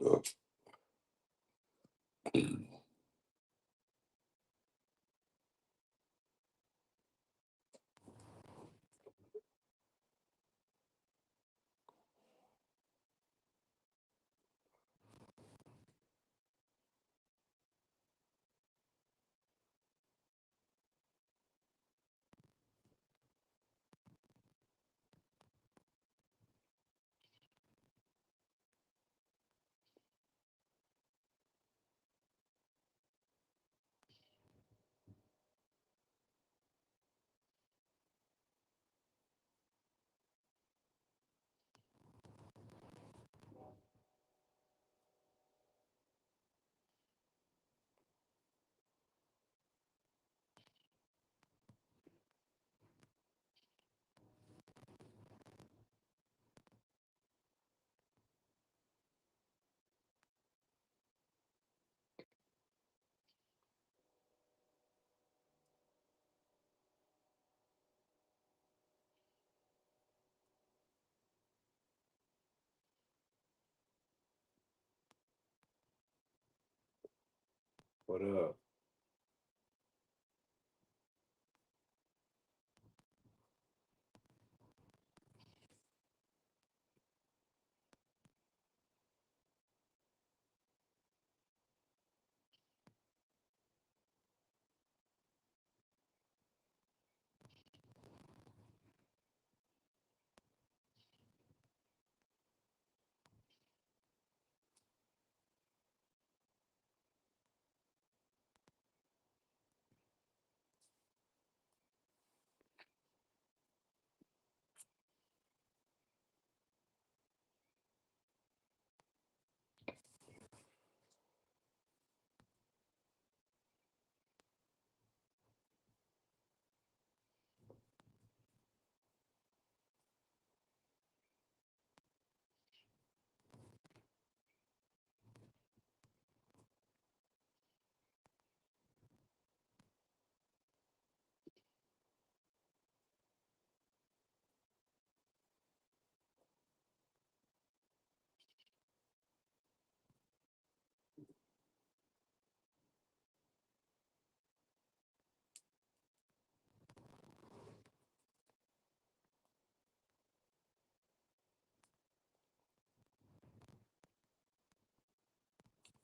What up?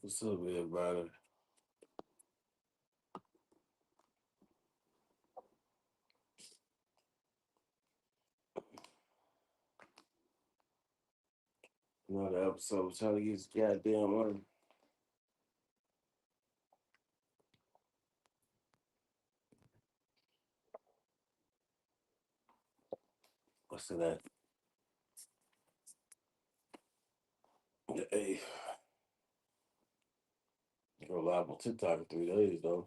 What's up, everybody? Another episode trying to get this goddamn money. What's that? Hey, go live on TikTok in 3 days though.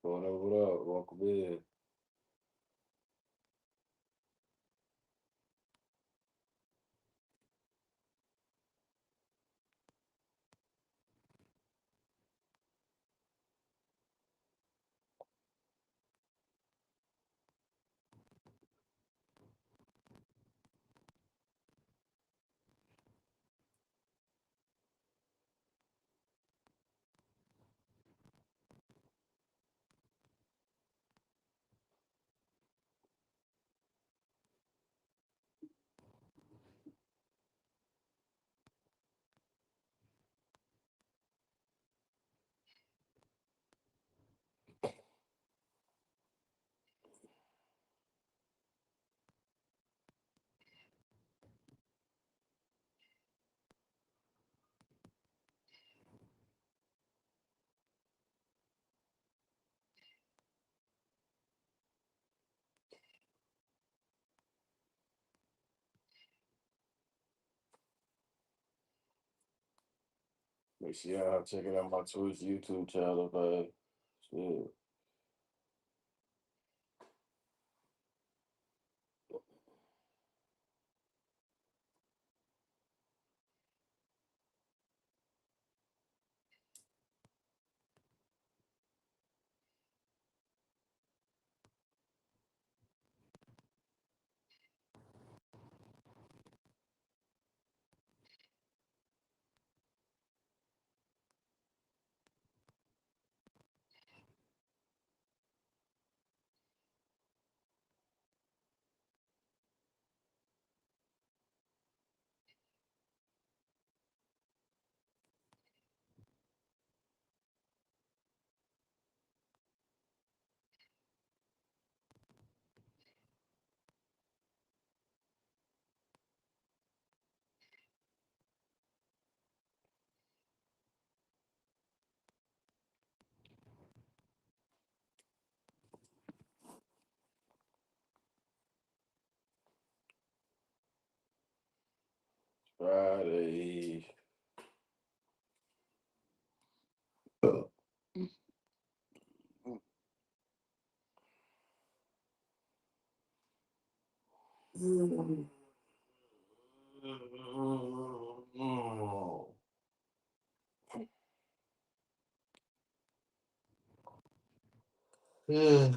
What up? What up? Welcome in. Make sure y'all checking out my Twitch YouTube channel, man. Shit. Friday. Yeah.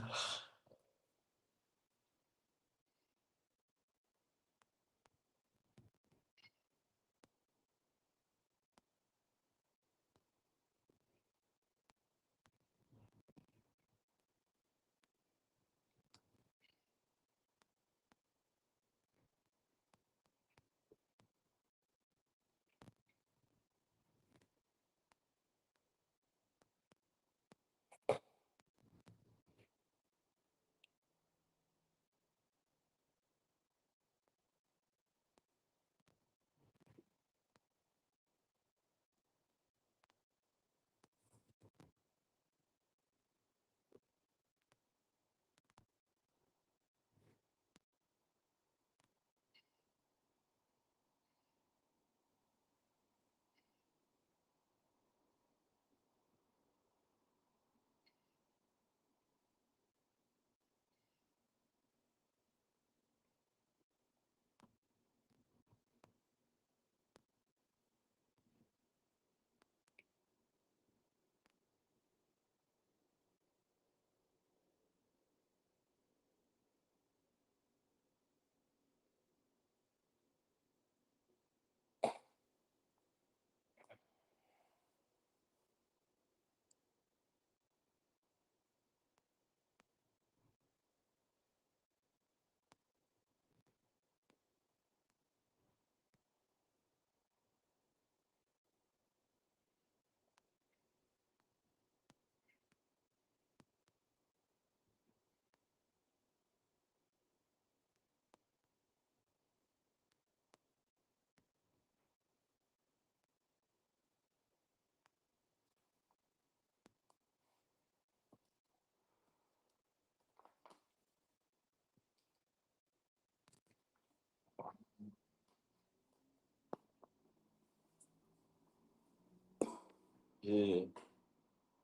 Yeah.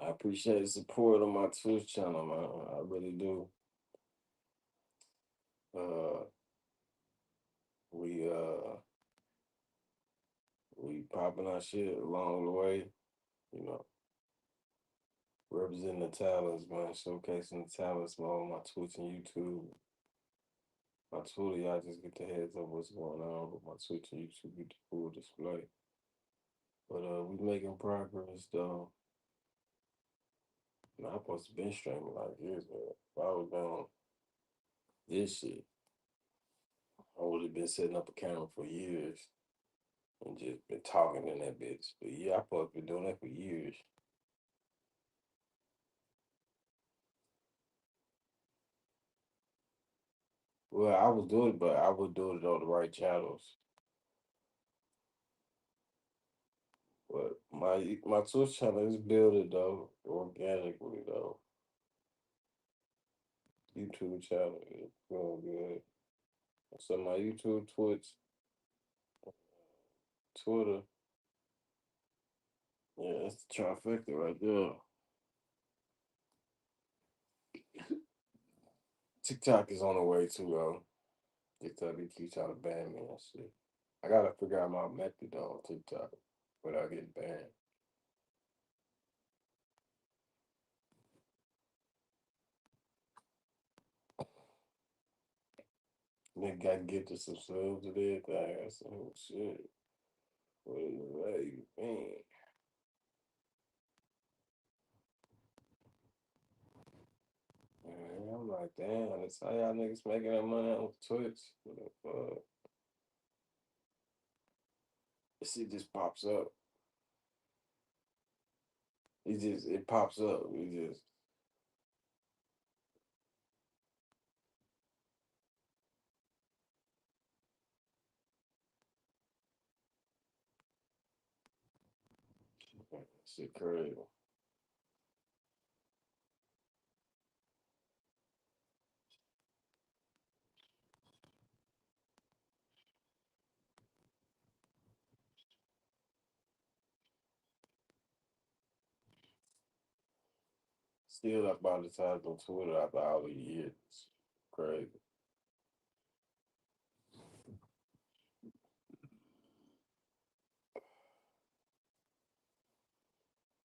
I appreciate the support on my Twitch channel, man. I really do. Uh, we uh we popping our shit along the way, you know, representing the talents, man, showcasing the talents, man, on my Twitch and YouTube. My Twitter, y'all just get the heads up what's going on, but my Twitch and YouTube get the full display. But we making progress though. And I'm supposed to be streaming like this, man. If I was doing this shit, I would have been setting up a camera for years and just been talking in that bitch. But yeah, I supposed to be doing that for years. Well, I was doing it, but I was doing it on the right channels. But my Twitch channel is building though, organically though. YouTube channel is doing good. So my YouTube, Twitch, Twitter, yeah, that's the trifecta right there. TikTok is on the way too though. TikTok they keep trying to ban me and shit. I gotta figure out my method though on TikTok without getting banned. Nigga got to get to some subs and everything. I said, oh shit. What in the way, man? Man, I'm like, damn, that's how y'all niggas making that money on Twitch. What the fuck? This shit just pops up. It pops up. It just, shit crazy. still not monetized on Twitter after all the years. Crazy.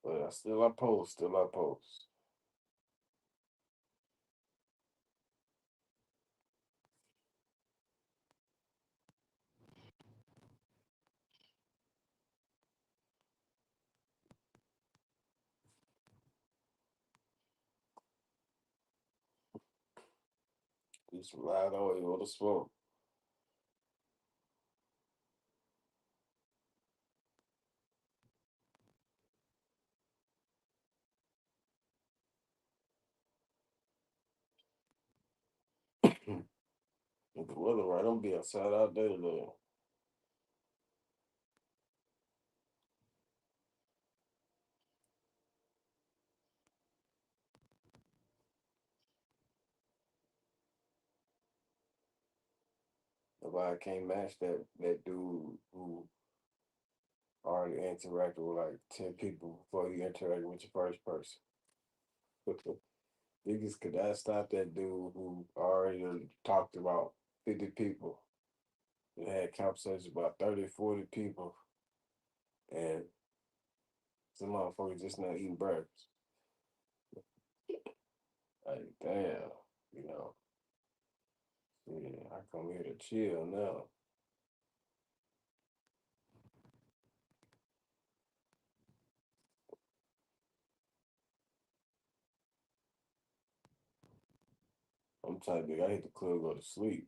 But I post, still I post. Just ride on you on the smoke. If the weather right, I'm be outside all day today. If I can't match that dude who already interacted with like 10 people before you interact with your first person. Niggas could not stop that dude who already done talked about 50 people and had conversations about 30, 40 people, and some motherfuckers just not eating breakfast. Like, damn, you know, yeah, I come here to chill now. I'm type of nigga, I hit the club, go to sleep.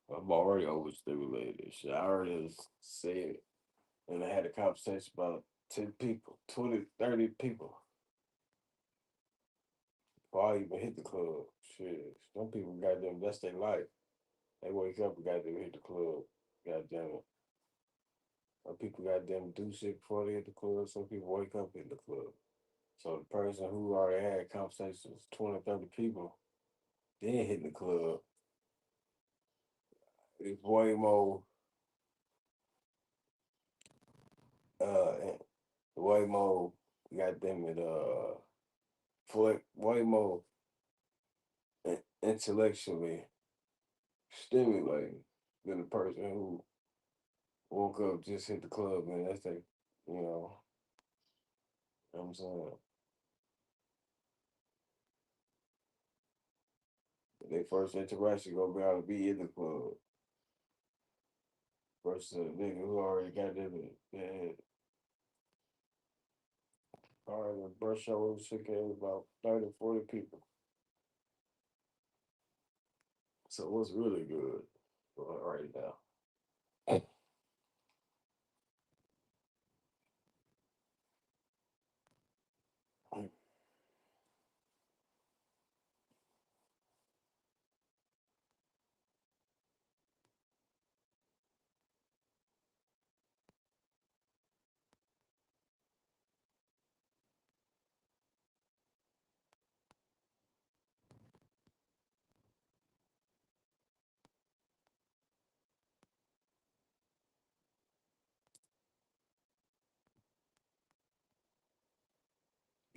I'm already overstimulated. Shit, I already said it. And I had a conversation about 10 people, 20, 30 people before I even hit the club. Shit, some people goddamn, that's their life. They wake up and goddamn hit the club. Goddamn it. Some people goddamn do shit before they hit the club. Some people wake up in the club. So the person who already had conversations with 20, 30 people, then hitting the club, is way more, uh, way more, goddamn it, way more intellectually stimulating than the person who woke up, just hit the club, man. That's like, you know what I'm saying? Their first interaction gonna be how to be in the club versus a nigga who already got them and already brush over shit about 30, 40 people. So what's really good right now?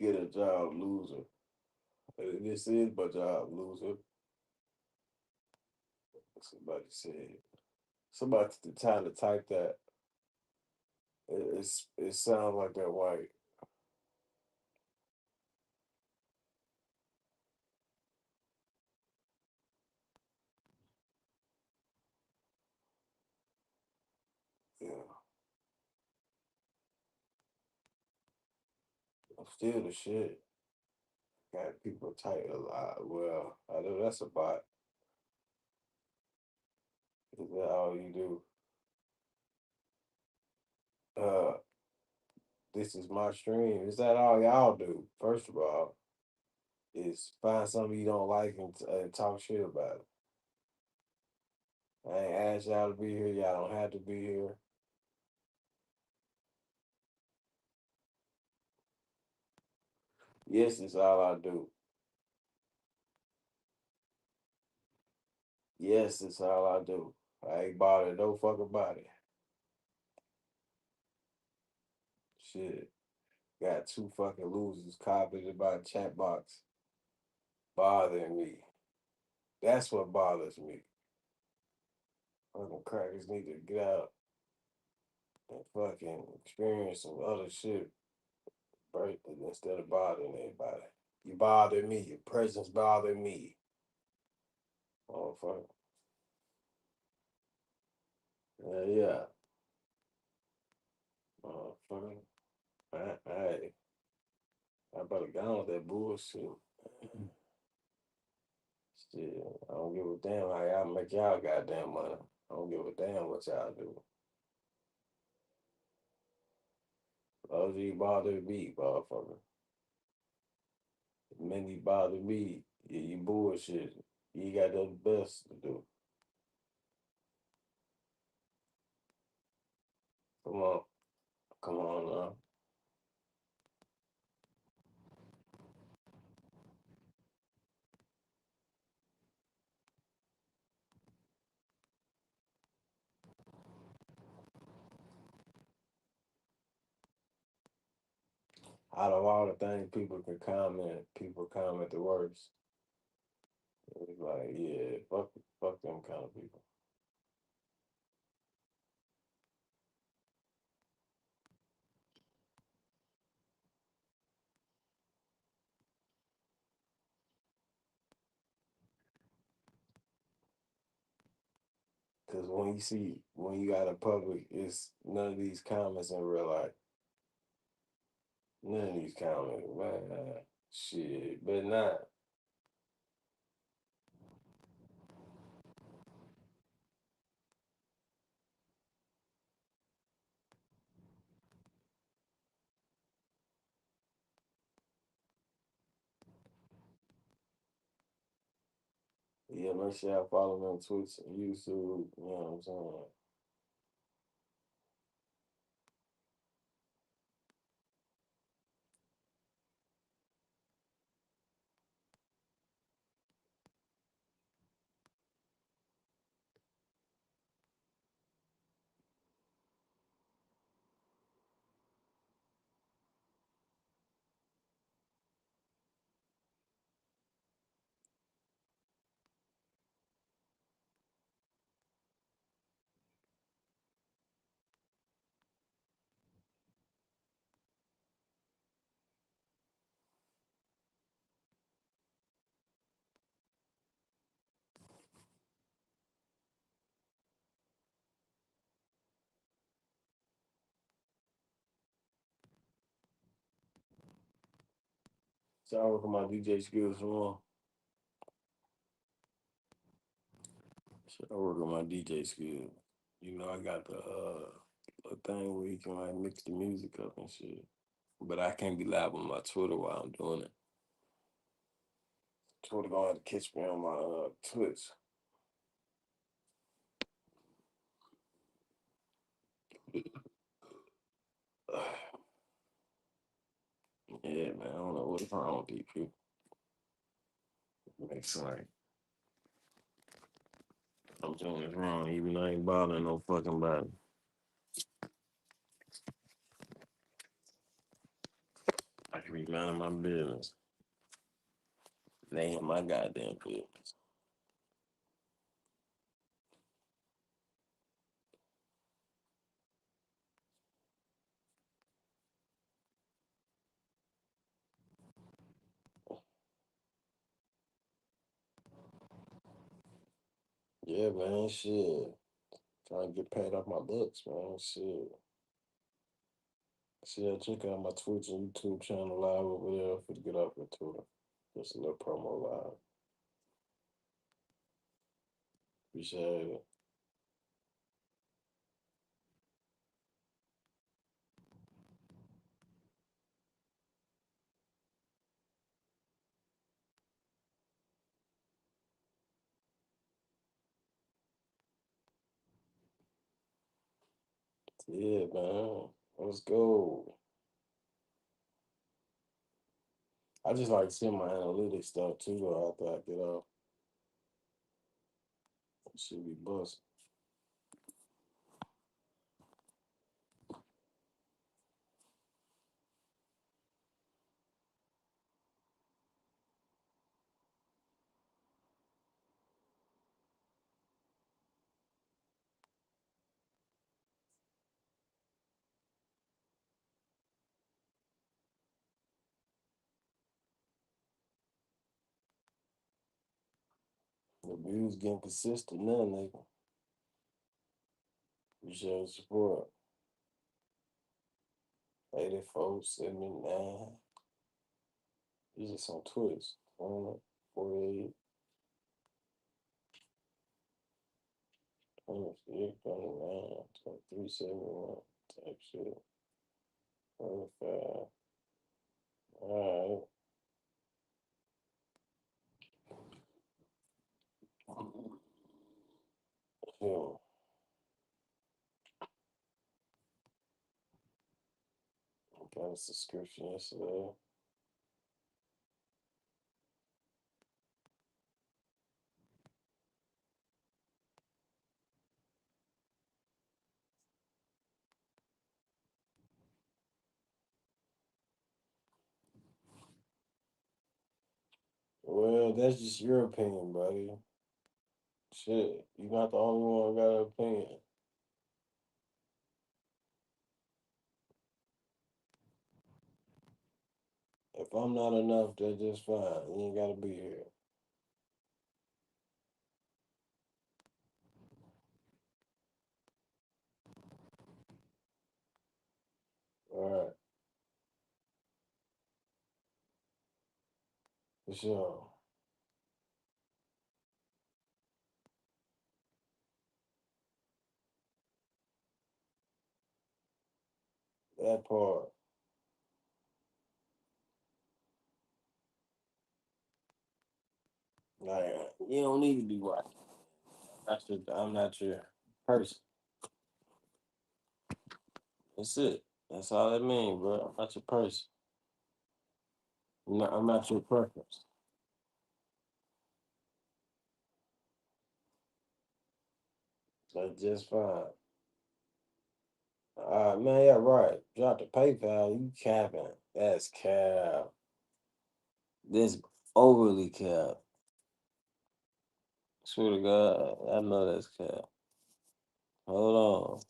Get a job, loser. This is my job, loser. Somebody said. Somebody took the time to type that. It sounds like that white. Yeah, I'm still the shit. Got people type a lot. Well, I know that's a bot. Is that all you do? Uh, this is my stream. Is that all y'all do? First of all, is find something you don't like and talk shit about it. I ain't asked y'all to be here. Y'all don't have to be here. Yes, it's all I do. Yes, it's all I do. I ain't bothered no fucking body. Shit. Got two fucking losers commented by the chat box. bothering me. That's what bothers me. Fucking crackers need to get out and fucking experience some other shit, right? Instead of bothering everybody. You bother me. Your presence bother me. Oh fuck. Yeah. Oh fuck. Hey, I better get on with that bullshit. Shit, I don't give a damn how y'all make y'all goddamn money. I don't give a damn what y'all do. As long as you bother me, motherfucker. The minute you bother me, yeah, you bullshit. You got the best to do. Come on. Come on now. Out of all the things people comment the worst. It's like, yeah, fuck them kind of people. Cause when you got a public, it's none of these comments in real life. None of these comments, man. Shit, but not. Yeah, make sure y'all follow me on Twitch and YouTube. You know what I'm saying? So I work on my DJ skills some more. So I work on my DJ skills. You know, I got the little thing where you can like mix the music up and shit. But I can't be live on my Twitter while I'm doing it. Twitter gonna have to catch me on my Twitch. Yeah, man, I don't know what's wrong with these people. Makes like I'm doing this wrong, even though I ain't bothering no fucking body. I can be minding my business. They ain't my goddamn business. Yeah, man, shit. Trying to get paid off my books, man. Shit. See, I check out my Twitch and YouTube channel live over there for to get off of Twitter. Just a little promo live. Appreciate it. Yeah, man. Let's go. I just like seeing my analytics stuff too, though, after I get off. Should be bust. views getting consistent now, nigga. You showing support. 84, 79. You just on Twitch. 48, 26, 29, 23, 71 type shit. 25. Alright. Yeah. Got a subscription yesterday. Well, that's just your opinion, buddy. Shit, you're not the only one who got an opinion. If I'm not enough, that's just fine. You ain't gotta be here. All right, for sure. That part. Like, you don't need to be right. I'm not your person. That's it. That's all that means, bro. I'm not your person. I'm not your preference. That's just fine. Man, yeah, right. Drop the PayPal. You capping. That's cap. This overly cap. Swear to God, I know that's cap. Hold on.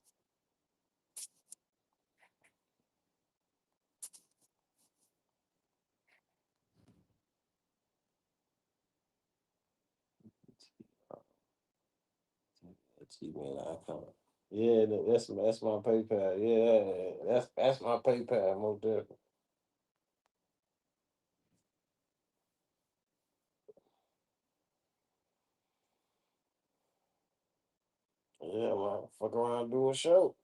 Gmail.com. Yeah, that's my PayPal. Yeah, that's my PayPal. Most definitely. Yeah, man. Fuck around and do a show.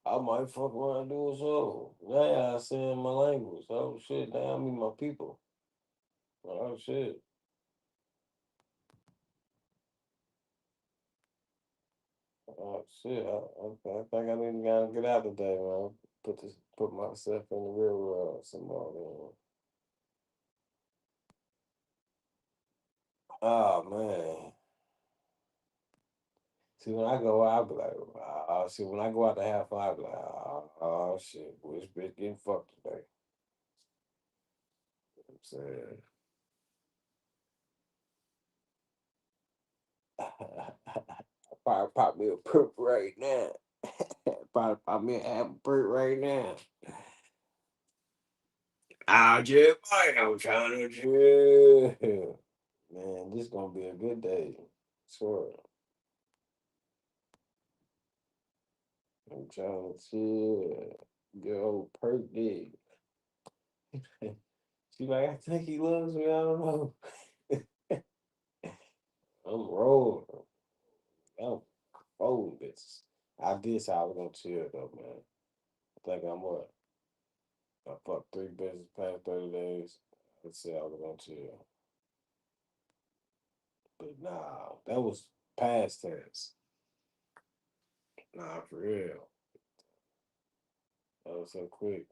I might fuck around and do a show. Now I say in my language. Oh shit, now I meet my people. Oh shit. Oh shit. I think I need to gotta get out today, man. Put myself in the real world some more, man. Oh man. See, when I go out, I be like, see, when I go out to have fun, I be like, oh shit, which bitch getting fucked today? You know what I'm saying? Probably pop me a perk right now. Probably pop me a apple perk right now. I'll just I'm trying to chill. Man, this gonna be a good day. Swear. I'm trying to chill. Good old perk dig. She like, I think he loves me. I don't know. I'm rolling. I'm rolling, bitches. I did say I was gonna chill though, man. I think I'm what? I fucked 3 business past 30 days. I said I was gonna chill. But nah, that was past tense. Nah, for real. That was so quick.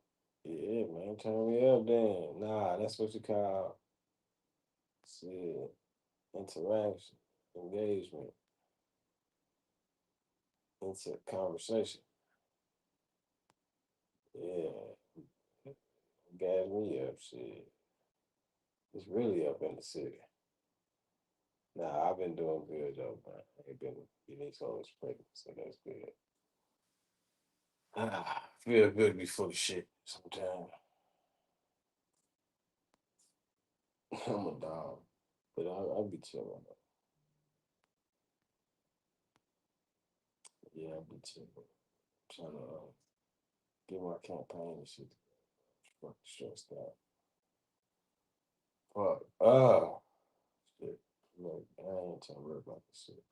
Yeah, man, turn me up then. Nah, that's what you call shit. Interaction, engagement, into conversation. Yeah, gas me up, shit. It's really up in the city. Nah, I've been doing good though, man. I ain't been getting these hoes pregnant, so that's good. Feel good to be full of shit sometimes. I'm a dog. But I'll be chilling. Yeah, I'll be chilling. Trying to get my campaign and shit. Fucking stressed out. Fuck. Shit. Look, I ain't trying to worry about this shit.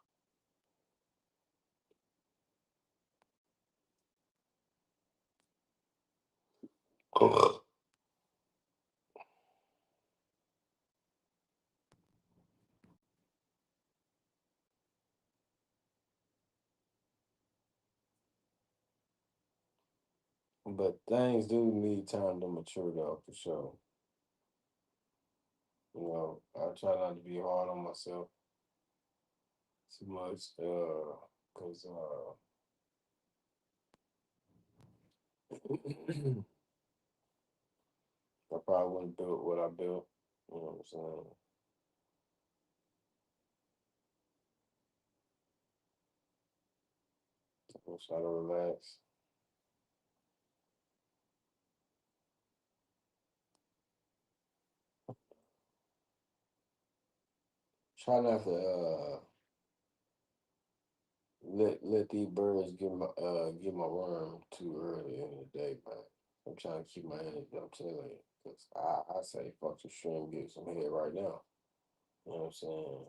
But things do need time to mature though, for sure. I try not to be hard on myself too much, cause I probably wouldn't build what I built. You know what I'm saying? I try to relax. Try not to let these birds get my worm too early in the day, man. I'm trying to keep my energy. I'm telling you, cause I say fuck the stream, get some head right now. You know what I'm saying?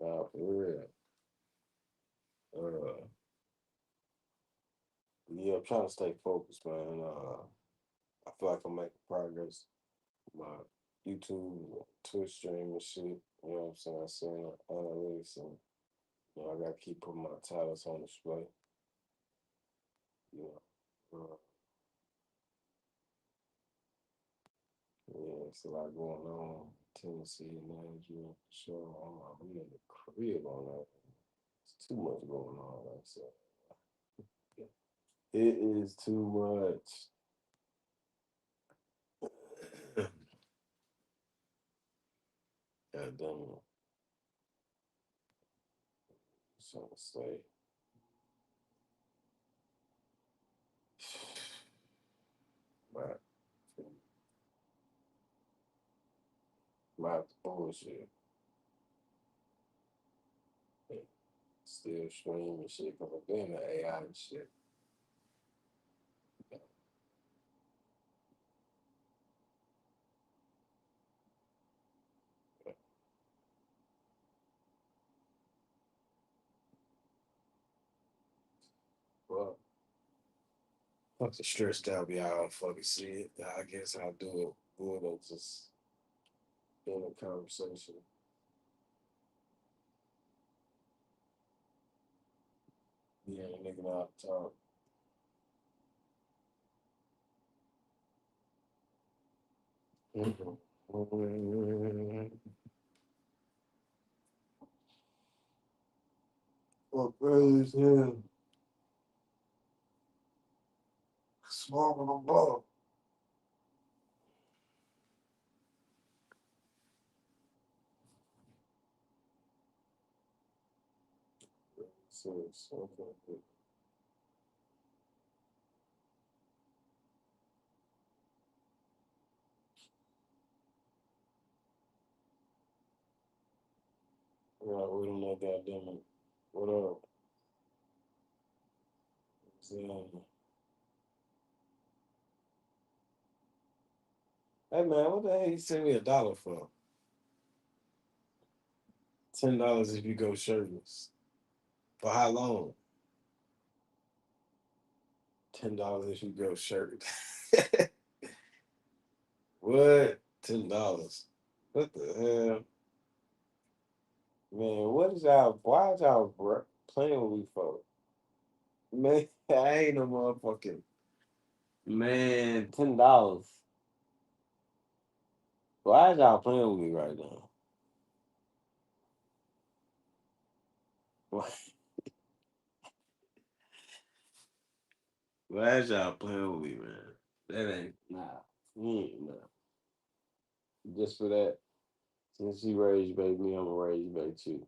Nah, for real. Uh, yeah, I'm trying to stay focused, man. I feel like I'm making progress. My YouTube, Twitch stream and shit. You know what I'm saying? I'm seeing analytics and I gotta keep putting my titles on display. You know, yeah, it's a lot going on. Tennessee management, so I'm in the crib on that. It's too much going on. Like I said, it is too much. God damn it. So to say, my my bullshit. Still streaming shit, but again, the AI and shit. Well, fucking stressed out, be I don't fucking see it. I guess I'll do it good and just in a conversation. Yeah, nigga know how to talk. Well, praise him. Smoking the ball. So, okay. Yeah, we don't know goddamn it. What up? So, hey man, what the hell you send me $1 for? $10 if you go shirtless. For how long? $10 if you go shirtless. What? $10. What the hell? Man, what is y'all? Why is y'all playing with me for? Man, I ain't no motherfucking man. $10. Why is y'all playing with me right now? Why, why is y'all playing with me, man? That ain't nah. Nah. Just for that, since you raised baby, I'm gonna raise baby too.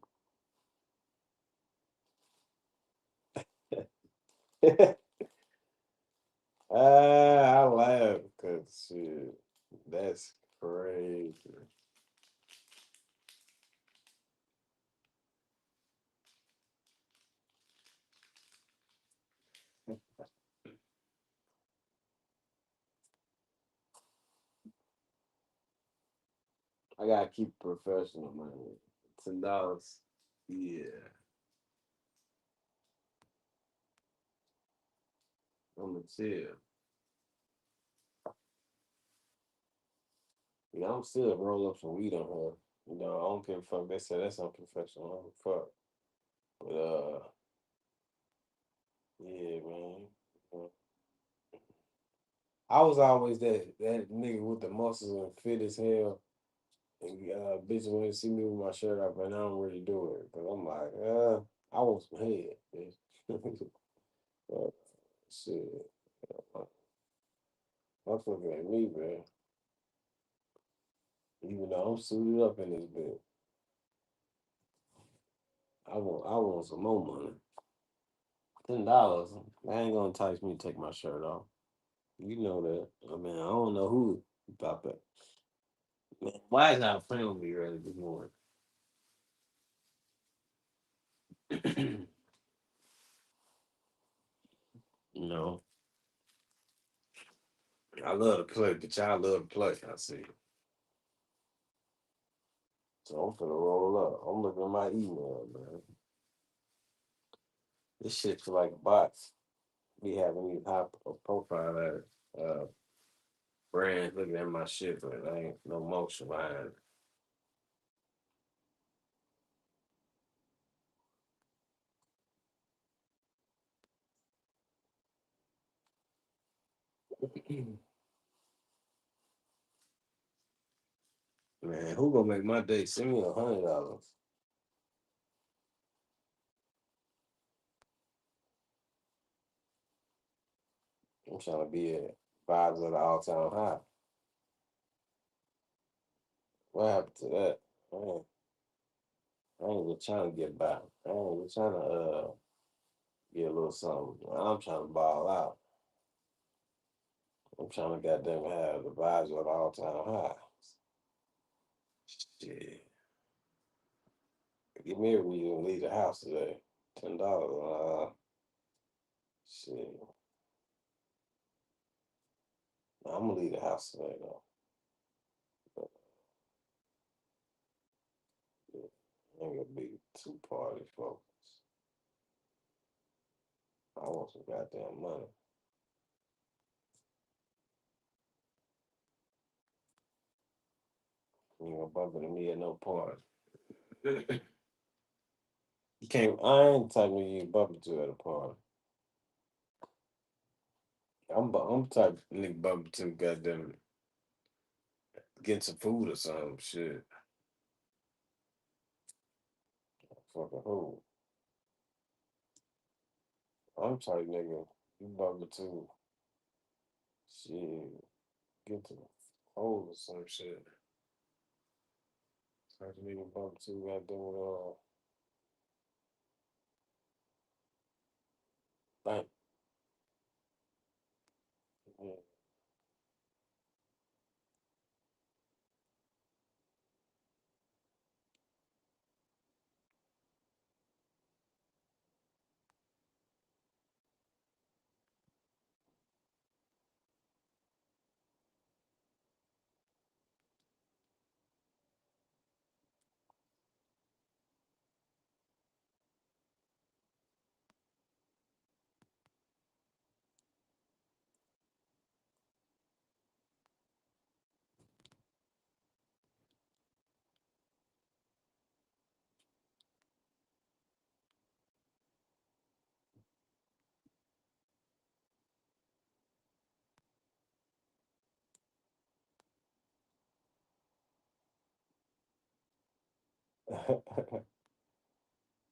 I laugh because shit, that's crazy. I gotta keep professional, man. $10. Yeah. I'm gonna chill. Yeah, I'm still roll up some weed on her. You know, I don't give a fuck. They say that's unprofessional. I don't fuck. But yeah, man. Uh, I was always that nigga with the muscles and fit as hell. And bitches want to see me with my shirt off, and I don't really do it. Cause I'm like, I want some head, bitch. Uh, shit. Motherfucker ain't me, man. Even though I'm suited up in this bit. I want some more money. $10. That ain't gonna entice me to take my shirt off. You know that. I mean, I don't know who about that. Man, why is our friend with me early this morning? You know, I love to play, but y'all love to play. I see. So I'm finna roll up. I'm looking at my email, man. This shit feel like bots. Be having these high profile brands looking at my shit, but I ain't no motion behind it. Man, who gonna make my day? Send me $100. I'm trying to be at vibes at an all time high. What happened to that? I ain't even trying to get by. I ain't even trying to get a little something. I'm trying to ball out. I'm trying to goddamn have the vibes at all time high. Shit. Give me a reason to leave the house today. $10. Shit. I'm gonna leave the house today though. But, yeah, ain't gonna be too party focused. I want some goddamn money. You ain't gonna bump into me at no party. You can't. I ain't the type of nigga you bump into at a party. I'm the type of nigga bump into goddamn getting some food or some shit. Fucking who? I'm the type of nigga you bump into shit. Get to the hole or some shit. Type of nigga bump into goddamn bank.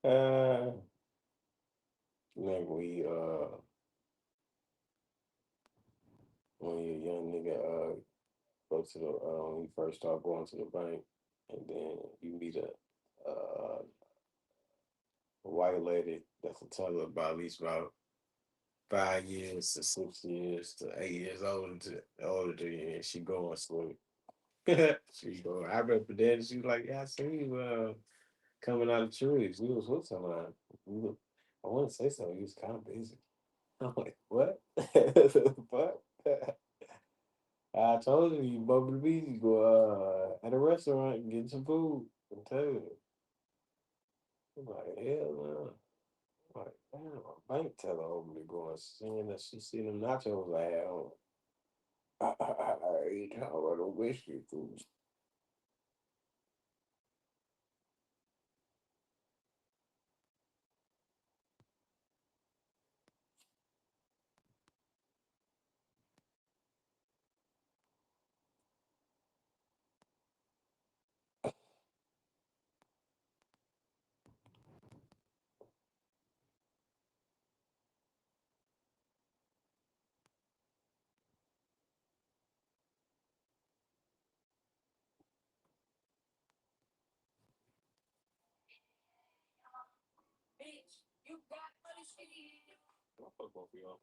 uh, like when you're a young nigga go to the when you first start going to the bank and then you meet a white lady that's a teller about at least about 5 years to 6 years to 8 years older than you, and she going slow. She go, I remember that. She was like, yeah, I seen you coming out of church. We was with someone. I want to say something. He was kind of busy. I'm like, what? What? I told you, you bump the beach, you go at a restaurant and get some food. I'm telling you. I'm like, hell no. I'm like, damn, my bank teller over there going, seeing that she seen them nachos I had on. I ain't talking about no whiskey food. I'll fuck both of y'all.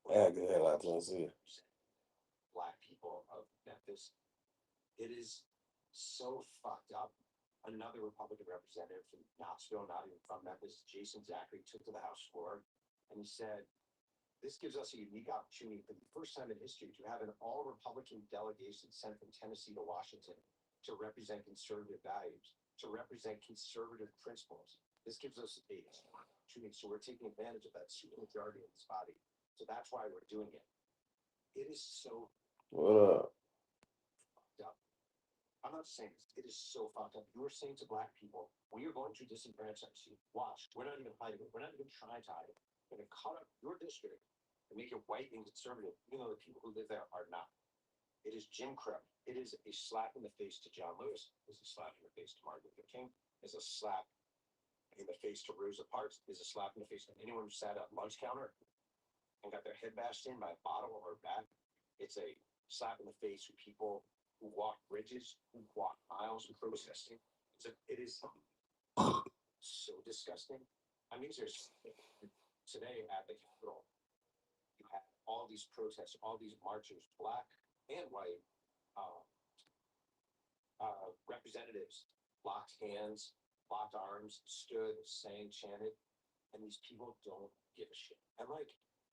Yeah, get the hell out of Tennessee. What up?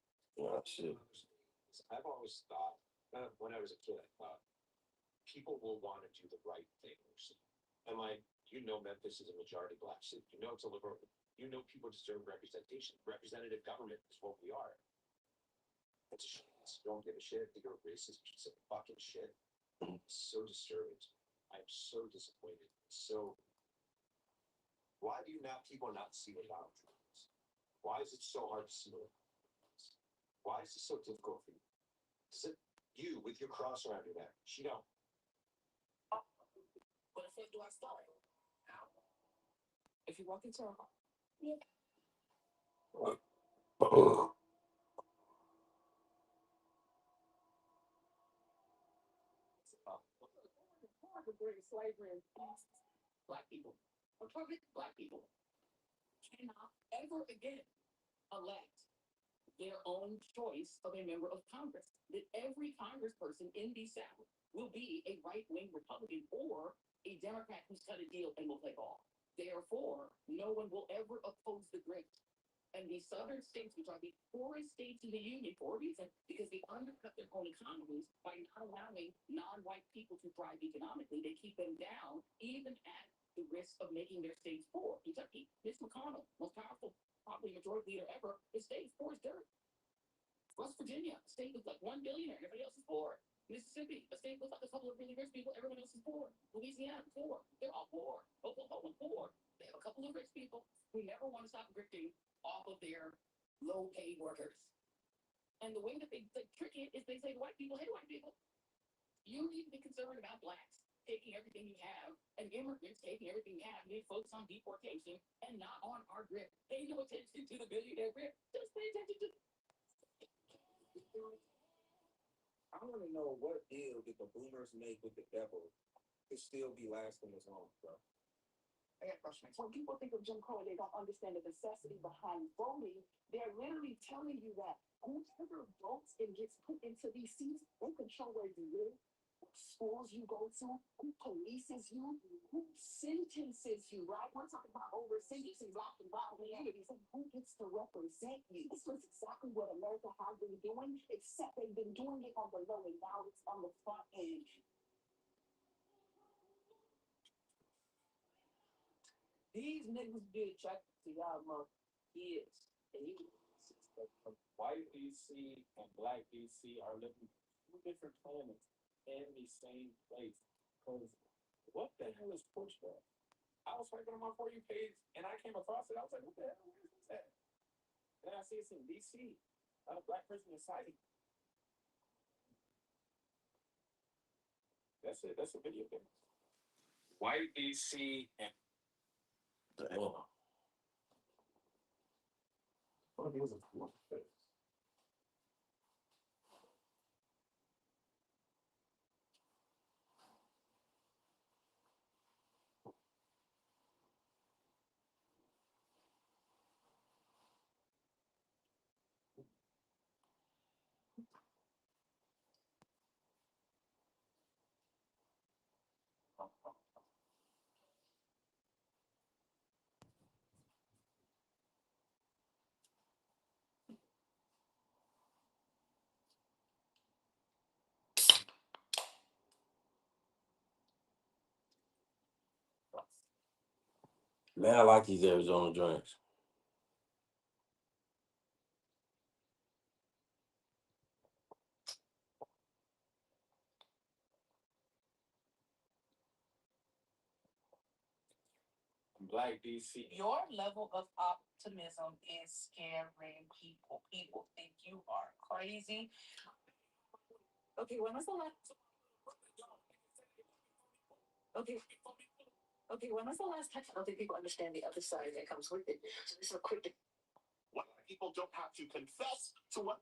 Oh, shit. to bring slavery and black people, or target black people, cannot ever again elect their own choice of a member of Congress. That every congressperson in the South will be a right-wing Republican or a Democrat who's cut a deal and will play ball. Therefore, no one will ever oppose the grid. And the southern states, which are the poorest states in the union for a reason, because they undercut their own economies by not allowing non-white people to thrive economically. They keep them down, even at the risk of making their states poor. Kentucky, Mitch McConnell, most powerful, probably majority leader ever, his state's poor as dirt. West Virginia, a state with like 1 billionaire, everybody else is poor. Mississippi, a state with like a couple of really rich people, everyone else is poor. Louisiana, poor. They're all poor. Oklahoma, poor. They have a couple of rich people who never want to stop grifting off of their low-paid workers. And the way that they trick it is they say to white people, hey, white people, you need to be concerned about blacks taking everything you have and immigrants taking everything you have. You need to focus on deportation and not on our grip. Pay no attention to the billionaire grip. Just pay attention to... I want to know what deal did the boomers make with the devil to still be lasting as long, bro? I got questions. When people think of Jim Crow, they don't understand the necessity behind voting. They're literally telling you that whoever votes and gets put into these seats, they control where you live, what schools you go to, who polices you, who sentences you, right? We're talking about over sentencing, black and brown communities, and who gets to represent you. This was exactly what America has been doing, except they've been doing it on the low, and now it's on the front end. These niggas did check to y'all mother kids. And you white DC and black DC are living two different planets in the same place. Because what the hell is pushback? I was swiping on my For You page and I came across it. I was like, what the hell? Where is this at? And I see it's in DC. Not a black person inside it. That's it. That's a video game. White DC and damn. What is it? Man, I like these Arizona drinks. Black DC. Your level of optimism is scaring people. People think you are crazy. Okay, when was the last? Okay. Okay, when was the last time? I don't think people understand the other side that comes with it. So this is a quick. Why people don't have to confess to what?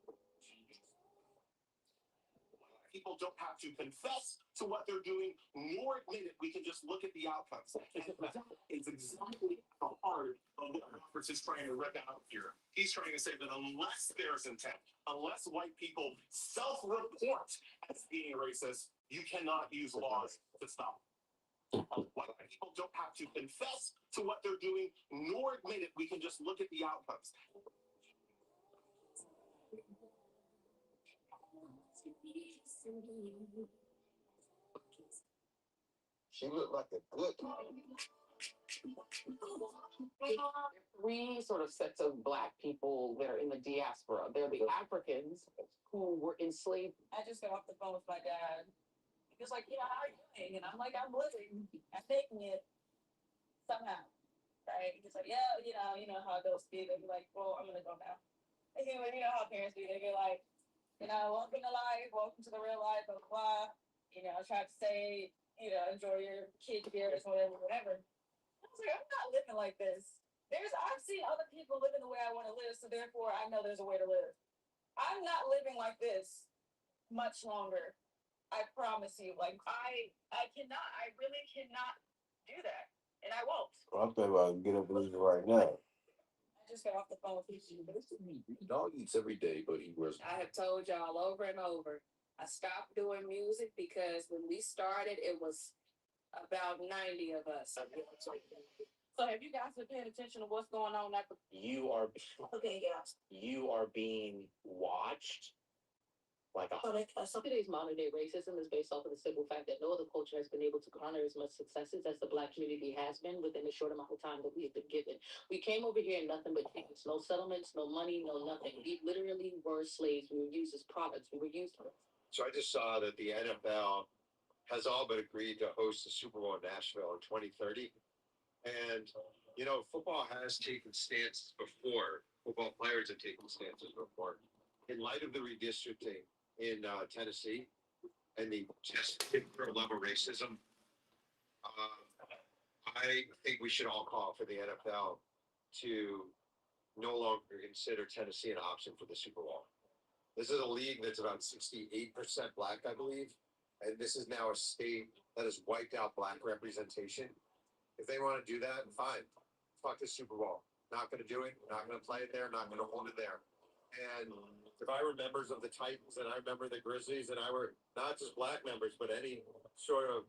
People don't have to confess to what they're doing, nor admit it. We can just look at the outcomes. It's exactly the heart of what Roberts is trying to rip out here. He's trying to say that unless there's intent, unless white people self-report as being racist, you cannot use laws to stop. White people don't have to confess to what they're doing, nor admit it. We can just look at the outcomes. She looked like a good. Three sort of sets of black people that are in the diaspora. They're the Africans who were enslaved. I just got off the phone with my dad. He was like, "Yeah, how are you doing?" And I'm like, "I'm living. I'm making it somehow." Right? He's like, "Yeah, you know how those be." They'd be like, "Well, I'm gonna go now." And you know how parents be. They'd be like, "Welcome to life. Welcome to the real life." Blah blah blah. I try to say, enjoy your kid years, whatever. I was like, I'm not living like this. I've seen other people living the way I want to live, so therefore I know there's a way to live. I'm not living like this much longer. I promise you, like I cannot. I really cannot do that, and I won't. Well, I'm thinking about get up and leave it right now. I just got off the phone with you. Dog eats every day, but he wears. I have told y'all over and over. I stopped doing music because when we started, it was about 90 of us. So have you guys been paying attention to what's going on at the? You are. Okay, yeah. You are being watched. Like a. Today's modern day racism is based off of the simple fact that no other culture has been able to garner as much successes as the Black community has been within a short amount of time that we have been given. We came over here in nothing but things, no settlements, no money, no nothing. We literally were slaves. We were used as products. We were used. So I just saw that the NFL has all but agreed to host the Super Bowl in Nashville in 2030. And, you know, football has taken stances before. Football players have taken stances before. In light of the redistricting in Tennessee and the just level racism, I think we should all call for the NFL to no longer consider Tennessee an option for the Super Bowl. This is a league that's about 68% Black, I believe. And this is now a state that has wiped out Black representation. If they want to do that, fine. Fuck the Super Bowl. Not going to do it. Not going to play it there. Not going to hold it there. And if I were members of the Titans and I remember the Grizzlies and I were not just Black members, but any sort of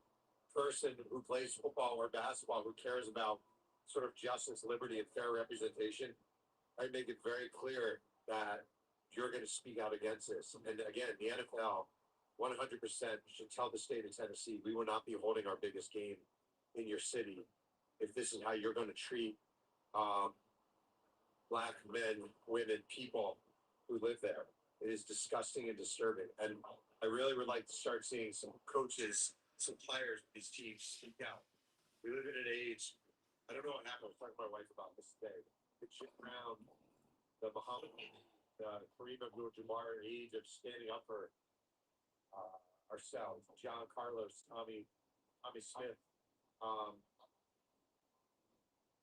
person who plays football or basketball who cares about sort of justice, liberty, and fair representation, I'd make it very clear that you're going to speak out against this. And again, the NFL 100% should tell the state of Tennessee, we will not be holding our biggest game in your city if this is how you're going to treat Black men, women, people who live there. It is disgusting and disturbing. And I really would like to start seeing some coaches, some players, these teams speak out. We live in an age, I don't know what happened. I was talking to my wife about this today. The Jim Brown, the Muhammad, the Kareem Abdul-Jabbar age of standing up for ourselves. John Carlos, Tommy Smith,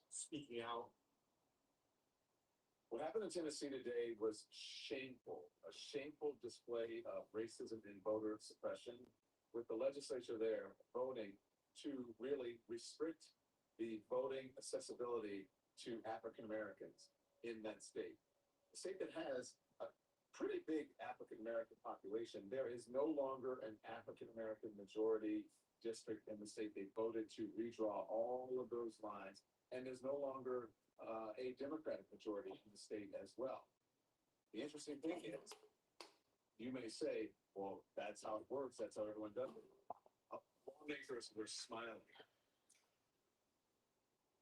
speaking out. What happened in Tennessee today was shameful, a shameful display of racism and voter suppression, with the legislature there voting to really restrict the voting accessibility to African Americans in that state. A state that has a pretty big African American population. There is no longer an African American majority district in the state. They voted to redraw all of those lines, and there's no longer a Democratic majority in the state as well. The interesting thing is, you may say, well, that's how it works. That's how everyone does it. Lawmakers were smiling,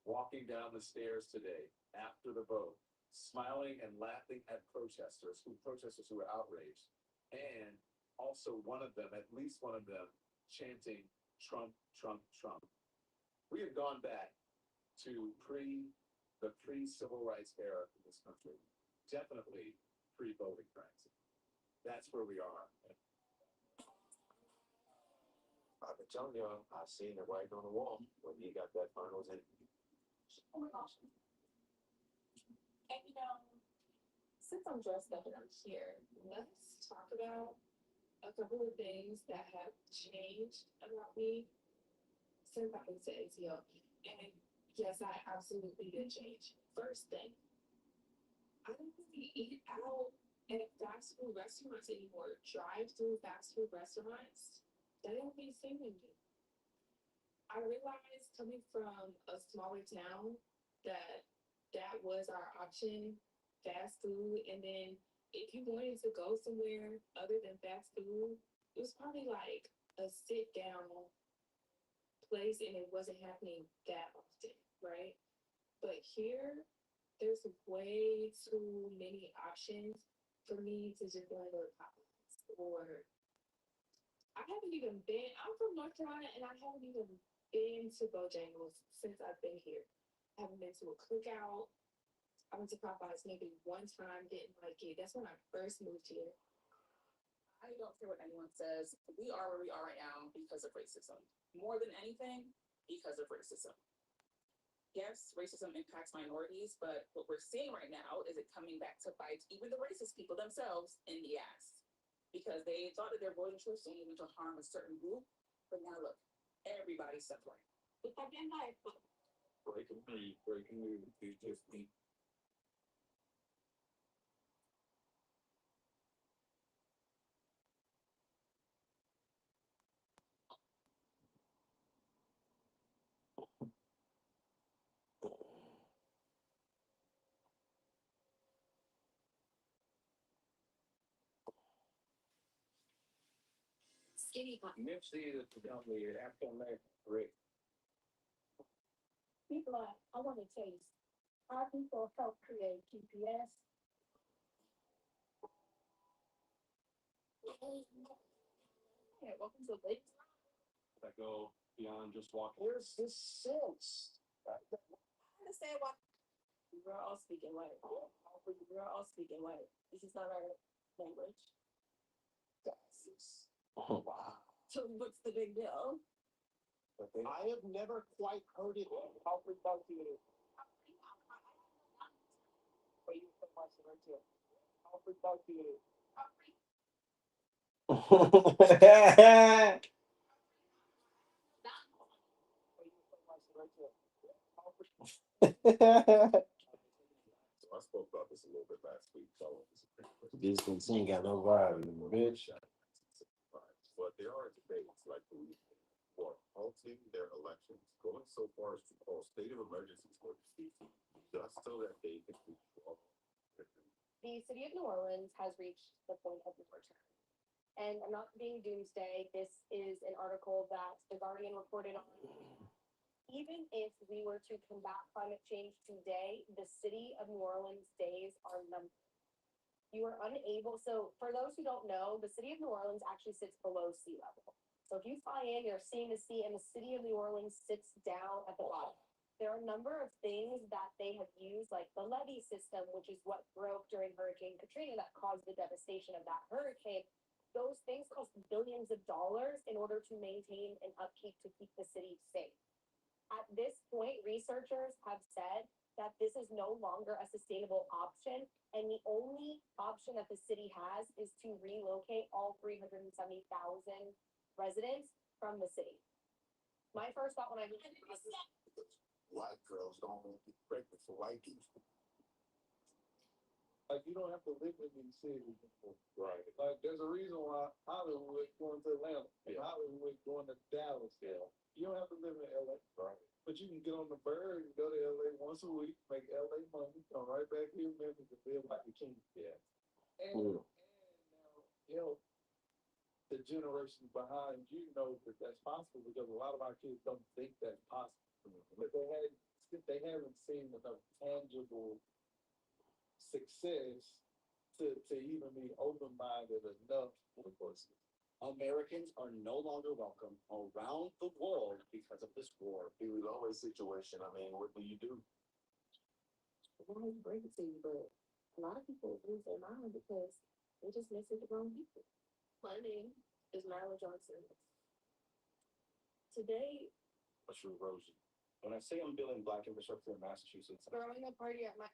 walking down the stairs today after the vote, smiling and laughing at protesters who were outraged. And also one of them, at least one of them, chanting, Trump, Trump, Trump. We have gone back to the pre-civil rights era in this country. Definitely pre-voting rights. That's where we are. I've been telling you, I've seen it right on the wall when he got that finals in. Oh my gosh. And since I'm dressed up and I'm here, let's talk about a couple of things that have changed about me since I moved to ATL. And yes, I absolutely did change. First thing, I don't really eat out at fast food restaurants anymore. Drive-through fast food restaurants, they don't be singing me. I realized coming from a smaller town that was our option, fast food. And then if you wanted to go somewhere other than fast food, it was probably like a sit down place and it wasn't happening that often, right? But here, there's way too many options for me to just go to Popeyes. Or I haven't even been, I'm from North Carolina and I haven't even been to Bojangles since I've been here. I haven't been to a cookout. I went to Popeyes maybe one time, didn't like it. That's when I first moved here. I don't care what anyone says. We are where we are right now because of racism. More than anything, because of racism. Yes, racism impacts minorities, but what we're seeing right now is it coming back to bite even the racist people themselves in the ass. because they thought that their voting choice only went to harm a certain group. But now look, everybody's suffering. Breaking news, breaking news. It's just me. Skinny pop. Nipsey is predominantly an African American, correct? People are, I want to taste. Our people help create GPS. Yeah, welcome to the lake. That go beyond just walking. Where's this sense? I understand why. We're all speaking white. We're all speaking white. This is not our language. Oh, wow. So what's the big deal? I have never quite heard it. How productive it is. But you so much right here. How productive it is. But you so much right here. So I spoke about this a little bit last week. So This one ain't got no vibe, bitch. but there are debates like the for halting their elections, going so far as to call state of emergencies for the season, just so that they can withdraw. The city of New Orleans has reached the point of no return. And I'm not being doomsday. This is an article that The Guardian reported on. Even if we were to combat climate change today, the city of New Orleans days are numbered. You are unable. So, for those who don't know, the city of New Orleans actually sits below sea level. So, if you fly in, you're seeing the sea, and the city of New Orleans sits down at the bottom. There are a number of things that they have used, like the levee system, which is what broke during Hurricane Katrina that caused the devastation of that hurricane. Those things cost billions of dollars in order to maintain and upkeep to keep the city safe. At this point, researchers have said that this is no longer a sustainable option, and the only option that the city has is to relocate all 370,000 residents from the city. My first thought when I heard this is, White girls don't want to be pregnant for white people. Like, you don't have to live in these cities. Right. Like, there's a reason why Hollywood going to Atlanta, and Hollywood going to Dallas. Yeah. You don't have to live in LA. Right. But you can get on the bird and go to LA once a week, make LA money, come right back here in Memphis and live like a king. Yeah. And now help the generations behind you know that that's possible, because a lot of our kids don't think that's possible. But they haven't seen enough tangible success to even be open-minded enough. Americans are no longer welcome around the world because of this war. It was always a situation. I mean, what do you do? I don't know how to break it to you, but a lot of people lose their mind because they just mess with the wrong people. My name is Nyla Johnson. Today, What's your erosion? When I say I'm building black infrastructure in Massachusetts, throwing a party at my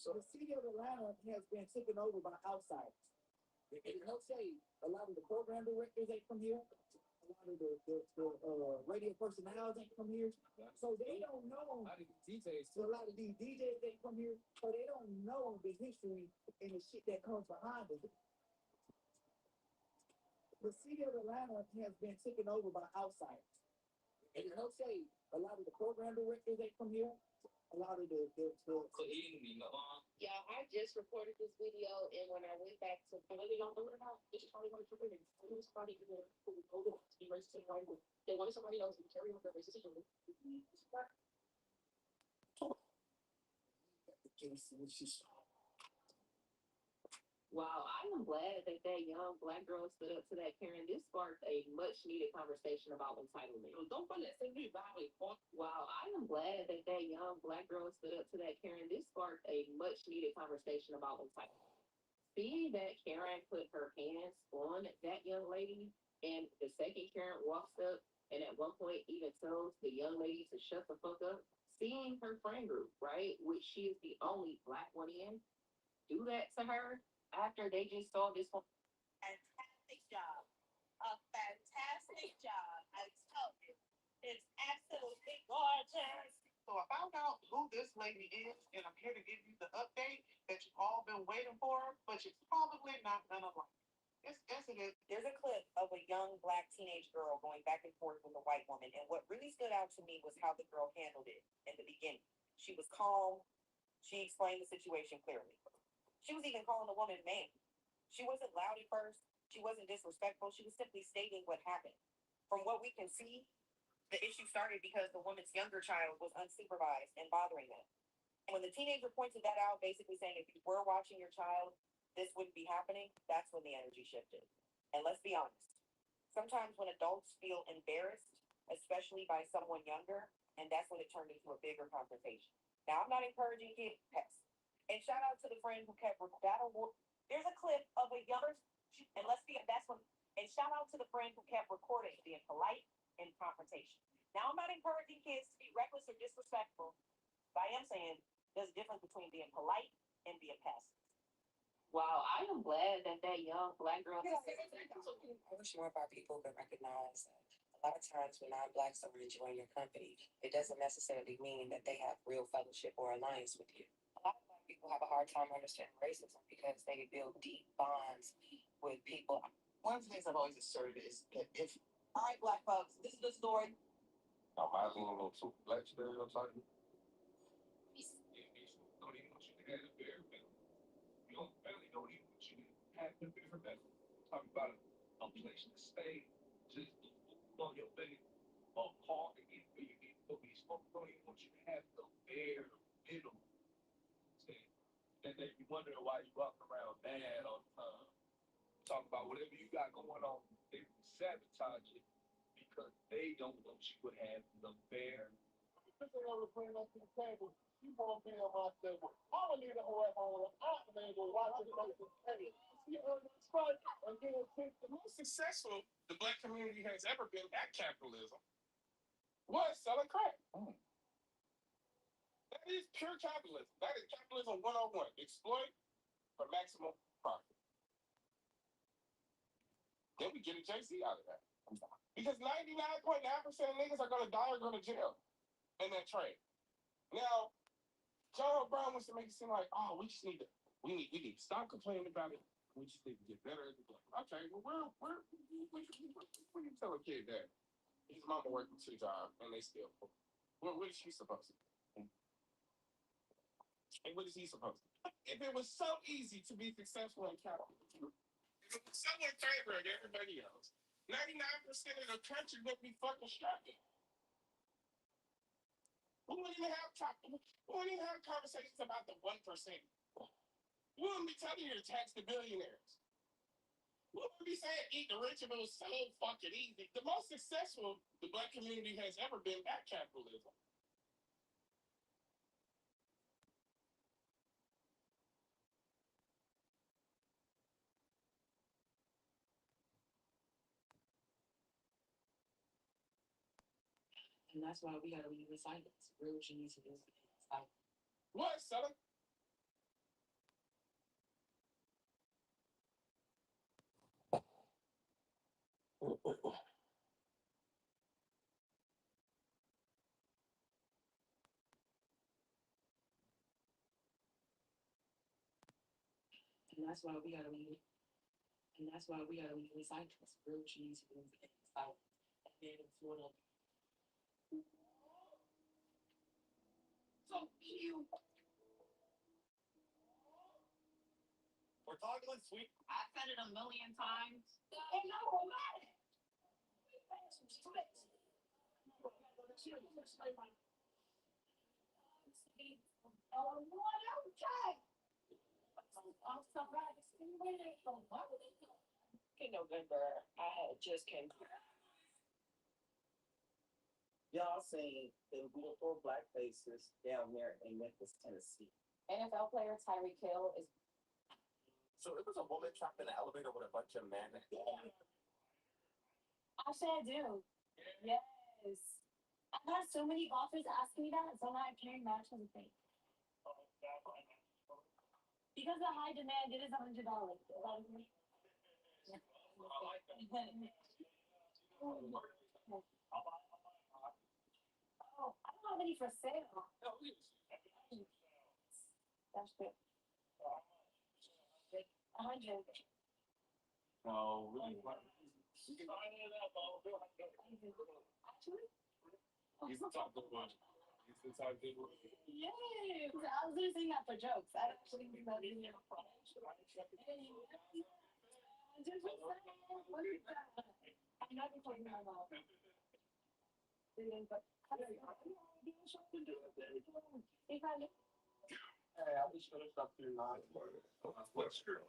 So the city of Atlanta has been taken over by outsiders. And I'll say a lot of the program directors ain't from here. A lot of the radio personalities ain't from here. So they don't know. A lot of these DJs ain't from here. So they don't know the history and the shit that comes behind it. The city of Atlanta has been taken over by outsiders. And I'll say a lot of the program directors ain't from here. A lot of yeah, I just recorded this video, and when I went back to really don't know what about, this is probably one of the women who was probably who go to be racist and right. They wanted somebody else to carry on their racism. Wow, I am glad that young black girl stood up to that Karen. This sparked a much needed conversation about entitlement. Don't put that thing violate. Wow, I am glad that young black girl stood up to that Karen. This sparked a much needed conversation about entitlement. Seeing that Karen put her hands on that young lady, and the second Karen walks up and at one point even tells the young lady to shut the fuck up, seeing her friend group, right, which she is the only black one in, do that to her after they just saw this one. Fantastic job. A fantastic job. I tell you. It's absolutely gorgeous. So I found out who this lady is, and I'm here to give you the update that you've all been waiting for, but you're probably not gonna like. It's incident. There's a clip of a young black teenage girl going back and forth with a white woman, and what really stood out to me was how the girl handled it in the beginning. She was calm. She explained the situation clearly. She was even calling the woman ma'am. She wasn't loud at first. She wasn't disrespectful. She was simply stating what happened. From what we can see, the issue started because the woman's younger child was unsupervised and bothering them. And when the teenager pointed that out, basically saying if you were watching your child, this wouldn't be happening, that's when the energy shifted. And let's be honest, sometimes when adults feel embarrassed, especially by someone younger, and that's when it turned into a bigger confrontation. Now, I'm not encouraging kids to pets. And shout out to the friend who kept there's a clip of a younger, and let's be, that's when, and shout out to the friend who kept recording being polite and confrontation. Now, I'm not encouraging kids to be reckless or disrespectful, but I am saying there's a difference between being polite and being passive. Wow, I am glad that that young black girl. I wish more of our people could recognize that a lot of times when non-blacks are enjoying your company, it doesn't necessarily mean that they have real fellowship or alliance with you. A lot of black people have a hard time understanding racism because they build deep bonds with people. One of the things I've always asserted is that if, all right, black folks, this is the story. Am I being a little too black stereotype? Don't even want you to have a bare minimum. Your family don't even want you to have the bare minimum. Talking about a place to stay, just the food on your belly, a car to get where you get cookies. Don't even want you to have the bare minimum. And then you wondering why you walking around mad all the time. Talking about whatever you got going on, they sabotage it because they don't want you to have the bare. This is what we're bringing up to the table. You won't be on my table. All of you that were at home, I'm able to watch it on the table. You earn this fight and get a kick. The most successful the black community has ever been at capitalism was selling crack. That is pure capitalism. That is capitalism 101. Exploit for maximum profit. Then we get a JC out of that. Because 99.9% of niggas are gonna die or go to jail in that trade. Now, John Brown wants to make it seem like, oh, we need to stop complaining about it. We just need to get better at the game. Okay, well, where you tell a kid that his mama working 2 jobs and they still poor? What is she supposed to do? And what is he supposed to do? If it was so easy to be successful in capitalism, if it was so in favor of everybody else, 99% of the country would be fucking struggling. We wouldn't even have conversations about the 1%. We wouldn't be telling you to tax the billionaires. We wouldn't be saying eat the rich if it was so fucking easy. The most successful the black community has ever been at capitalism. And that's why we gotta leave in silence. Real genius is silent. What, Sutter? And that's why we gotta leave. And that's why we gotta leave in silence. Real genius is silent. That man in Florida. So cute. We're talking sweet. I said it a million times. And no one matter. Oh, what okay. I'm somebody In November, I had just came. Y'all seen the beautiful black faces down there in Memphis, Tennessee. NFL player Tyreek Hill is. So it was a woman trapped in an elevator with a bunch of men. I sure do. Yes. I I had so many golfers ask me that, so now I'm carrying match as a thing. Because of high demand, it is $100. Oh, I don't have any for sale. That's good. 100. No, really. Actually, He's the top good one. He's the top good one. yay! I was gonna sing that for jokes. I actually think that in there. I never told you my mom. But if I look, Hey, I just finished up through 9. What's your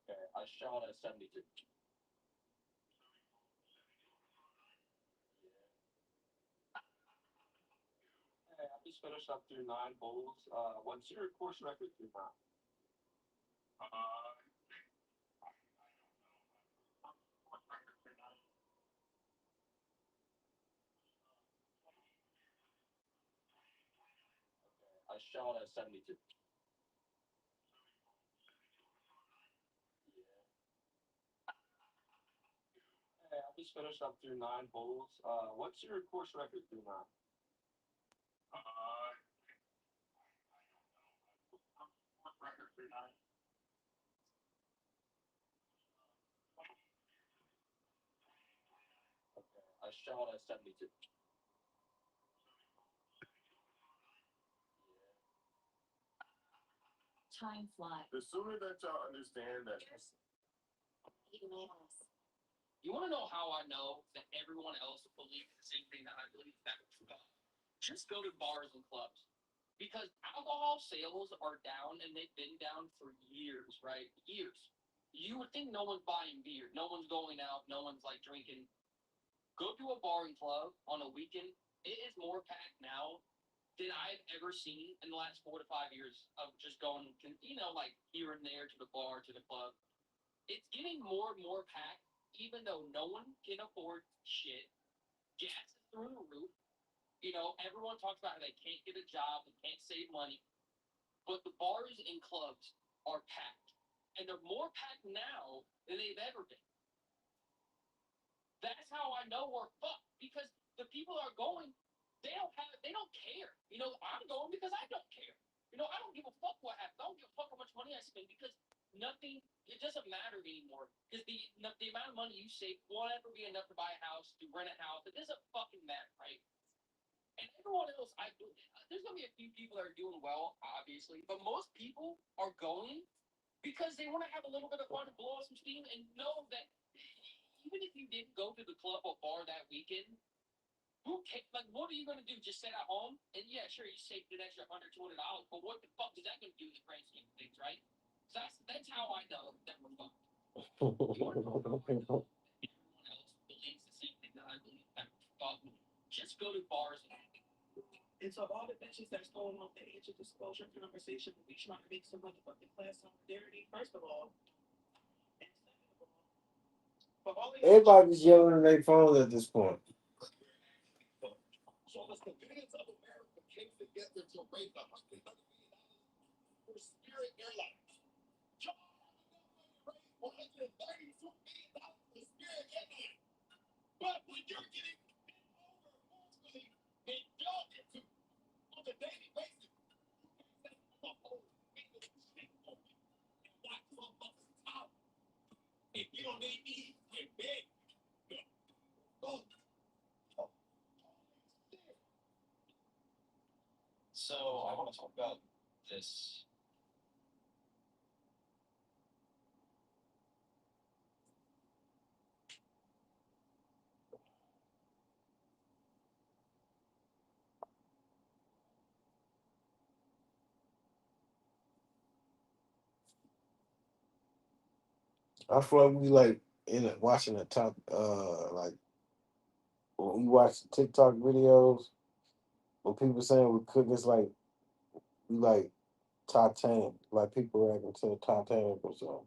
Okay, I shot at 72. Hey, I just finished up through 9 holes. What's your course record through 9? I shot at 72. Hey, I just finished up through 9 holes. What's your course record through 9? Okay, I shot at 72. time flies. The sooner that y'all understand that. You want to know how I know that everyone else believes the same thing that I believe? Just go to bars and clubs. Because alcohol sales are down and they've been down for years, right? Years. You would think no one's buying beer, no one's going out, no one's like drinking. Go to a bar and club on a weekend. It is more packed now than I've ever seen in the last 4 to 5 years of just going, like here and there to the bar, to the club. It's getting more and more packed, even though no one can afford shit. Gas is through the roof. Everyone talks about how they can't get a job, they can't save money, but the bars and clubs are packed, and they're more packed now than they've ever been. That's how I know we're fucked because the people are going. They don't care. I'm going because I don't care. I don't give a fuck what happens. I don't give a fuck how much money I spend because nothing. It doesn't matter anymore because the amount of money you save won't ever be enough to buy a house, to rent a house. It doesn't fucking matter, right? And everyone else, there's gonna be a few people that are doing well, obviously, but most people are going because they want to have a little bit of fun and blow off some steam and know that even if you didn't go to the club or bar that weekend, who cares? Like, what are you gonna do? Just sit at home? And yeah, sure, you saved an extra $100, $200, but what the fuck is that gonna do in the grand scheme of things, right? So that's how I know that we're fucked. You want to know how I know that everyone else believes the same thing that I believe that we're fucked? Just go to bars and so all the bitches that's going on the age of disclosure conversation, we trying to make some motherfucking class solidarity, first of all. And second of all, for all of y'all Everybody's yelling at their phones at this point. so as convenience of America came together to raise $130 million for Spirit Airlines. Y'all raised $132 million for Spirit Airlines. But when you're getting over forcefully, and y'all get to on a daily basis, the whole thing is shit for me. And watch motherfuckers out. If you don't need me, get big. Oh. So I want to talk about this. I feel like we like watching the top like when we watch TikTok videos when people saying we cook, it's like we like Titanic, like people reacting to Titanic or something.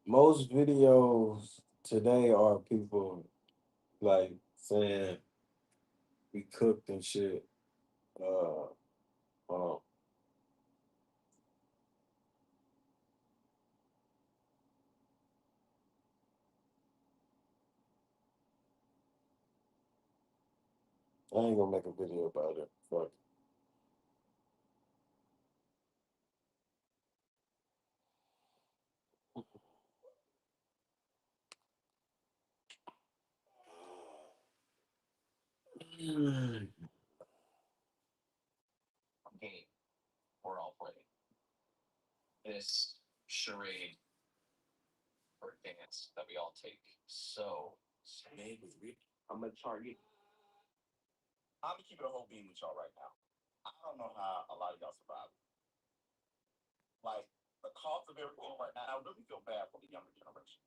Most videos today are people like saying we cooked and shit. Uh, uh I ain't gonna make a video about it. Fuck. Game we're all playing. This charade for dance that we all take so seriously. I'm gonna target. I'm gonna keep it a whole beam with y'all right now. I don't know how a lot of y'all survive. Like the cost of everything right now, I really feel bad for the younger generation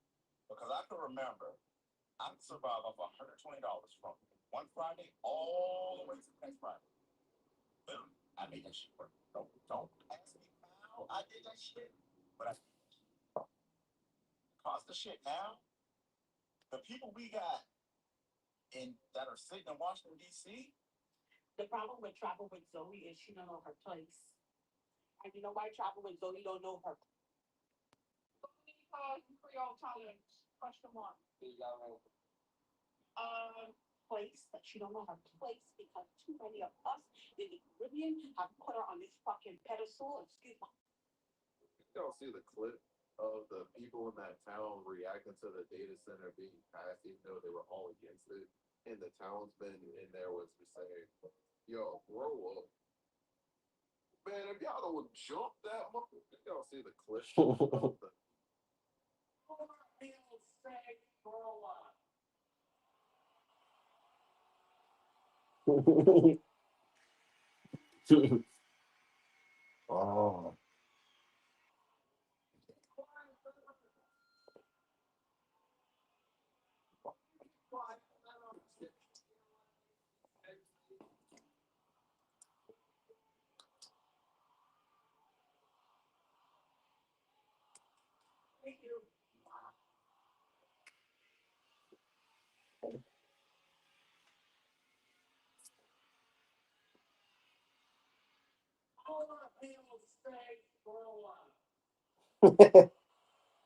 because I can remember I could survive off $120 from one Friday all the way to the next Friday. Boom, I made that shit work. Don't ask me how I did that shit, but I cost the shit now. The people we got in that are sitting in Washington D.C. The problem with travel with Zoe is she don't know her place. And you know why travel with Zoe don't know her Creole tolerance? Question mark. Place that she don't know her place because too many of us in the Caribbean have put her on this fucking pedestal. Excuse me. Y'all see the clip of the people in that town reacting to the data center being passed, even though they were all against it? And the townsman in there was just saying, yo, grow up. Man, if y'all don't jump that much, y'all see the clip of the Oh.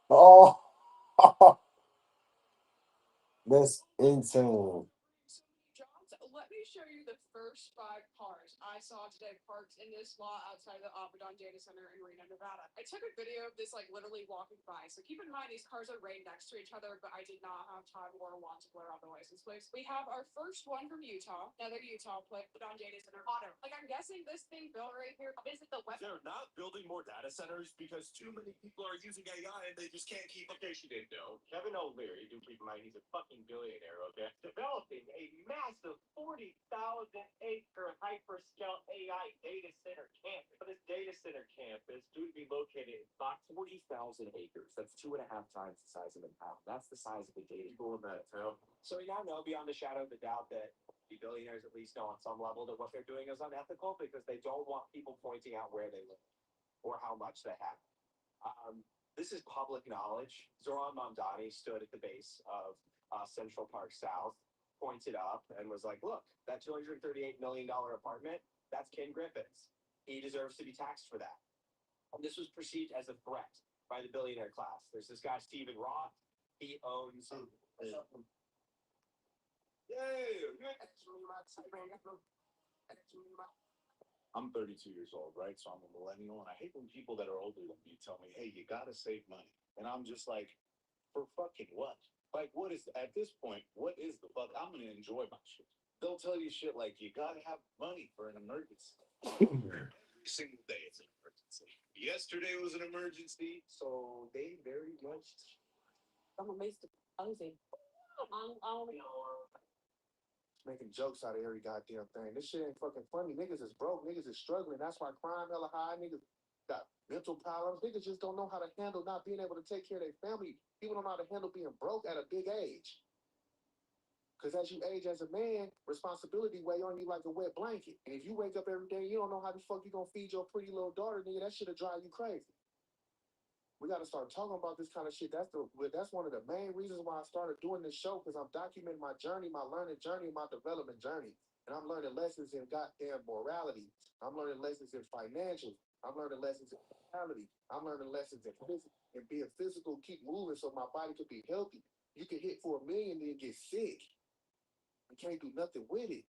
Oh. That's insane. Let me show you the first 5 cars I saw today parked in this lot outside the Abaddon Data Center in Reno, Nevada. I took a video of this like literally walking by. So keep in mind these cars are right next to each other, but I did not have time or want to blur out the license plates. We have our first one from Utah, another Utah plate, Abaddon Data Center auto. Like I'm guessing this thing built right here. Is it the web? They're not building more data centers because too many people are using AI and they just can't keep up. You didn't know. Kevin O'Leary, do keep in mind he's a fucking billionaire, okay? Developing a massive 40,000-acre hyperscale AI data center campus. This data center campus due to be located in about 40,000 acres. That's 2.5 times the size of Manhattan. That's the size of the data people in that town. So we now know beyond a shadow of a doubt that the billionaires at least know on some level that what they're doing is unethical because they don't want people pointing out where they live or how much they have. This is public knowledge. Zoran Mamdani stood at the base of Central Park South, pointed up, and was like, look, that $238 million apartment, that's Ken Griffin's. He deserves to be taxed for that. And this was perceived as a threat by the billionaire class. There's this guy, Stephen Roth. He owns. I'm 32 years old, right? So I'm a millennial, and I hate when people that are older than me tell me, "Hey, you gotta save money," and I'm just like, "For fucking what? Like, what is at this point? What is the fuck? I'm gonna enjoy my shit." They'll tell you shit like, "You gotta have money for an emergency." Every single day it's an emergency. Yesterday was an emergency. So they very much. I'm amazed. Honestly, Making jokes out of every goddamn thing. This shit ain't fucking funny. Niggas is broke. Niggas is struggling. That's why crime hella high. Niggas got mental problems. Niggas just don't know how to handle not being able to take care of their family. People don't know how to handle being broke at a big age. Because as you age as a man, responsibility weigh on you like a wet blanket. And if you wake up every day, you don't know how the fuck you gonna feed your pretty little daughter, nigga, that shit'll drive you crazy. We got to start talking about this kind of shit. That's one of the main reasons why I started doing this show, because I'm documenting my journey, my learning journey, my development journey, and I'm learning lessons in goddamn morality. I'm learning lessons in financial. I'm learning lessons in morality. I'm learning lessons in and being physical, keep moving so my body could be healthy. You can hit for a million, then get sick. You can't do nothing with it.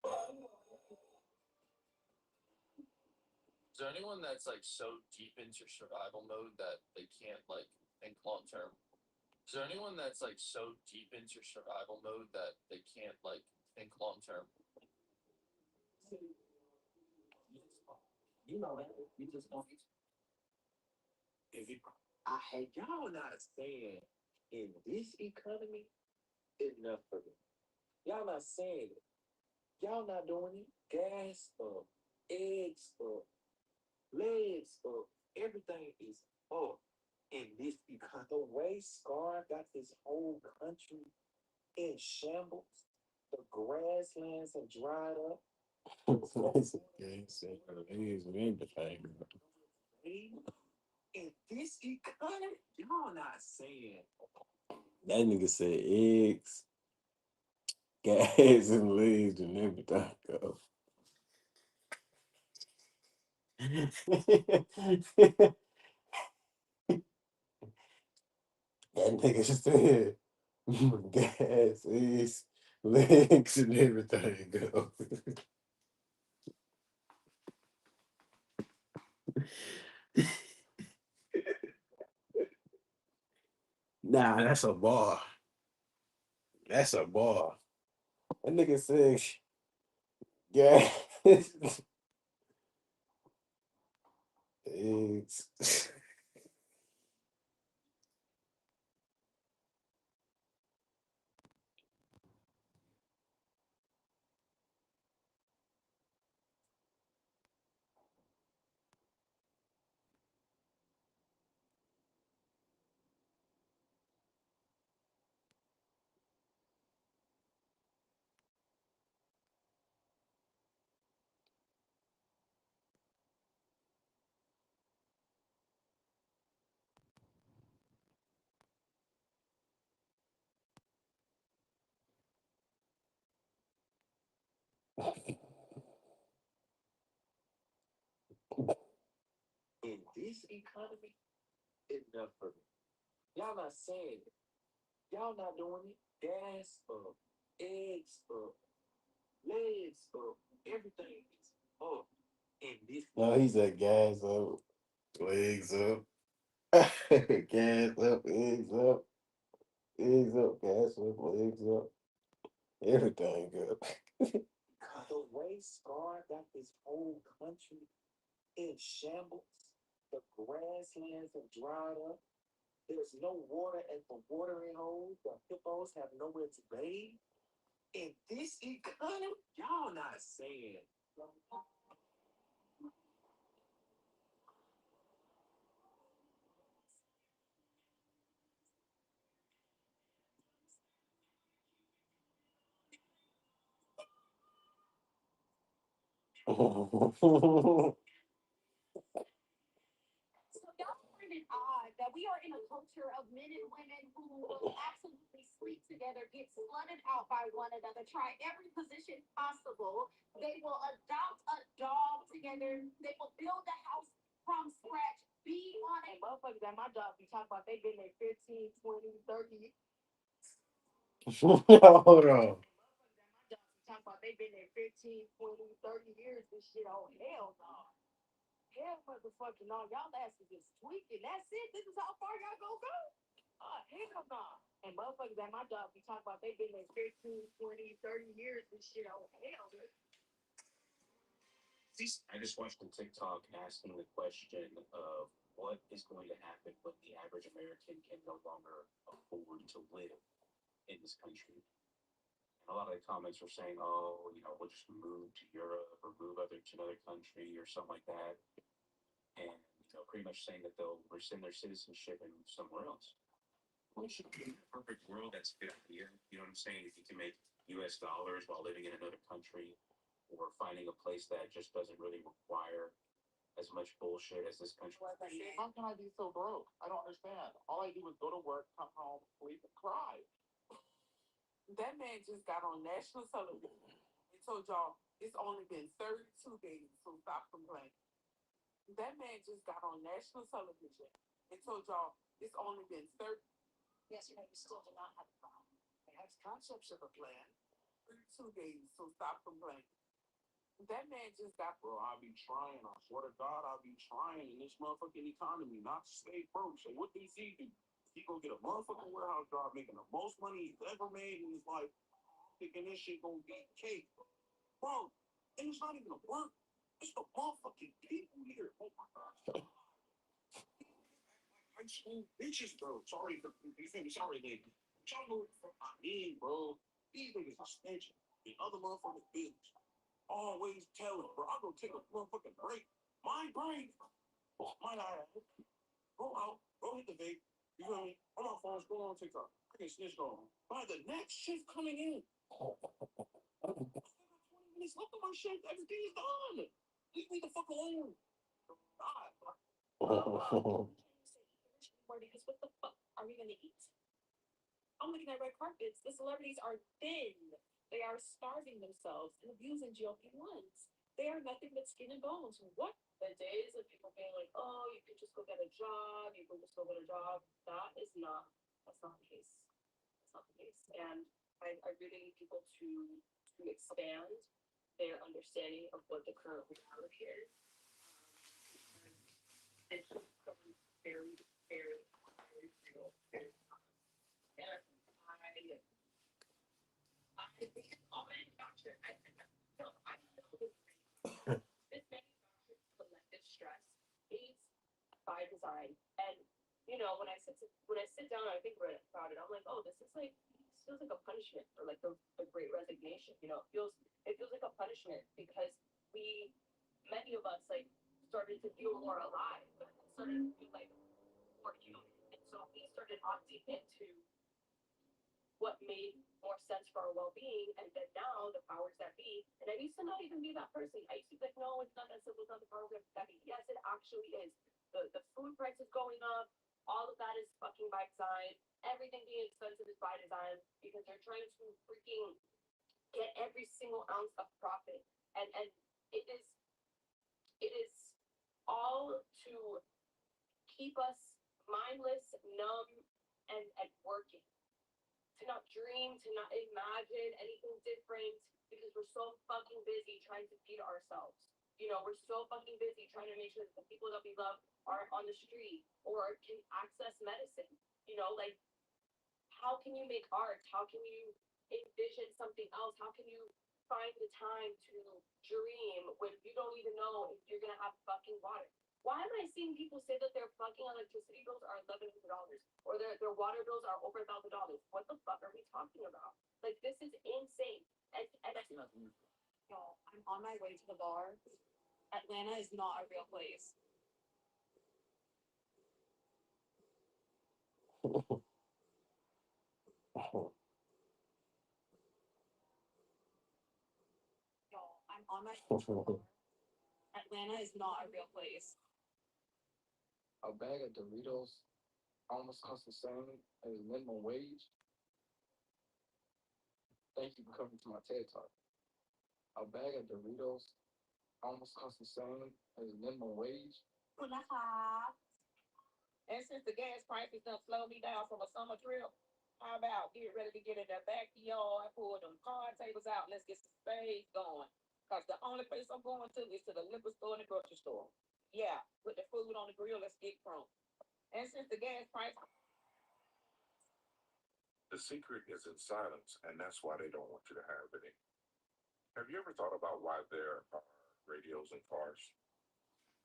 Is there anyone that's like so deep into survival mode that they can't like think long term? Is there anyone that's like so deep into survival mode that they can't like think long term? You know that. You just don't. If you, I had y'all not saying in this economy enough for me. Y'all not saying it. Y'all not doing it. Gas up, eggs up, legs up. Everything is up in this economy. The way Scar got this whole country in shambles. The grasslands have dried up. In this economy, y'all not saying. That nigga said eggs, gas, and leaves and everything. Go. That nigga said gas, eggs, legs, and everything. Go. Nah, that's a bar. That's a bar. That nigga said gas, eggs. In this economy, enough for me. Y'all not saying it. Y'all not doing it. Gas up, eggs up, legs up. Everything is up in this. No, he said gas up, legs up, gas up, eggs up, gas up, legs up, everything up. The way Scar got this whole country in shambles. The grasslands have dried up. There's no water at the watering holes. The hippos have nowhere to bathe. In this economy, y'all not saying. So y'all find it odd that we are in a culture of men and women who will absolutely sleep together, get flooded out by one another, try every position possible. They will adopt a dog together. They will build a house from scratch. Be on a motherfuckers at my job be talking about they've been there 15, 20, 30. Hold on. Talk about they've been there 15, 20, 30 years. This shit, oh hell no. Hell motherfucking no. Y'all asses is tweaking. That's it. This is how far y'all gonna go. Hell no. And motherfuckers at my job be talking about they've been there 15, 20, 30 years. This shit, oh hell. I just watched a TikTok asking the question of what is going to happen when the average American can no longer afford to live in this country. And a lot of the comments were saying, "Oh, we'll just move to Europe or move to another country or something like that," and pretty much saying that they'll rescind their citizenship and move somewhere else. Well, it should be a perfect world. That's a good idea. You know what I'm saying? If you can make U.S. dollars while living in another country, or finding a place that just doesn't really require as much bullshit as this country. How can I be so broke? I don't understand. All I do is go to work, come home, sleep, and cry. That man just got on national television and told y'all it's only been 32 days, so stop complaining. That man just got on national television and told y'all it's only been 30. Yes, you still do not have a plan. It has concepts of a plan. 32 days, so stop complaining. That man just got. Bro, I'll be trying. I swear to God, I'll be trying in this motherfucking economy not to stay broke. So what does he do? He go get a motherfucking warehouse job making the most money he's ever made in his life, thinking this shit gonna be cake. Bro, and it's not even a work. It's the motherfucking people here. Oh my God. High school bitches, bro. Sorry, you feel me? Sorry, lady. Y'all know what the fuck I mean, bro. These niggas are snitching in other motherfucking business. Always telling, bro. I go take a motherfucking break. My break. My eye. Go out. Go hit the vape. You feel me? I'm on phone. Go on TikTok. I can snitch on. By the next shift coming in. I got 20 minutes left on my shift. Everything is done. Leave me the fuck alone. God. Because what the fuck are we gonna eat? I'm looking at red carpets. The celebrities are thin. They are starving themselves and abusing GLP-1s. They are nothing but skin and bones. What? The days of people being like, oh, you can just go get a job. You can just go get a job. That's not the case. That's not the case. And I really need people to expand their understanding of what the current reality is. And to become very, very, very real. And all manufactured. I know this manufactured collective stress is by design. And when I sit down and I think about it, I'm like, oh, this feels like a punishment for like the great resignation. It feels like a punishment because many of us like started to feel more alive, but started to feel like more human. And so we started opting into what made more sense for our well-being, and then now the powers that be, and I used to not even be that person. I used to be like, no, it's not that simple, it's not the powers that be. Yes, it actually is. The food price is going up, all of that is fucking by design. Everything being expensive is by design because they're trying to freaking get every single ounce of profit. And it is all to keep us mindless, numb, and working, to not dream, to not imagine anything different because we're so fucking busy trying to feed ourselves. We're so fucking busy trying to make sure that the people that we love are on the street or can access medicine. Like, how can you make art? How can you envision something else? How can you find the time to dream when you don't even know if you're gonna have fucking water? Why am I seeing people say that their fucking electricity bills are $1,100 or their water bills are over $1,000? What the fuck are we talking about? Like, this is insane. And y'all, I'm on my way to the bar. Atlanta is not a real place. Y'all, I'm on my way to the bar. Atlanta is not a real place. A bag of Doritos almost costs the same as minimum wage. Thank you for coming to my TED Talk. A bag of Doritos almost costs the same as minimum wage. And since the gas prices done slowed me down from a summer trip, how about get ready to get in the backyard, pull them card tables out, and let's get some spades going. Cause the only place I'm going to is to the liquor store and the grocery store. Yeah, put the food on the grill, let's get crunk. And since the gas price. The secret is in silence, and that's why they don't want you to have any. Have you ever thought about why there are radios in cars?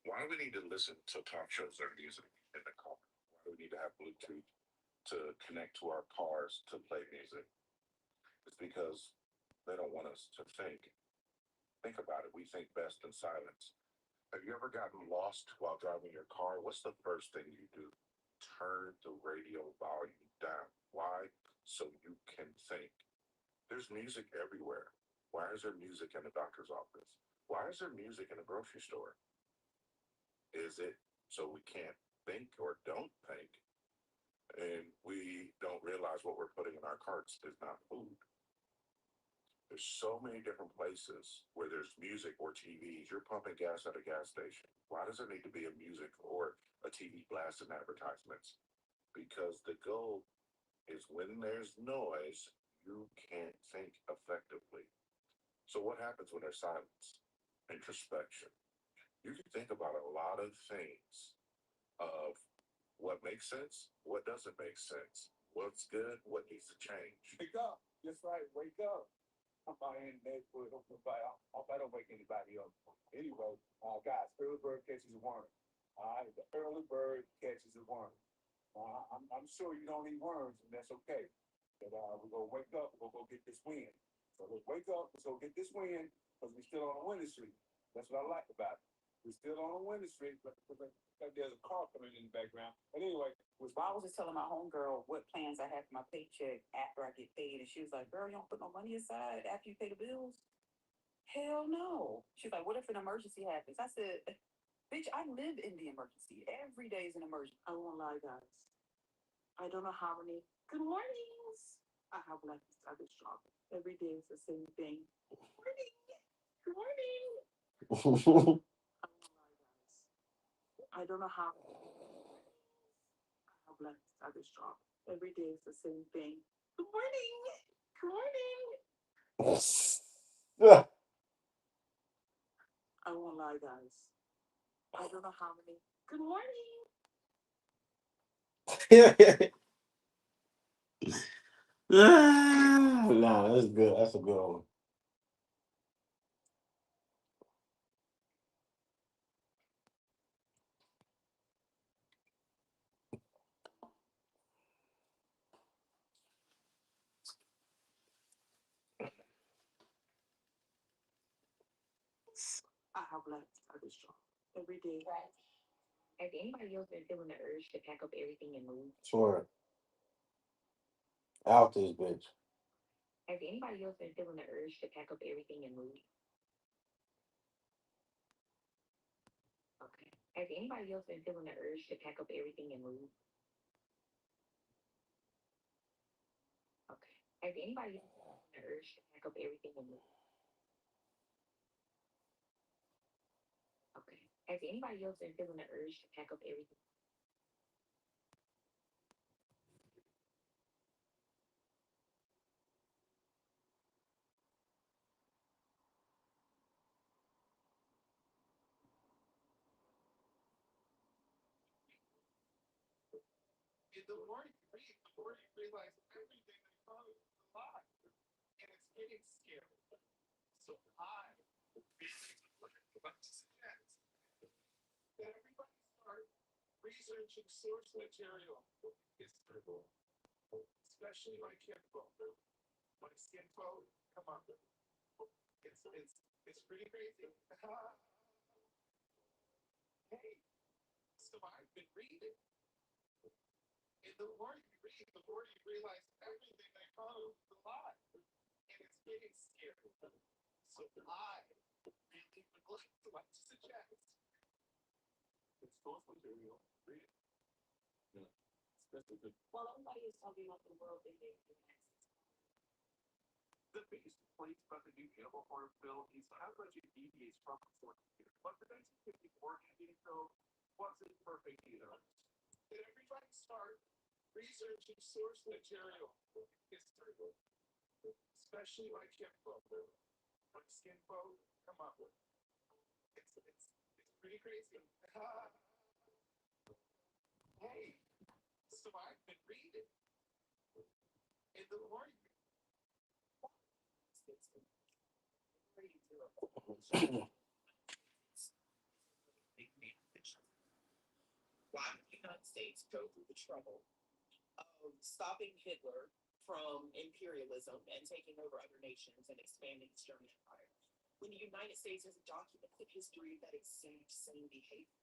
Why do we need to listen to talk shows or music in the car? Why do we need to have Bluetooth to connect to our cars to play music? It's because they don't want us to think. Think about it. We think best in silence. Have you ever gotten lost while driving your car? What's the first thing you do? Turn the radio volume down. Why? So you can think. There's music everywhere. Why is there music in the doctor's office? Why is there music in the grocery store? Is it so we can't think or don't think? And we don't realize what we're putting in our carts is not food. There's so many different places where there's music or TVs. You're pumping gas at a gas station. Why does there need to be a music or a TV blast in advertisements? Because the goal is when there's noise, you can't think effectively. So what happens when there's silence? Introspection. You can think about a lot of things of what makes sense, what doesn't make sense, what's good, what needs to change. Wake up. That's right. Wake up. I'm out here in the neighborhood. I don't wake anybody up. Anyway, guys, early bird catches a worm. All right, the early bird catches a worm. I'm sure you don't eat worms, and that's okay. But we're gonna wake up. We're gonna go get this win. So let's wake up. Let's go get this win because we're still on a winning streak. That's what I like about it. We're still on a winning streak, but like there's a car coming in the background. But anyway, Well, I was just telling my homegirl what plans I have for my paycheck after I get paid, and she was like, "Girl, you don't put no money aside after you pay the bills?" Hell no. She's like, "What if an emergency happens?" I said, "Bitch, I live in the emergency. Every day is an emergency." I won't lie, guys. I don't know how many good mornings I have left at this job. Every day is the same thing. Good morning. Good morning. I won't lie, guys. I don't know how I have left at this job. Every day is the same thing. Good morning. Good morning. I won't lie, guys. I don't know how many. Good morning. Nah, that's good. That's a good one. I have left at this job. Every day. Has anybody else been feeling the urge to pack up everything and move? Swear. Out this bitch. Has anybody else been feeling the urge to pack up everything and move? Okay. Has anybody else been feeling the urge to pack up everything and move? Okay. Has anybody else been feeling the urge to pack up everything and move? Okay. Has anybody else been feeling the urge to pack up everything? in the more you read, the more you realize everything they thought was a lie, and it's getting scary. So I would like to suggest that everybody start researching source material. History, especially my kinfolk, my skinfolk. Come on, it's pretty crazy. Hey, so I've been reading, and the more you read, the more you realize everything they thought was a lie, and it's getting scary. So I really would like to suggest it's source material. Read it. Yeah. Especially Well, everybody is talking about the world they live in. the biggest complaint about the new animal horror film is how much it deviates from the source material. But the 1954 animated film wasn't perfect either. Did everybody start researching source material? History, especially my kinfolk, my skinfolk. Come on, it's pretty crazy. Hey, so I've been reading, and the more you States go through the trouble of stopping Hitler from imperialism and taking over other nations and expanding its German Empire, when the United States has a documented history of that exact same behavior?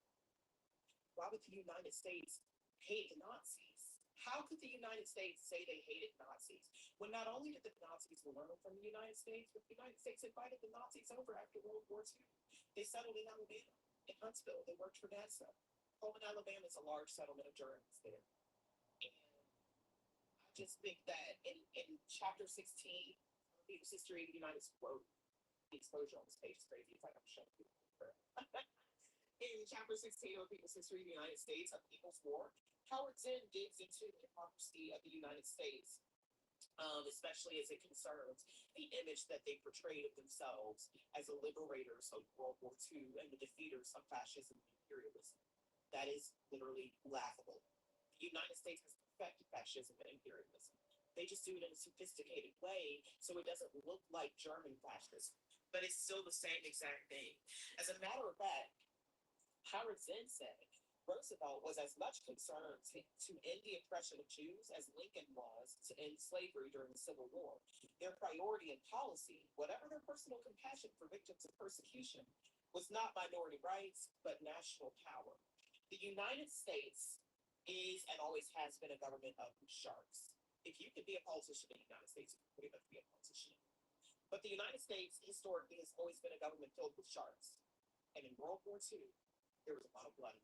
Why would the United States hate the Nazis? How could the United States say they hated Nazis when not only did the Nazis learn from the United States, but the United States invited the Nazis over after World War II? They settled in Alabama, in Huntsville. They worked for NASA. Coleman, Alabama is a large settlement of Germans there. And I just think that in chapter 16, People's History of the United States, the exposure on this page is crazy. It's like I'm showing people. In chapter 16 of People's History of the United States, A People's War, Howard Zinn digs into the hypocrisy of the United States, especially as it concerns the image that they portrayed of themselves as the liberators of World War II and the defeaters of fascism and imperialism. That is literally laughable. The United States has perfected fascism and imperialism. They just do it in a sophisticated way so it doesn't look like German fascism, but it's still the same exact thing. As a matter of fact, Howard Zinn said Roosevelt was as much concerned to end the oppression of Jews as Lincoln was to end slavery during the Civil War. Their priority and policy, whatever their personal compassion for victims of persecution, was not minority rights, but national power. The United States is and always has been a government of sharks. If you could be a politician in the United States, you could pretty much be a politician. But the United States historically has always been a government filled with sharks. And in World War II, there was a lot of blood.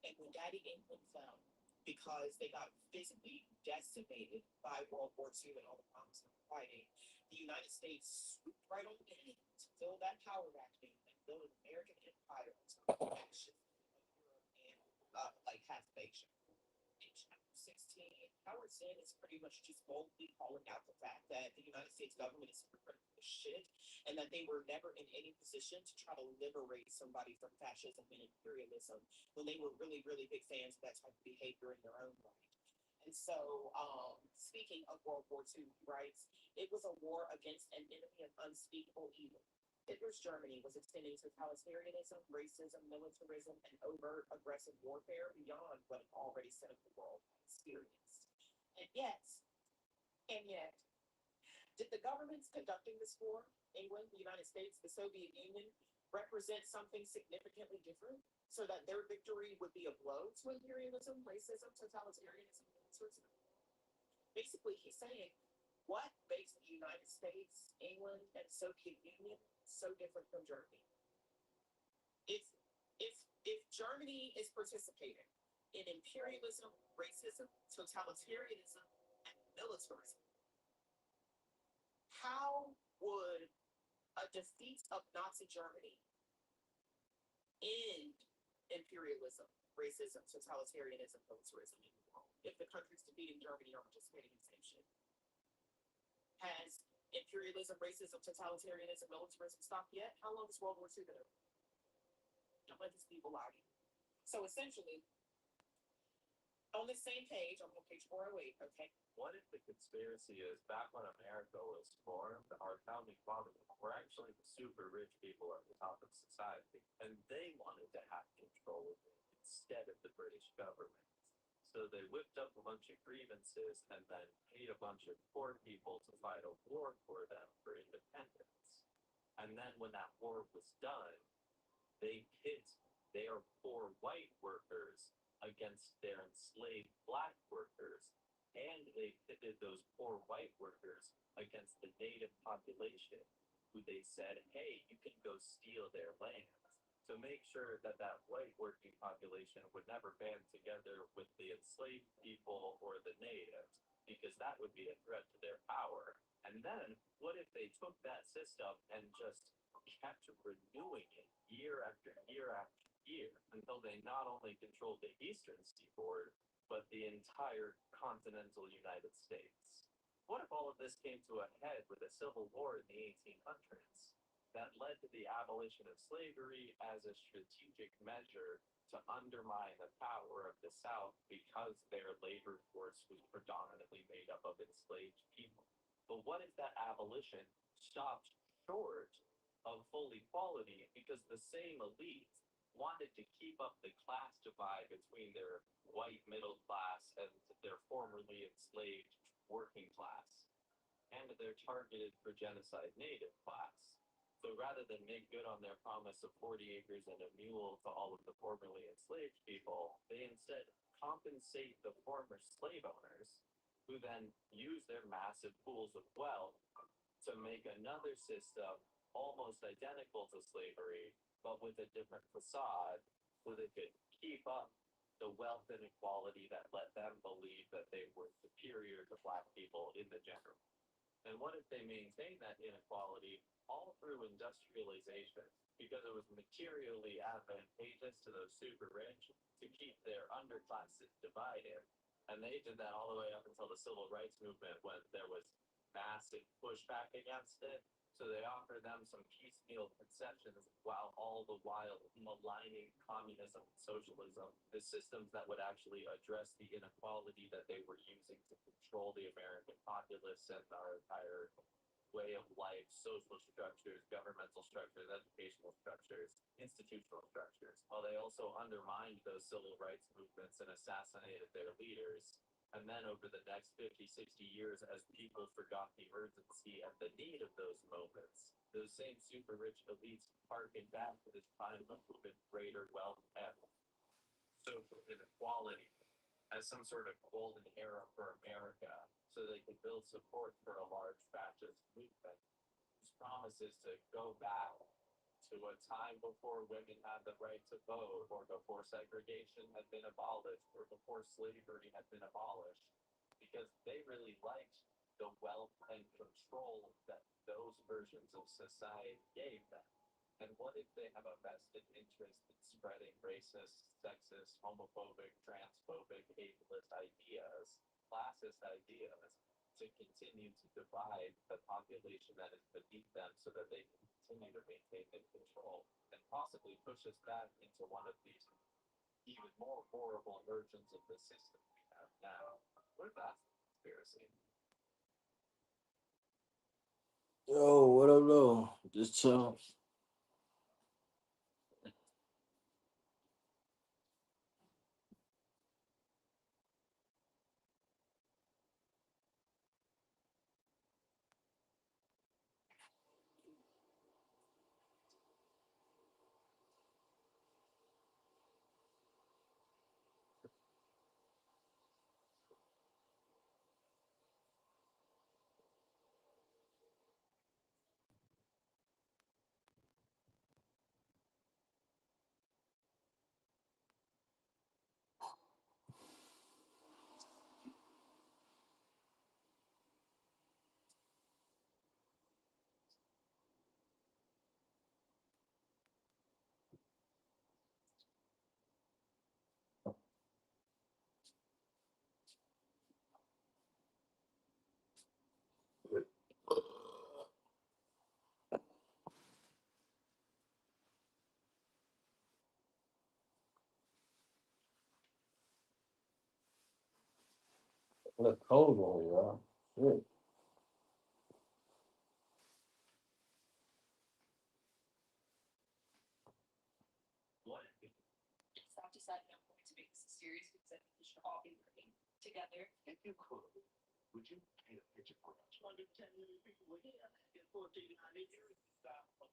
And when Daddy England fell, because they got physically decimated by World War II and all the problems of fighting, the United States swooped right on in to fill that power vacuum and build an American empire to fascism of Europe and like half of Asia. In chapter 16, Howard Zinn is pretty much just boldly calling out the fact that the United States government is hypocritical as shit and that they were never in any position to try to liberate somebody from fascism and imperialism when they were really, really big fans of that type of behavior in their own right. And so, speaking of World War II, he writes, it was a war against an enemy of unspeakable evil. Hitler's Germany was extending totalitarianism, racism, militarism, and overt aggressive warfare beyond what an already cynical world had experienced. And yet, did the governments conducting this war, England, the United States, the Soviet Union, represent something significantly different so that their victory would be a blow to imperialism, racism, totalitarianism, militarism? Basically, he's saying, what makes the United States, England, and Soviet Union so different from Germany? If Germany is participating in imperialism, racism, totalitarianism, and militarism, how would a defeat of Nazi Germany end imperialism, racism, totalitarianism, militarism in the world if the countries defeating Germany are participating in the same shit? Has imperialism, racism, totalitarianism, militarism stopped yet? How long has World War II been over? Don't let these people lie to you. So essentially, on the same page, on page 408, okay? What if the conspiracy is back when America was formed, our founding fathers were actually the super rich people at the top of society, and they wanted to have control of it instead of the British government. So they whipped up a bunch of grievances and then paid a bunch of poor people to fight a war for them for independence. And then when that war was done, they pit their poor white workers against their enslaved black workers, and they pitted those poor white workers against the native population, who they said, hey, you can go steal their land, to make sure that that white working population would never band together with the enslaved people or the natives, because that would be a threat to their power. And then, what if they took that system and just kept renewing it year after year after year until they not only controlled the eastern seaboard, but the entire continental United States? What if all of this came to a head with a civil war in the 1800s that led to the abolition of slavery as a strategic measure to undermine the power of the South because their labor force was predominantly made up of enslaved people? But what if that abolition stopped short of full equality because the same elites wanted to keep up the class divide between their white middle class and their formerly enslaved working class, and their targeted for genocide native class. So rather than make good on their promise of 40 acres and a mule to all of the formerly enslaved people, they instead compensate the former slave owners, who then use their massive pools of wealth to make another system almost identical to slavery, but with a different facade, so they could keep up the wealth inequality that let them believe that they were superior to black people in the general. And what if they maintain that inequality all through industrialization? Because it was materially advantageous to those super rich to keep their underclasses divided. And they did that all the way up until the civil rights movement, when there was massive pushback against it. So they offered them some piecemeal concessions, while all the while maligning communism and socialism, the systems that would actually address the inequality that they were using to control the American populace and our entire way of life, social structures, governmental structures, educational structures, institutional structures. While they also undermined those civil rights movements and assassinated their leaders. And then over the next 50, 60 years, as people forgot the urgency and the need of those moments, those same super rich elites harken back to this time of even greater wealth and social inequality as some sort of golden era for America, so they could build support for a large fascist movement whose promise is to go back to a time before women had the right to vote, or before segregation had been abolished, or before slavery had been abolished, because they really liked the wealth and control that those versions of society gave them. And what if they have a vested interest in spreading racist, sexist, homophobic, transphobic, ableist ideas, classist ideas, to continue to divide the population that is beneath them, so that they can continue to maintain their control, and possibly push us back into one of these even more horrible versions of the system we have now? What if that's a conspiracy? Yo, what up, though? Just chill. Look cold on you, y'all. Shit. What if So I've decided I'm going to make this serious, because I think we should all be working together. If you could, would you paint a picture for us? 210 million people were here in 14 years. A lot of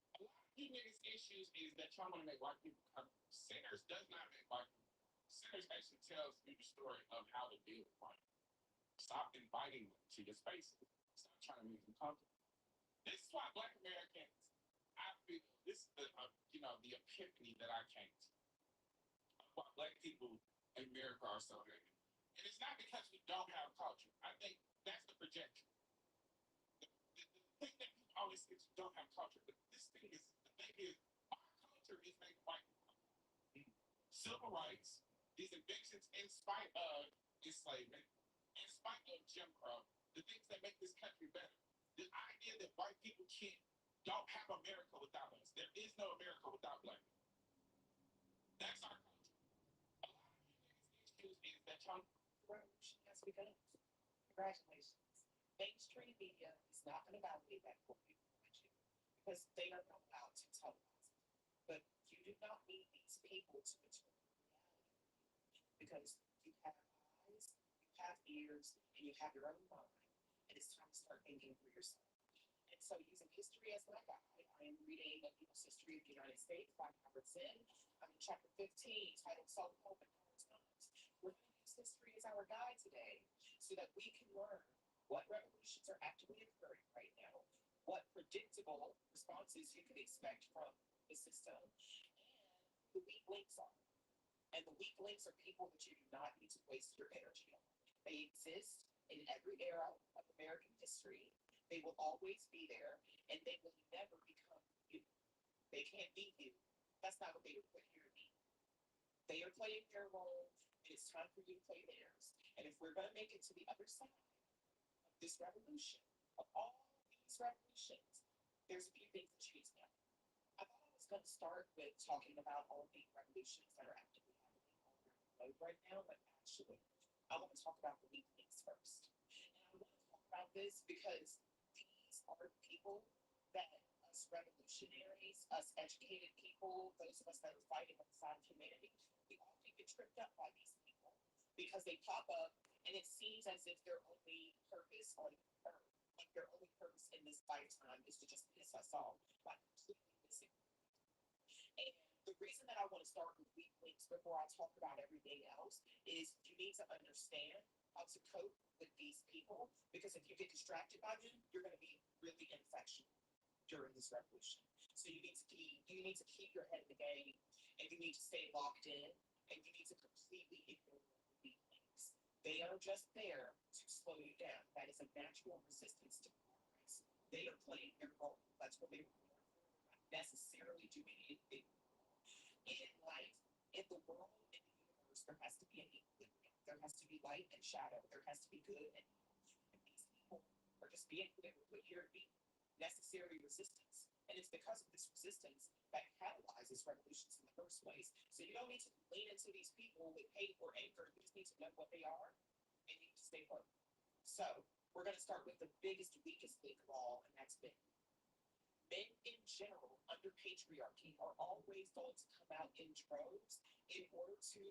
you niggas' issues is that y'all want to make white people come sinners. Does not make white people. Sinners actually tells you the story of how to deal with white. Stop inviting them to your spaces. Stop trying to make them comfortable. This is why Black Americans, I feel this is the the epiphany that I came to. Why Black people in America are so hated. And it's not because we don't have culture. I think that's the projection. The thing that people always say is we don't have culture, but the thing is, our culture is made white people. Civil rights, these inventions, in spite of enslavement, in spite of Jim Crow, the things that make this country better. The idea that white people don't have America without us. There is no America without black people. That's our culture. A lot of you niggas' issues is that y'all revolution has begun. Congratulations. Mainstream media is not going to validate that for you, because they are not allowed to televise it. But you do not need these these people to interpret reality. Because you have eyes, you have ears, and you have your own mind. And it's time to start thinking for yourself. And so, using history as my guide, I am reading A People's History of the United States by Howard Zinn. I'm in chapter 15, titled Self-Help in Hard Times. We're going to use history as our guide today so that we can learn what revolutions are actively occurring right now, what predictable responses you can expect from the system, and the weak links are. And the weak links are people that you do not need to waste your energy on. They exist in every era of American history. They will always be there, and they will never become you. They can't be you. That's not what they were put here to be. They are playing their role, and it's time for you to play theirs. And if we're going to make it to the other side of this revolution, of all these revolutions, there's a few things that you need to know. I thought I was going to start with talking about all the revolutions that are actively happening all around the globe right now, but actually, I want to talk about the weak links first. And I want to talk about this because these are the people that us revolutionaries, us educated people, those of us that are fighting on the side of humanity, we often get tripped up by these people because they pop up and it seems as if their only purpose on earth, like their only purpose in this lifetime is to just piss us off by completely missing. And the reason that I want to start with weak links before I talk about everything else is you need to understand how to cope with these people, because if you get distracted by them, you're going to be really ineffectual during this revolution. So you need to keep your head in the game, and you need to stay locked in, and you need to completely ignore the weak links. They are just there to slow you down. That is a natural resistance to progress. They are playing their role. That's what they were born for. They're not necessarily doing anything in life, in the world, in the universe. There has to be an equilibrium. There has to be light and shadow. There has to be good and evil. And these people are just being put here to be necessary resistance. And it's because of this resistance that catalyzes revolutions in the first place. So you don't need to lean into these people with hate or anger. You just need to know what they are, and you need to stay put. So we're going to start with the biggest, weakest link of all, and that's men. Men in general, under patriarchy, are always going to come out in droves in order to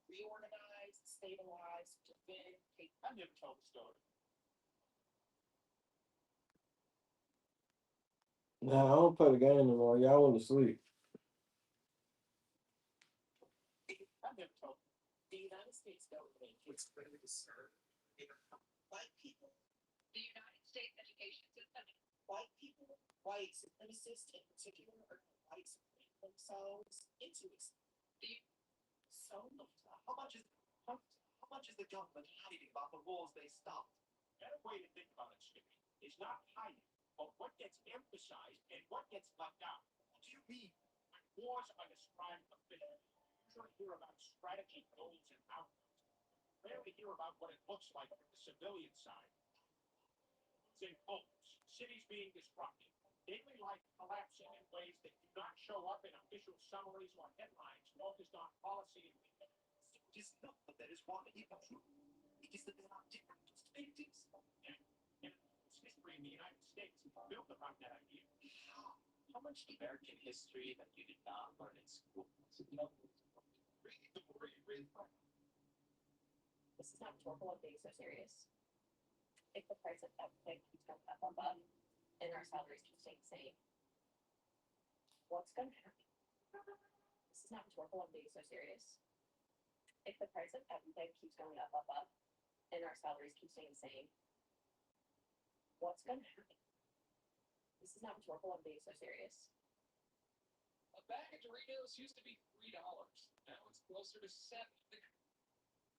reorganize, stabilize, defend. I never told the story. Nah, I don't play the game anymore. Y'all went to sleep. I never told. The United States government is clearly concerned about white people. The United States education system. White people, white supremacists in particular, are white supreme themselves into it. So how much is the government hiding about the wars they stopped? Better way to think about it, Jimmy, is not hiding, but what gets emphasized and what gets left out. What do you mean? When wars are described officially, you usually hear about strategy, goals, and outcomes. You rarely hear about what it looks like from the civilian side. Losing homes, cities being disrupted, daily life collapsing in ways that do not show up in official summaries or headlines focused on policy and leadership. It is not that that is why even true. It is that there are different perspectives. And history in the United States is built around that idea. How much American history that you did not learn in school? This is not rhetorical of being so serious. If the price of everything keeps going up, and our salaries keep staying the same, what's going to happen? This is not rhetorical of being so serious. If the price of everything keeps going up, and our salaries keep staying the same, what's going to happen? This is not rhetorical of being so serious. A bag of Doritos used to be $3. Now it's closer to $7.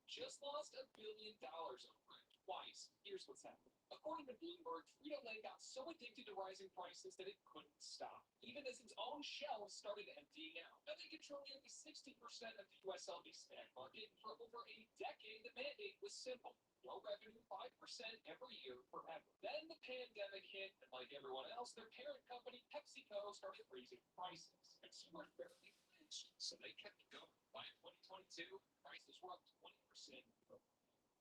Just lost $1 billion overnight, twice. Here's what's happening. According to Bloomberg, Frito-Lay got so addicted to rising prices that it couldn't stop, even as its own shelves started emptying out. Now they control nearly 60% of the U.S. LB snack market, and for over a decade, the mandate was simple: grow revenue 5% every year forever. Then the pandemic hit, and like everyone else, their parent company, PepsiCo, started raising prices. Consumers barely flinched, so they kept it going. By 2022, prices were up 20%,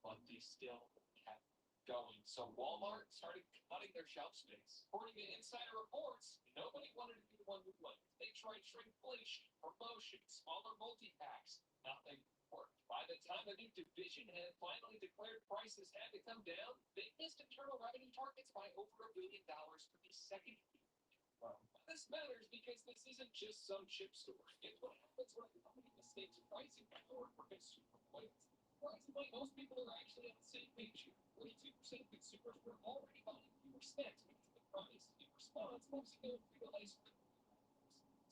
but they still kept going. So Walmart started cutting their shelf space. According to insider reports, nobody wanted to be the one who won. They right, shrinkflation, promotion, smaller multi-packs. Nothing worked. By the time the new division head finally declared prices had to come down, they missed internal revenue targets by over $1 billion for the second year. Well, this matters because this isn't just some chip store. It's what happens when a company mistakes pricing power for consumer points. Surprisingly, most people are actually on the same page here. 42% of consumers were already buying fewer snacks because of the price. In response, most of them realized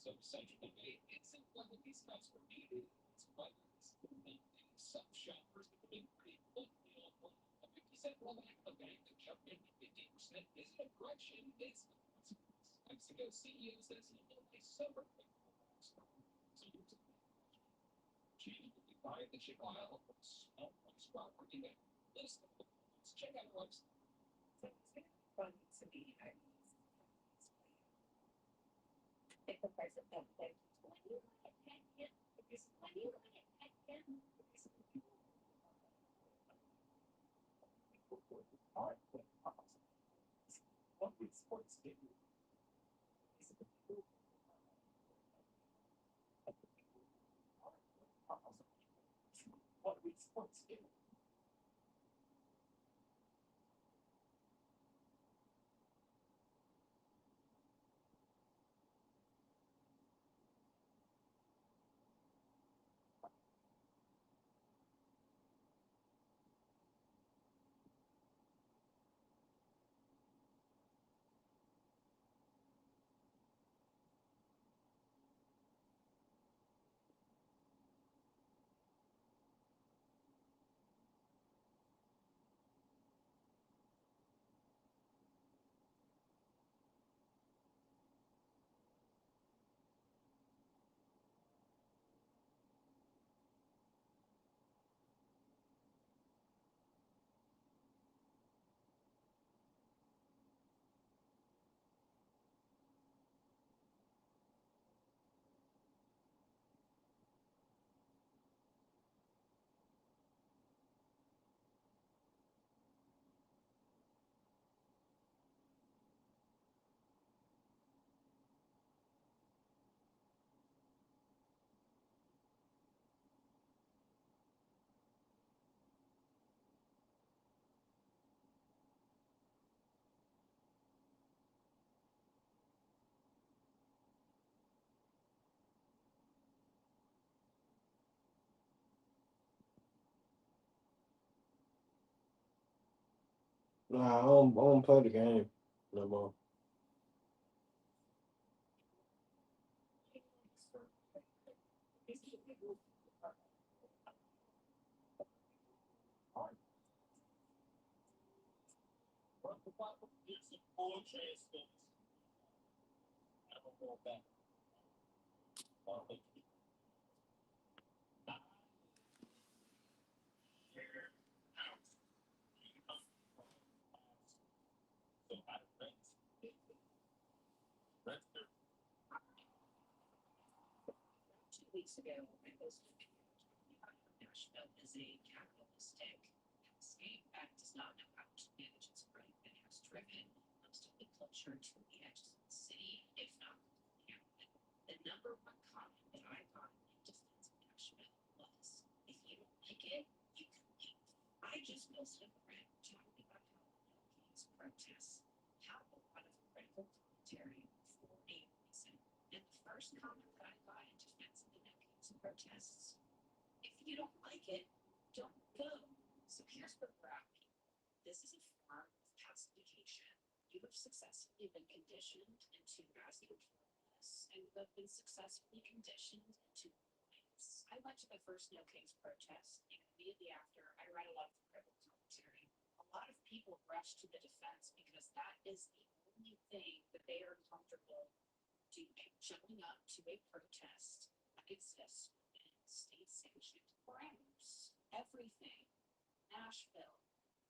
so essentially, it isn't whether these cuts were needed, it's whether it's some shoppers have been pretty bluntly on one. A 50-cent rollback of a bag that jumped in 50% isn't a correction, it's a consequence. Mexico CEO says he'll build a summer so here's a change will be buy the chip aisle for small price property that list of let's check out our website. So it's gonna be fun to be pick the price of everything. When you look at pet yen, because when you look at pet yen, What would sports do? What would sports do? Nah, I don't play the game no more. It's a full transfer. I don't know that. So I rent. Rent 2 weeks ago, I posted a video talking about how Nashville is a capitalistic hellscape that does not know how to manage its growth and has driven most of the culture to the edges of the city, if not completely out of it. The number one comment that I got in defense of Nashville was, if you don't like it, you can leave. I just posted a thread talking about how the No Kings protests have a lot of critical commentary for a reason. And the first comment that I got in defense of the No Kings protests, if you don't like it, don't go. So here's what we're at, people. This is a form of pacification. You have successfully been conditioned into asking for this, and you have been successfully conditioned into violence. I went to the first No Kings protest, and immediately after, I read a lot of the critical commentary. A lot of people rush to the defense because that is the only thing that they are comfortable doing, showing up to a protest that exists within state-sanctioned parameters. Everything, Nashville,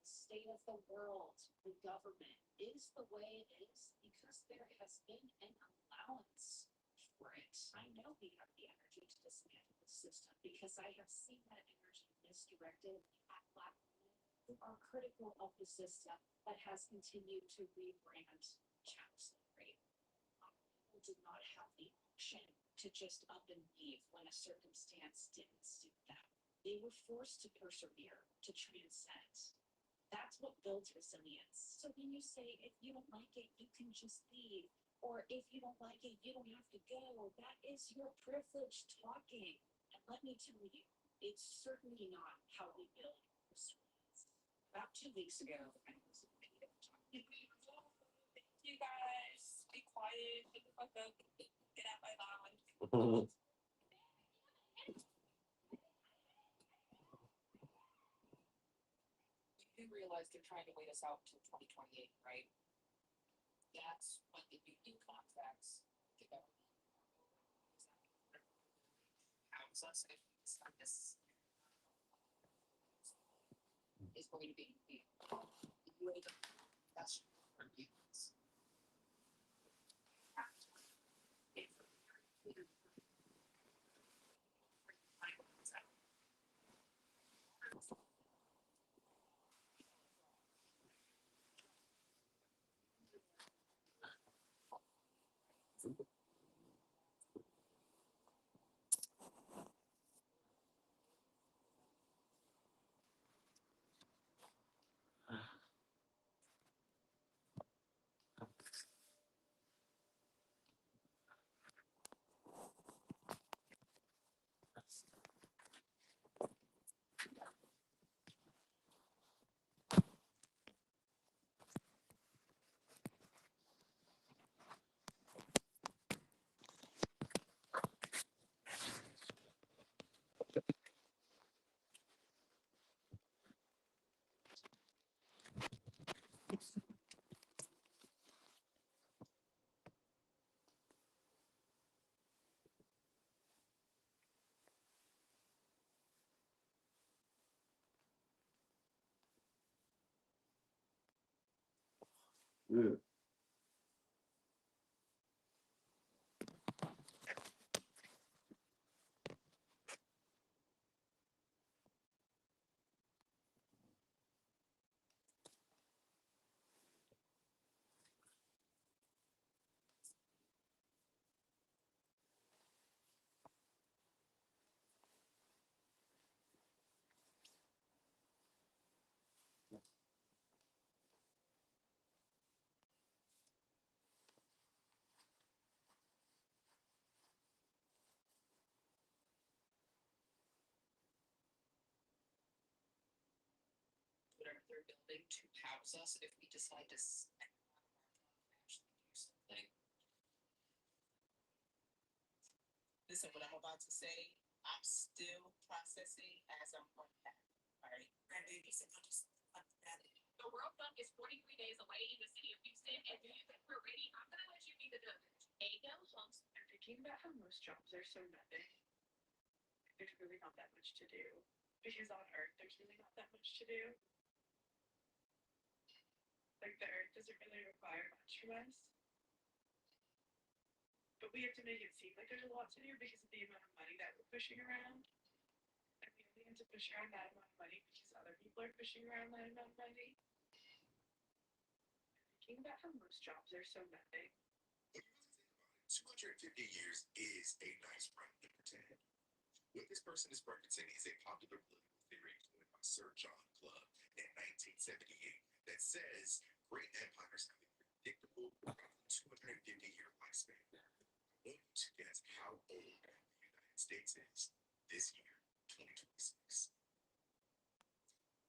the state of the world, the government is the way it is because there has been an allowance for it. I know we have the energy to dismantle the system because I have seen that energy misdirected at Black women who are critical of the system that has continued to rebrand chattel slavery. did not have the option to just up and leave when a circumstance didn't suit them. They were forced to persevere, to transcend. That's what builds resilience. So when you say, if you don't like it, you can just leave, or if you don't like it, you don't have to go, that is your privilege talking. And let me tell you, it's certainly not how we build resilience. About 2 weeks ago, I was talking. You guys, be quiet, shut the fuck up, get out my life. You do realize they're trying to wait us out until 2028, right? That's when the union contracts, the government, house us if it's not this is going to be the UAW. That's for unions. Yeah. Whatever they're building to house us if we decide to actually do something. Listen, what I'm about to say, I'm still processing as I'm unpacking. All right. Grandbaby, so I'll just unpack it. The World Cup is 43 days away in the city of Houston, and do you think we're ready? I'm gonna let you be the judge. Ago humps. I'm thinking about how most jobs are so nothing. There's really not that much to do. Because on Earth, there's really not that much to do. Like, the Earth doesn't really require much from us. But we have to make it seem like there's a lot to do because of the amount of money that we're pushing around. And we only have to push around that amount of money because other people are pushing around that amount of money. I'm thinking about how most jobs are so nothing. 250 years is a nice run to pretend. What this person is referencing is a popular political theory included by Sir John Clubb in 1978 that says great empires have a predictable, roughly 250-year lifespan. I want you to guess how old the United States is this year, 2026.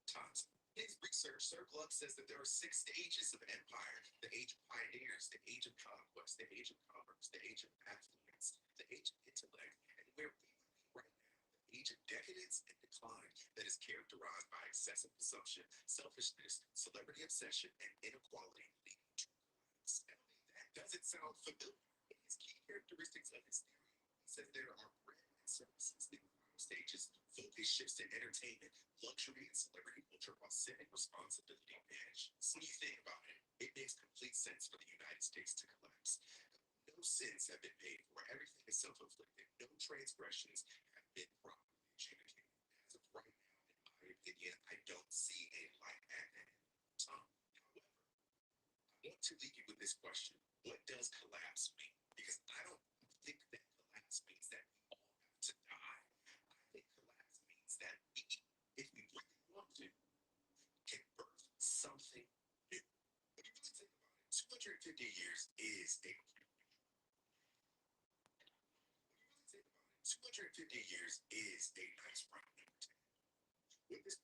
Times. In his research, Sir Clubb says that there are 6 stages of empire: the age of pioneers, the age of conquest, the age of commerce, the age of affluence, the age of intellect, and where we are right now, the age of decadence and decline that is characterized by excessive consumption, selfishness, celebrity obsession, and inequality leading to collapse. Tell me, that doesn't sound familiar. In his key characteristics of his theory, he says there are bread and services. The stages, focus shifts to entertainment, luxury, and celebrity culture while civic responsibility vanishes. When you think about it, it makes complete sense for the United States to collapse. No sins have been paid for. Everything is self-inflicted. No transgressions have been properly adjudicated. As of right now, in my opinion, I don't see a light at the end of the tunnel. However, I want to leave you with this question. What does collapse mean? Because I don't think that collapse means that we all have to die. I think collapse means that we, if we really want to, can birth something new. When you really think about it, 250 years is a 250 years is a nice round number. With this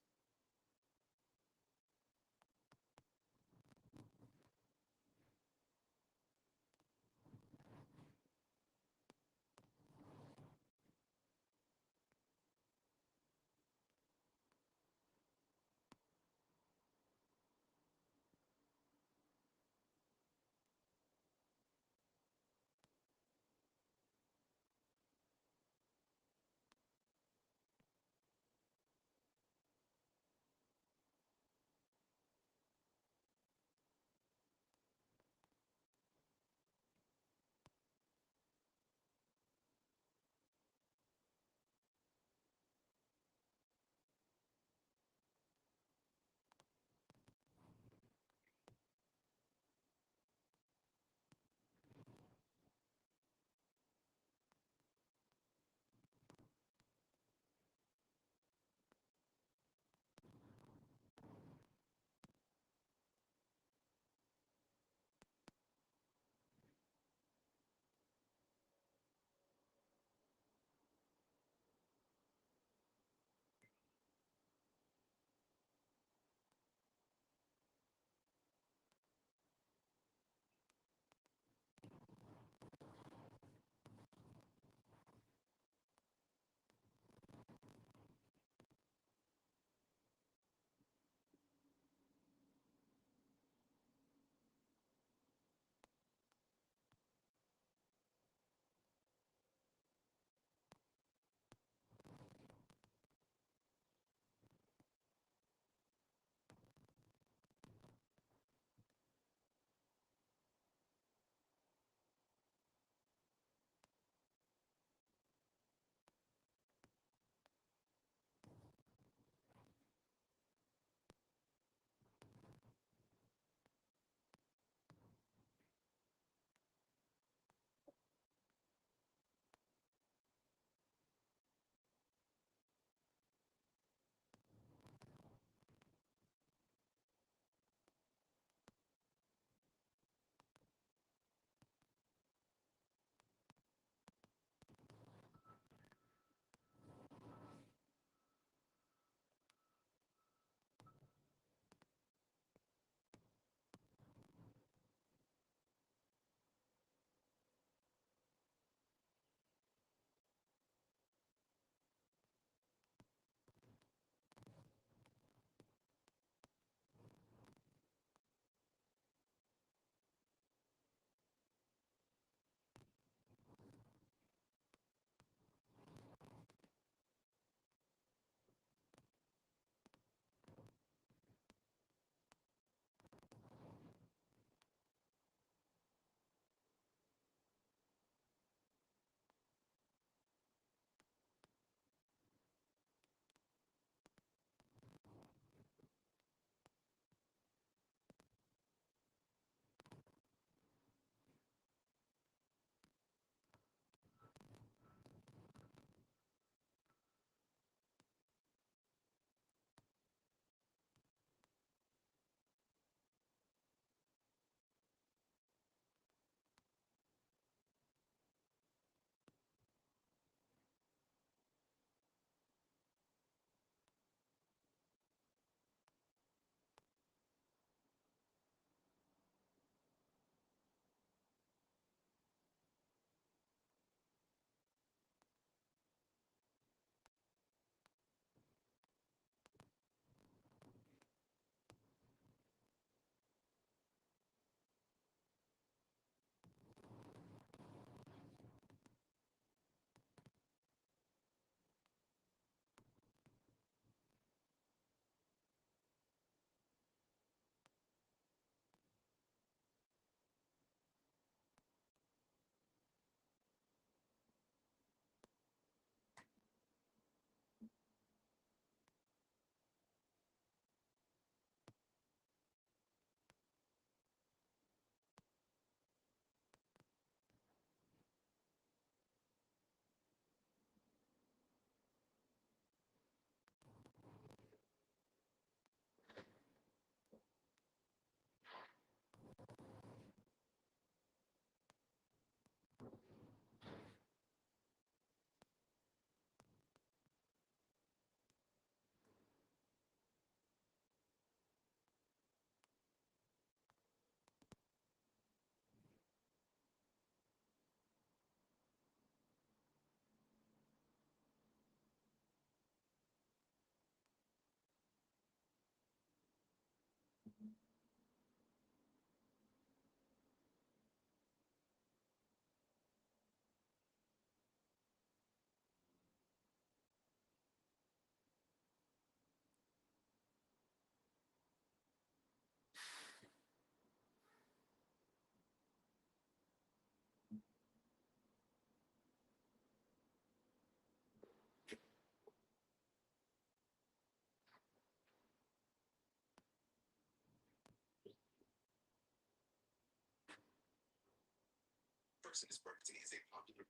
since birthing is a popular.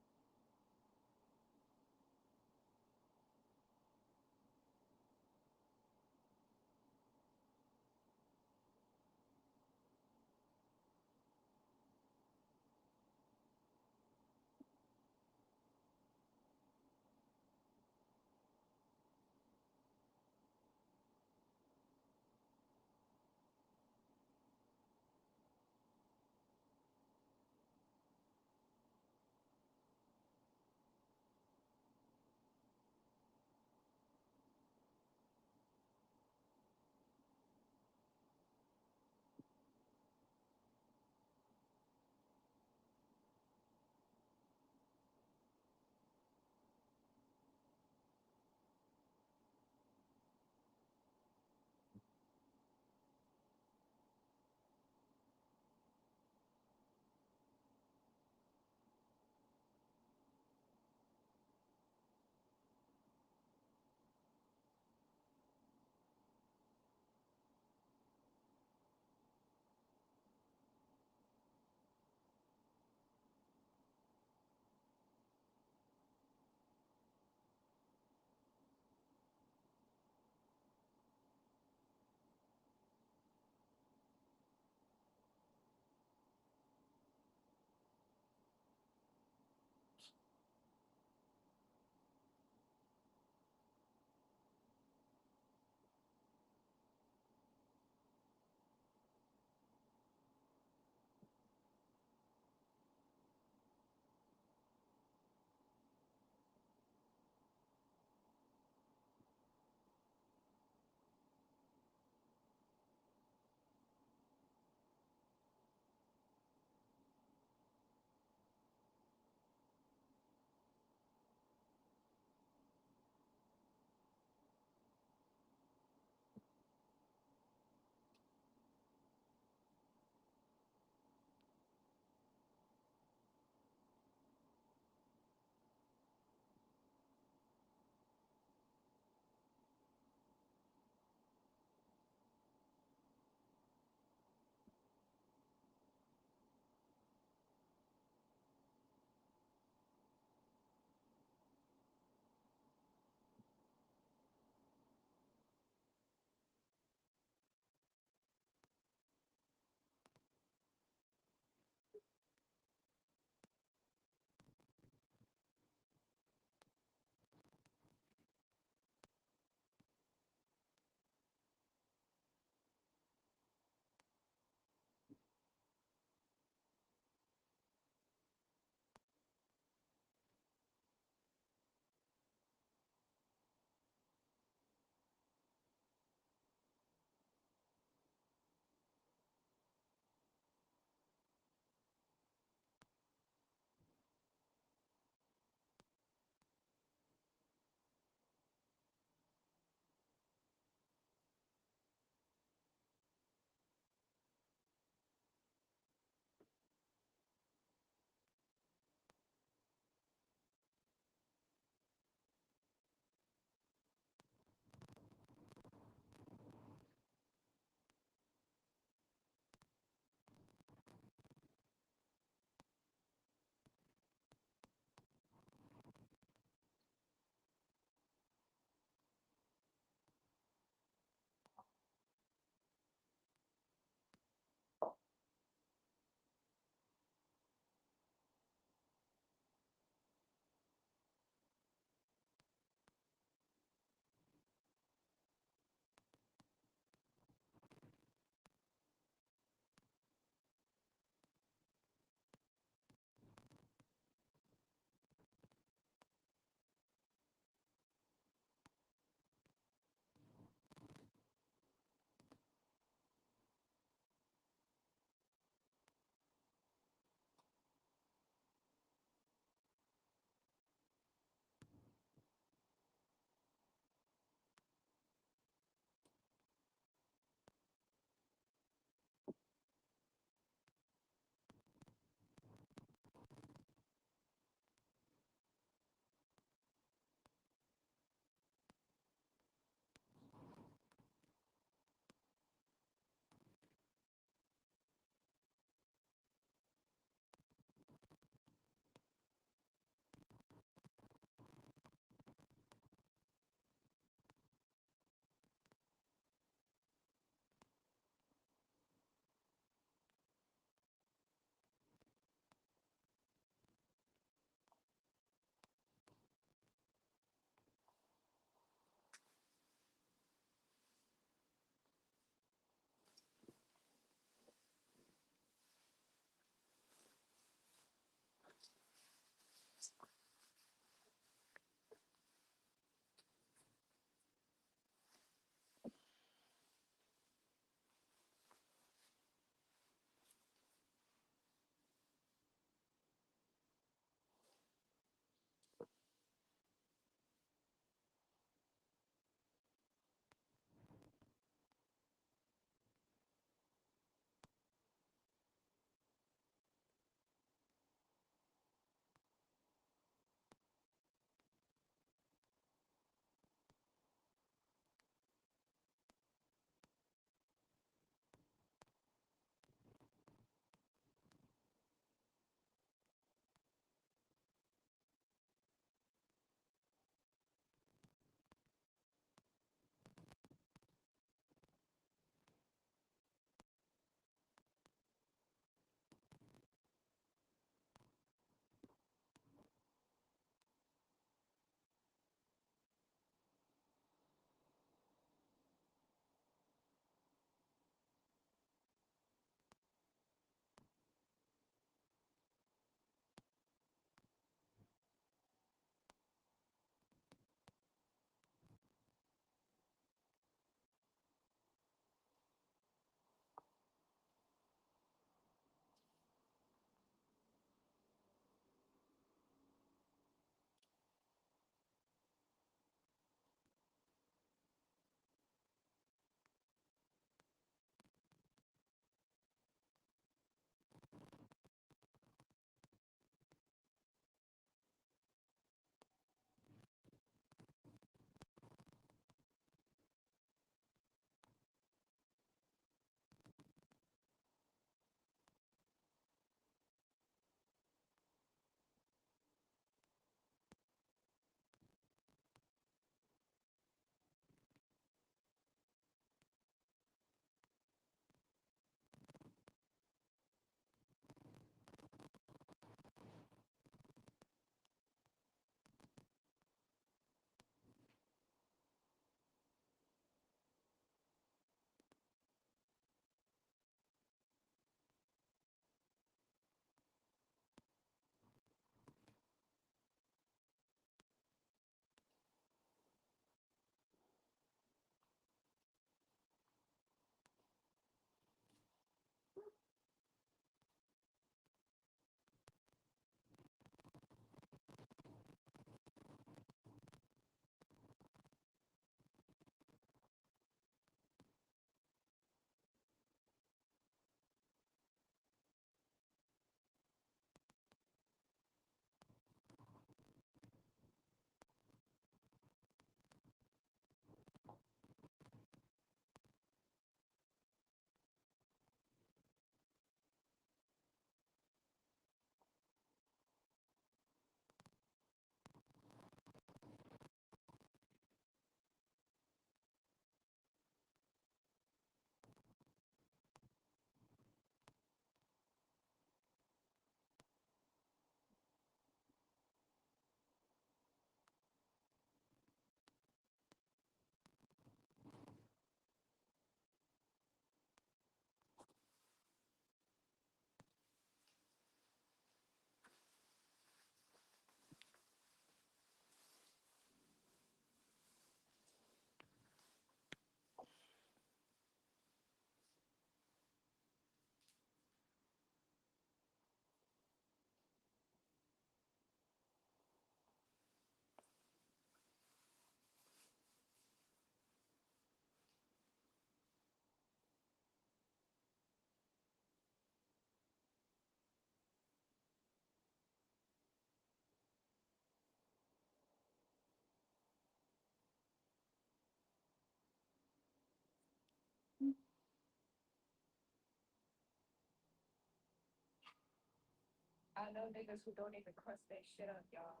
I know niggas who don't even crust their shit up, y'all.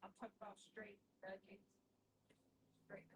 I'm talking about straight nuggets. Straight.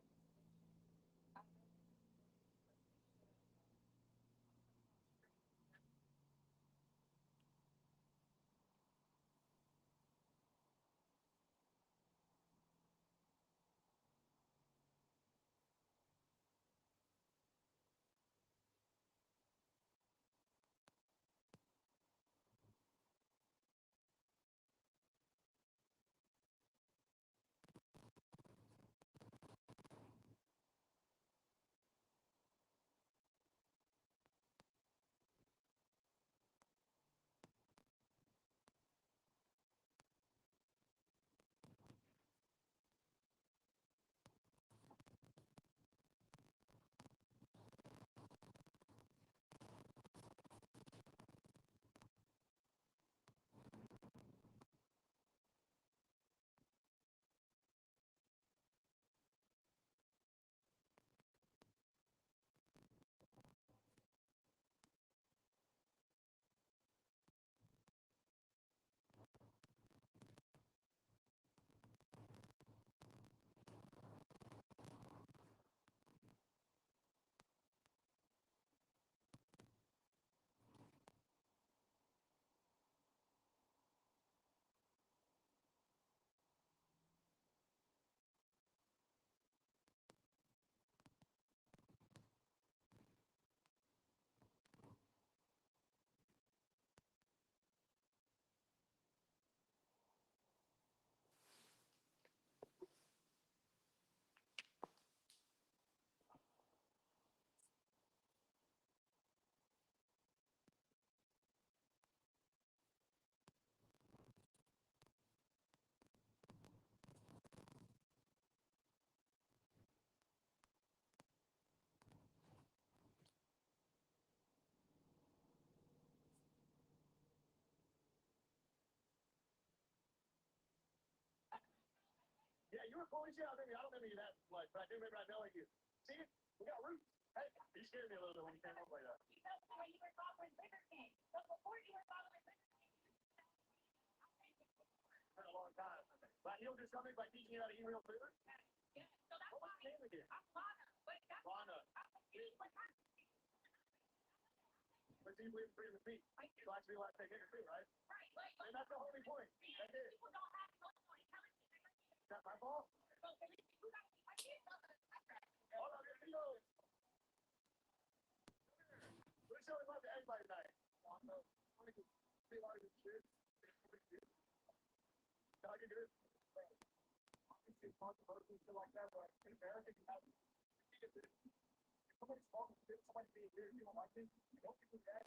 Yeah, you were cool as shit. I don't remember you that much, but I do remember I knowing you. See, we got roots. Hey, you scared me a little bit when you came up like that. You know why you were following Relocating. But before you were following Relocating, For a long time. But he'll do something by teaching you how to eat real food. yeah, so that's What was why the name again? I'm Lana. But that's Lana. But see, we free the feet. So actually, want to take it too, right? right. Like, And that's the whole point. That's it. people don't have no intelligence. Is that my fault? So, you got to I can't tell them. Hold on, here we go. We're showing love to everybody tonight. See a lot of good shit. I can do it. Obviously, controversy, shit like that, but in America, you have somebody's talking shit, somebody being weird, you don't like it, you don't do that.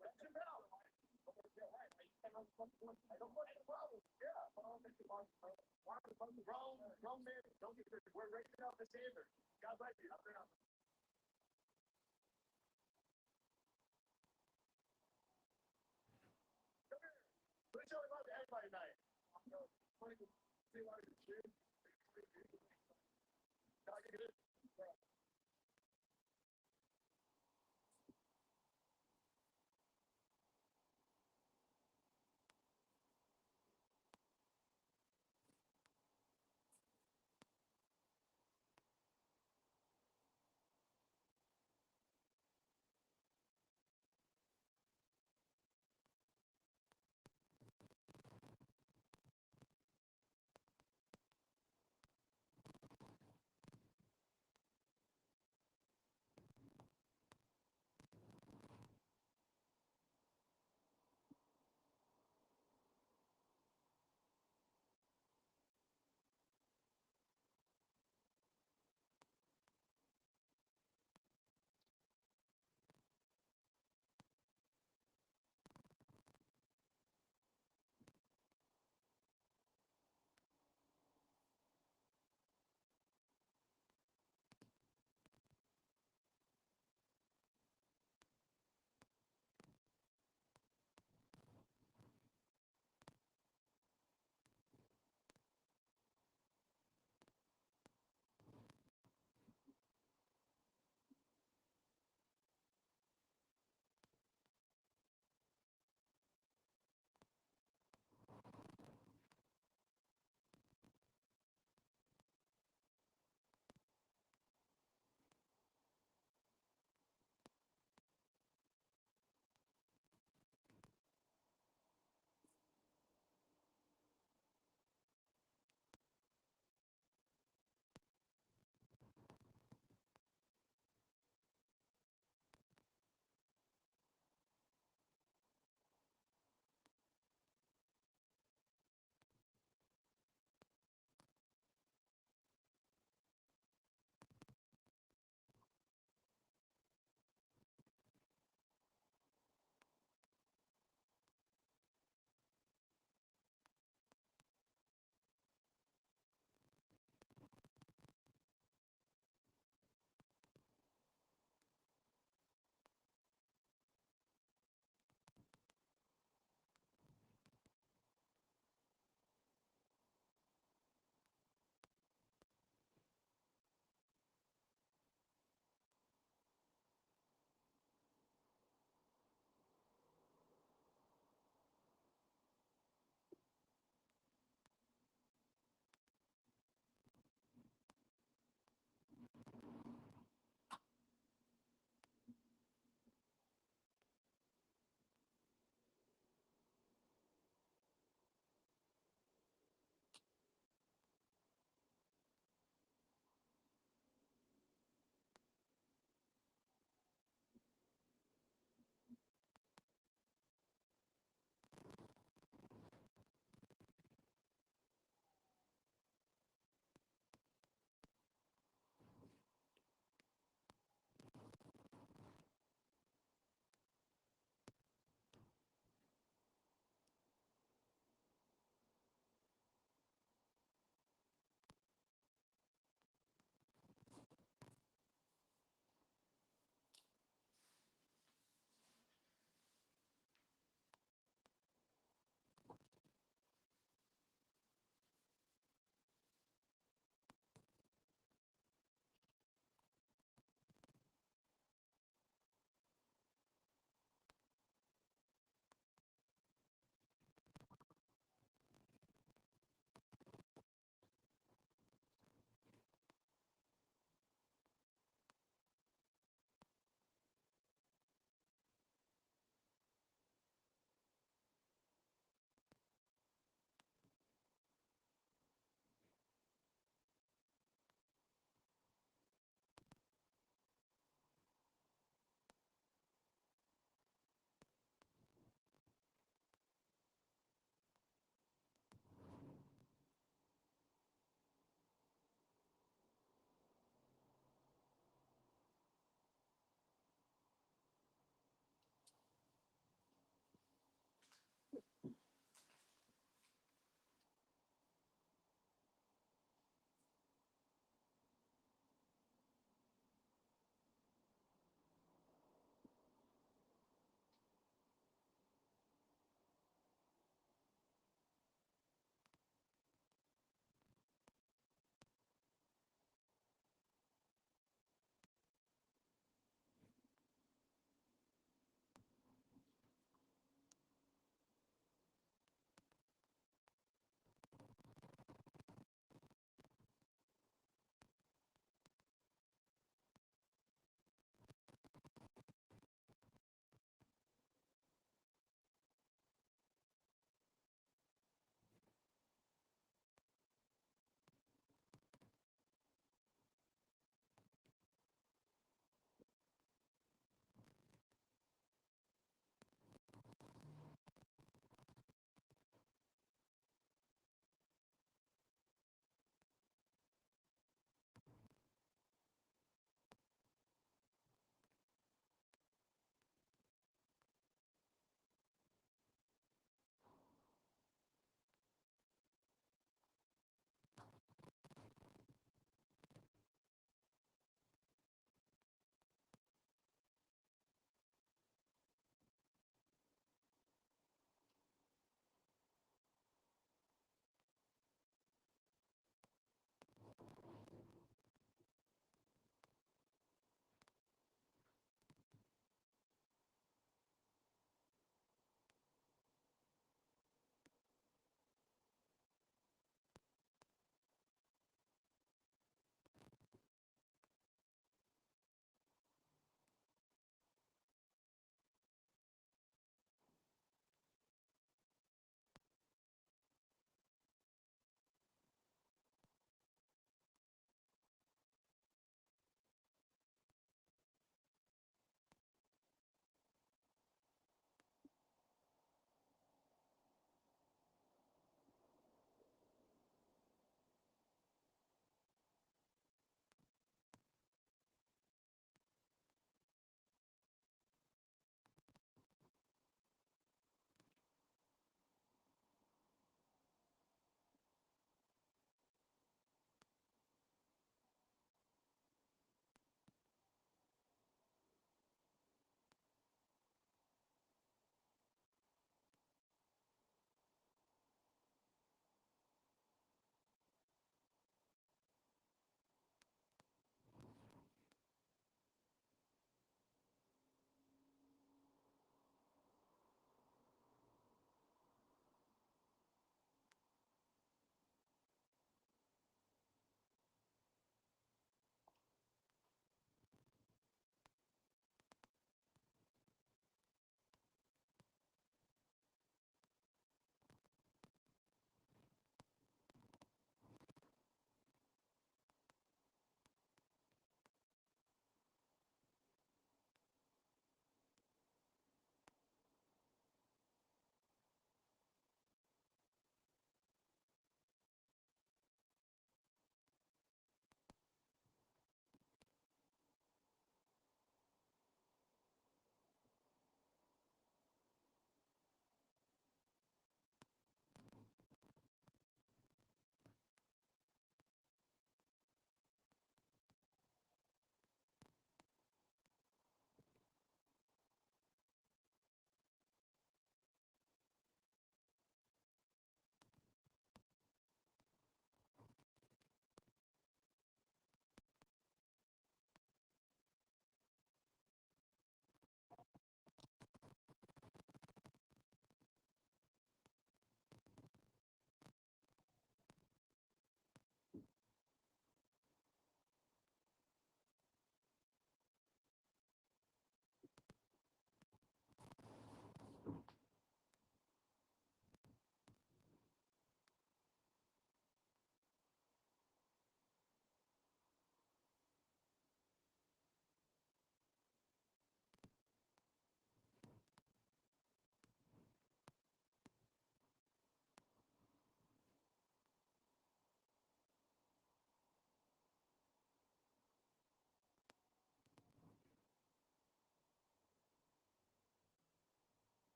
Let you know. I don't want any problems. Yeah, but I don't think it's grown men, don't get this. We're raising up the standard. God bless you. Up and up. Come here. We're showing love to everybody tonight. See a lot of good shit. I can do it.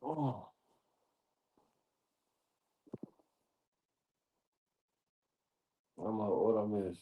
Oh, I'm like, what I miss?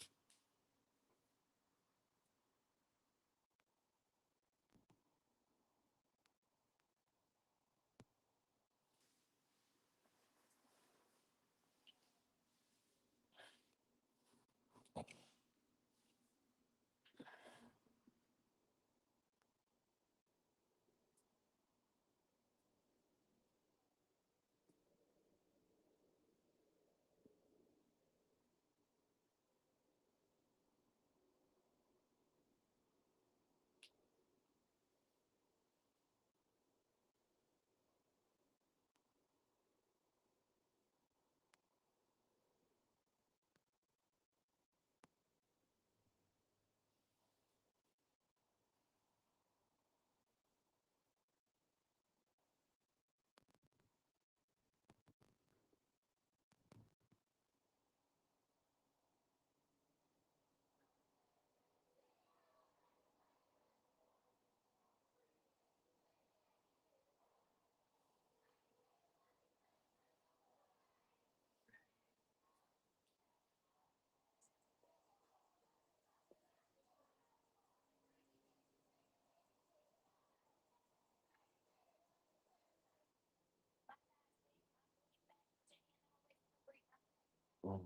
Mm.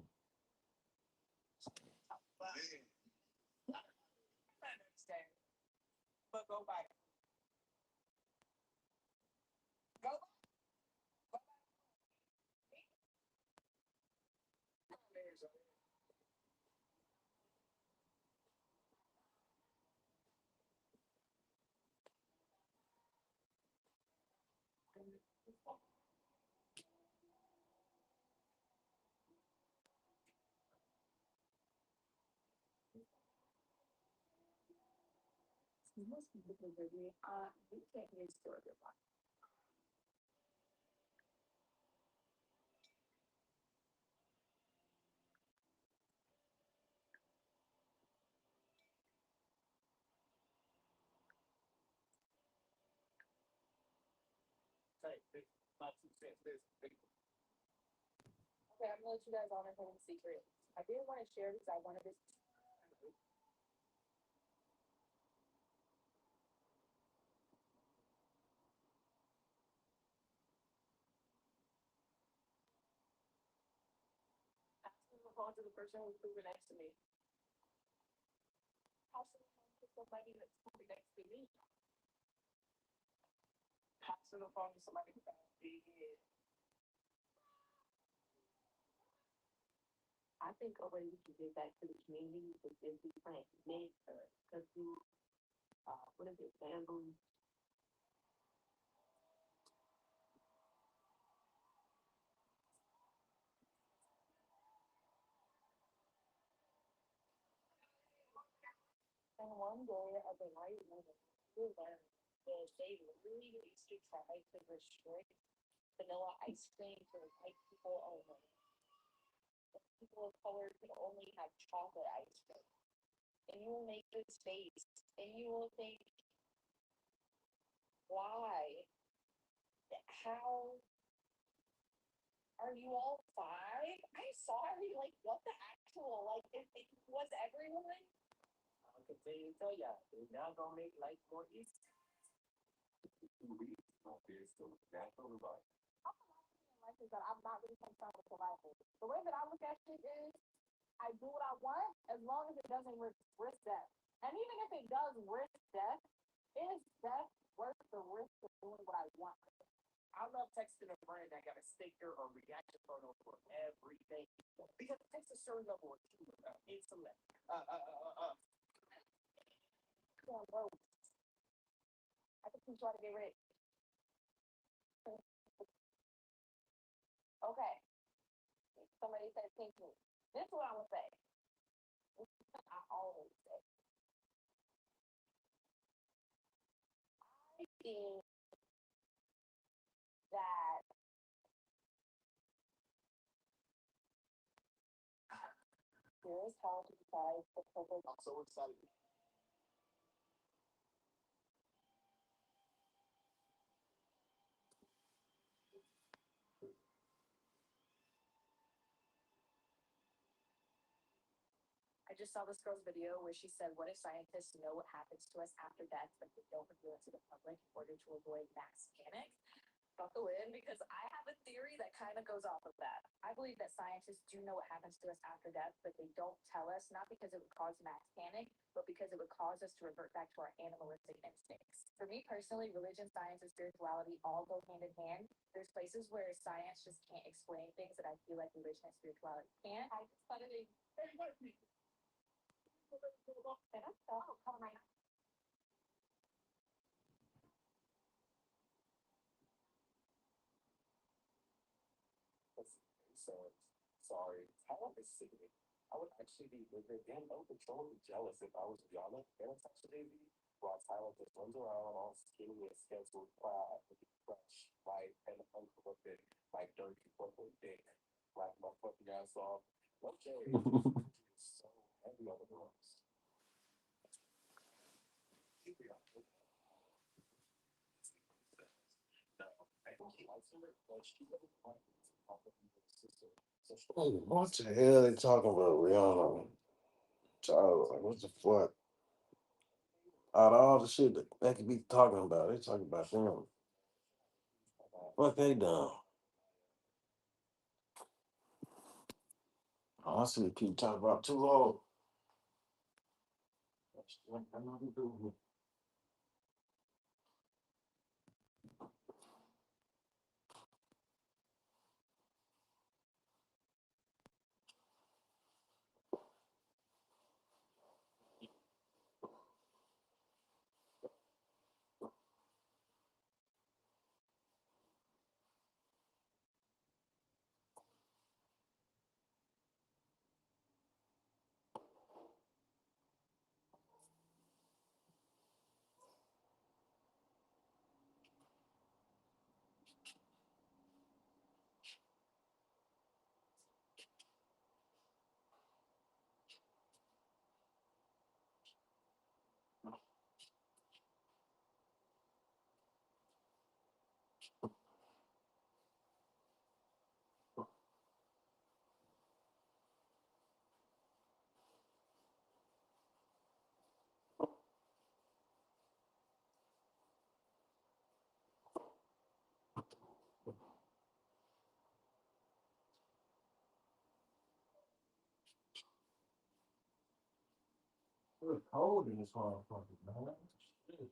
But go back. Go Most people can agree, you can't restore your body. Okay, I'm gonna let you guys on a home secret. I didn't want to share because I wanted this. Asking the phone to the person who's moving next to me. Passing the phone to somebody that's moving next to me. Passing the phone to somebody that's big. I think a way we can get back to the community is if we plant mid because we what is it, bamboo? And one day of the right woman who learned that they really used to try to restrict vanilla ice cream for white people only. People of color could only have chocolate ice cream. And you will make this face and you will think, why? How are you all five? I saw every like what the actual like it was everyone. I can tell you, it's now gonna make life more easy. Life is that I'm not really concerned with survival. The way that I look at it is I do what I want as long as it doesn't risk death. And even if it does risk death, is death worth the risk of doing what I want? I love texting a friend that got a sticker or reaction photo for everything because it takes a certain level of humor, intellect. Come on, bro. I think we try to get rich. Okay. Somebody said pink me. This is what I'm gonna say. I always say. I think that here's how to decide the purple. I'm so excited. I just saw this girl's video where she said, what if scientists know what happens to us after death, but they don't reveal it to the public in order to avoid mass panic? Buckle in, because I have a theory that kind of goes off of that. I believe that scientists do know what happens to us after death, but they don't tell us, not because it would cause mass panic, but because it would cause us to revert back to our animalistic instincts. For me personally, religion, science, and spirituality all go hand in hand. There's places where science just can't explain things that I feel like religion and spirituality can. I just thought it. Hey, wait me. Oh, come right now. So sorry. Talent is sickening. I would actually be livid and uncontrollably jealous if I was Rihanna and a Tasha Daisy, while Tyler just runs around all skinny and scheduled, proud, looking fresh, light, and uncorrupted, like dirty purple dick, like my fucking ass off. Okay, it's so heavy on the drums. No, I think he likes her, but she doesn't like it. Sister. So she What the hell they talking about Rihanna? Child, like, what the fuck? Out of all the shit that they could be talking about, they talking about them. What they done? Oh, I see people talking about too long. I know they do. It's cold in this motherfucker, man. Shit.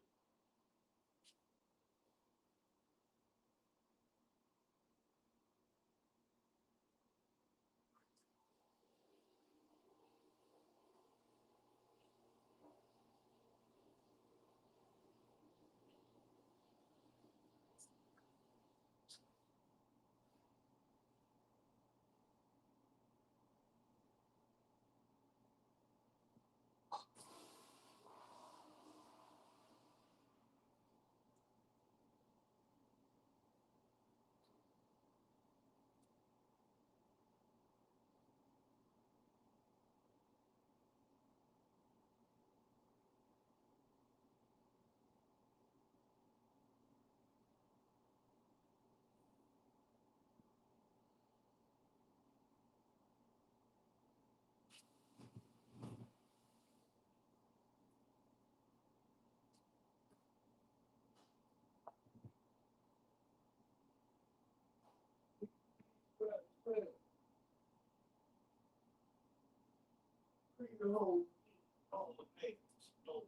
No. Oh, hey, no.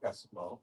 got some more.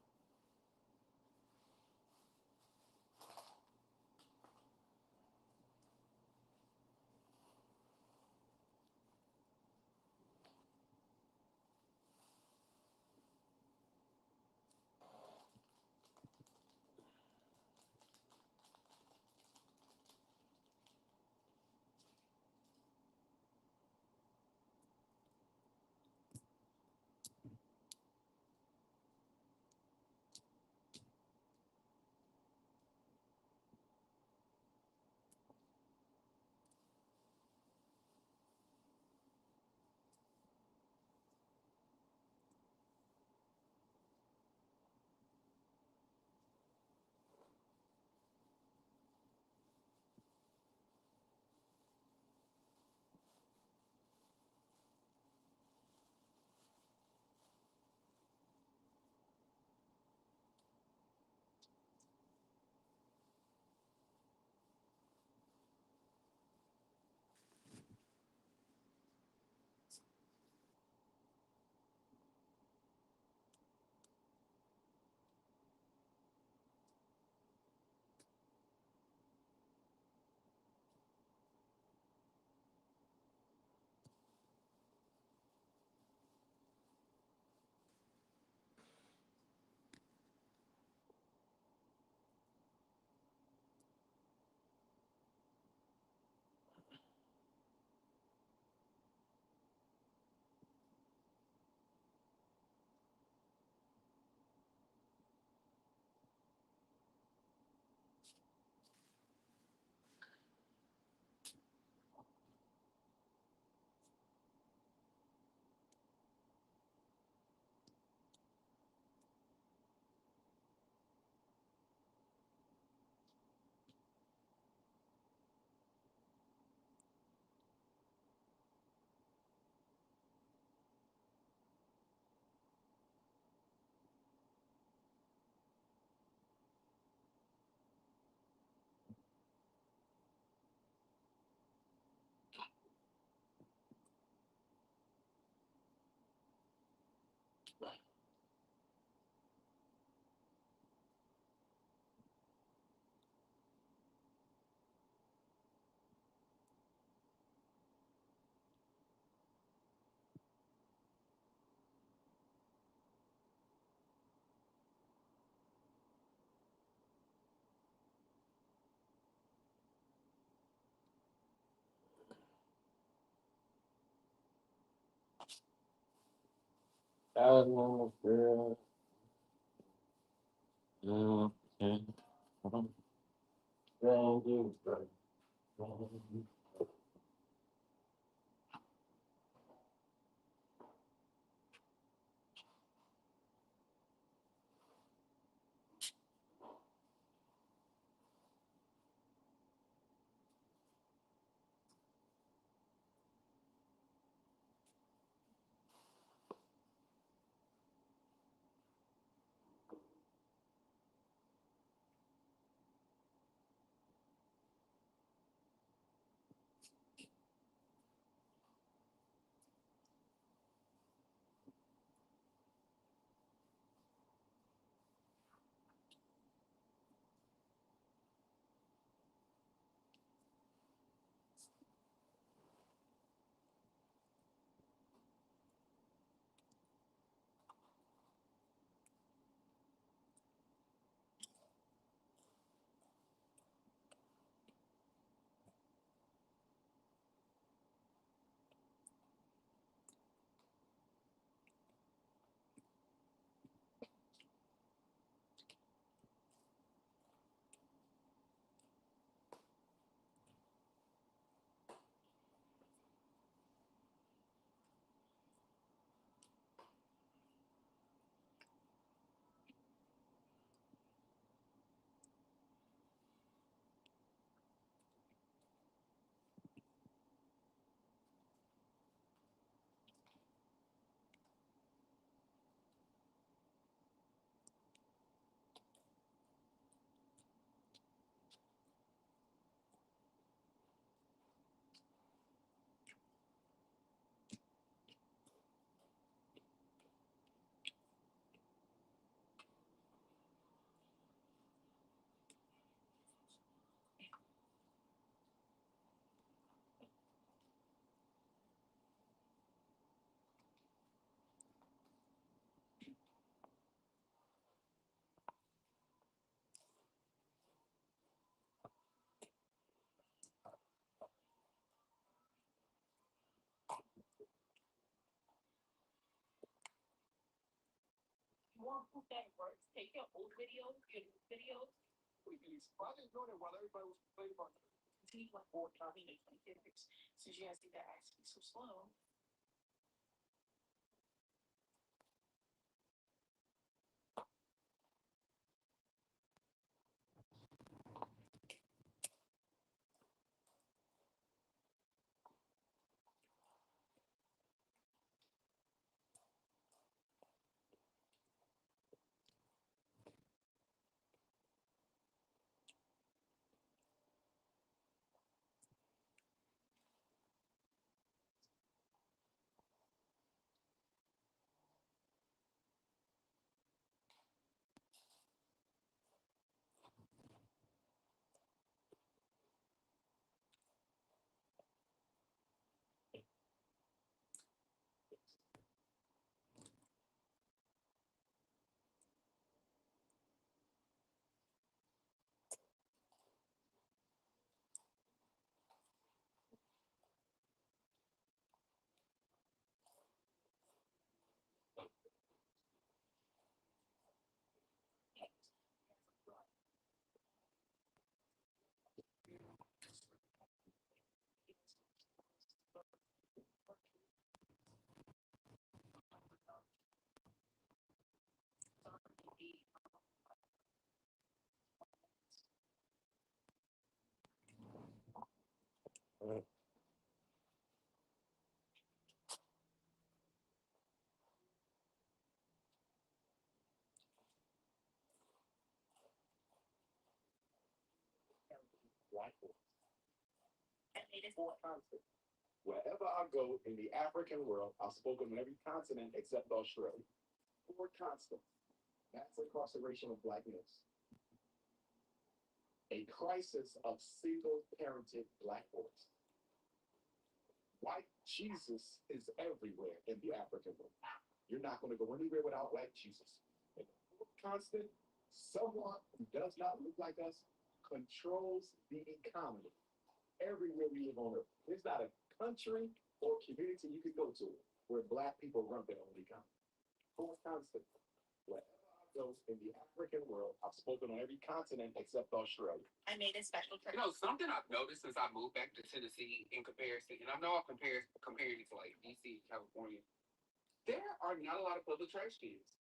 Girl. Okay. Thank you. know proof that it works. Take your old videos, your new videos. Why they doing it while everybody was complaining about it? Continue like board copy, make 20 characters. Since you guys think that actually so slow. Black boys. Constant. Wherever I go in the African world, I've spoken on every continent except Australia. Four constants. Mass incarceration of black males. A crisis of single-parented black boys. White Jesus is everywhere in the African world. You're not going to go anywhere without white Jesus. And constant, someone who does not look like us controls the economy everywhere we live on earth. There's not a country or community you could go to where black people run their own economy. Fourth constant. Wherever I go in the African world, I've spoken on every continent except Australia. I made a special trip. You know, something I've noticed since I moved back to Tennessee in comparison, and I know I'm comparing it to like DC, California, there are not a lot of public trash cans.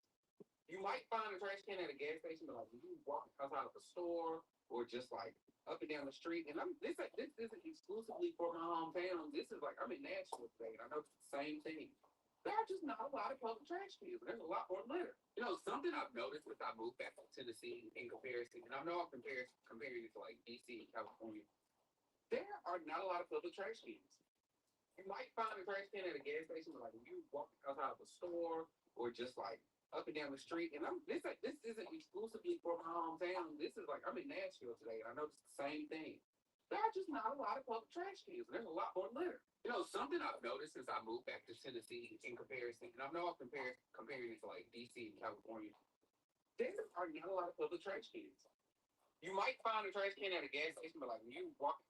You might find a trash can at a gas station, but like when you walk outside of a store or just like up and down the street, and this isn't exclusively for my hometown. This is like I'm in Nashville today, and I know it's the same thing. There are just not a lot of public trash cans. There's a lot more litter. You know, something I've noticed since I moved back to Tennessee in comparison, and I know I'm comparing it to like DC, California, there are not a lot of public trash cans. You might find a trash can at a gas station, but like when you walk outside of a store or just like up and down the street, and this isn't exclusively for my hometown. This is like I'm in Nashville today, and I know it's the same thing. There are just not a lot of public trash cans. There's a lot more litter. You know, something I've noticed since I moved back to Tennessee in comparison, and I know I'm comparing it to like DC and California, there are not a lot of public trash cans. You might find a trash can at a gas station, but like when you walk.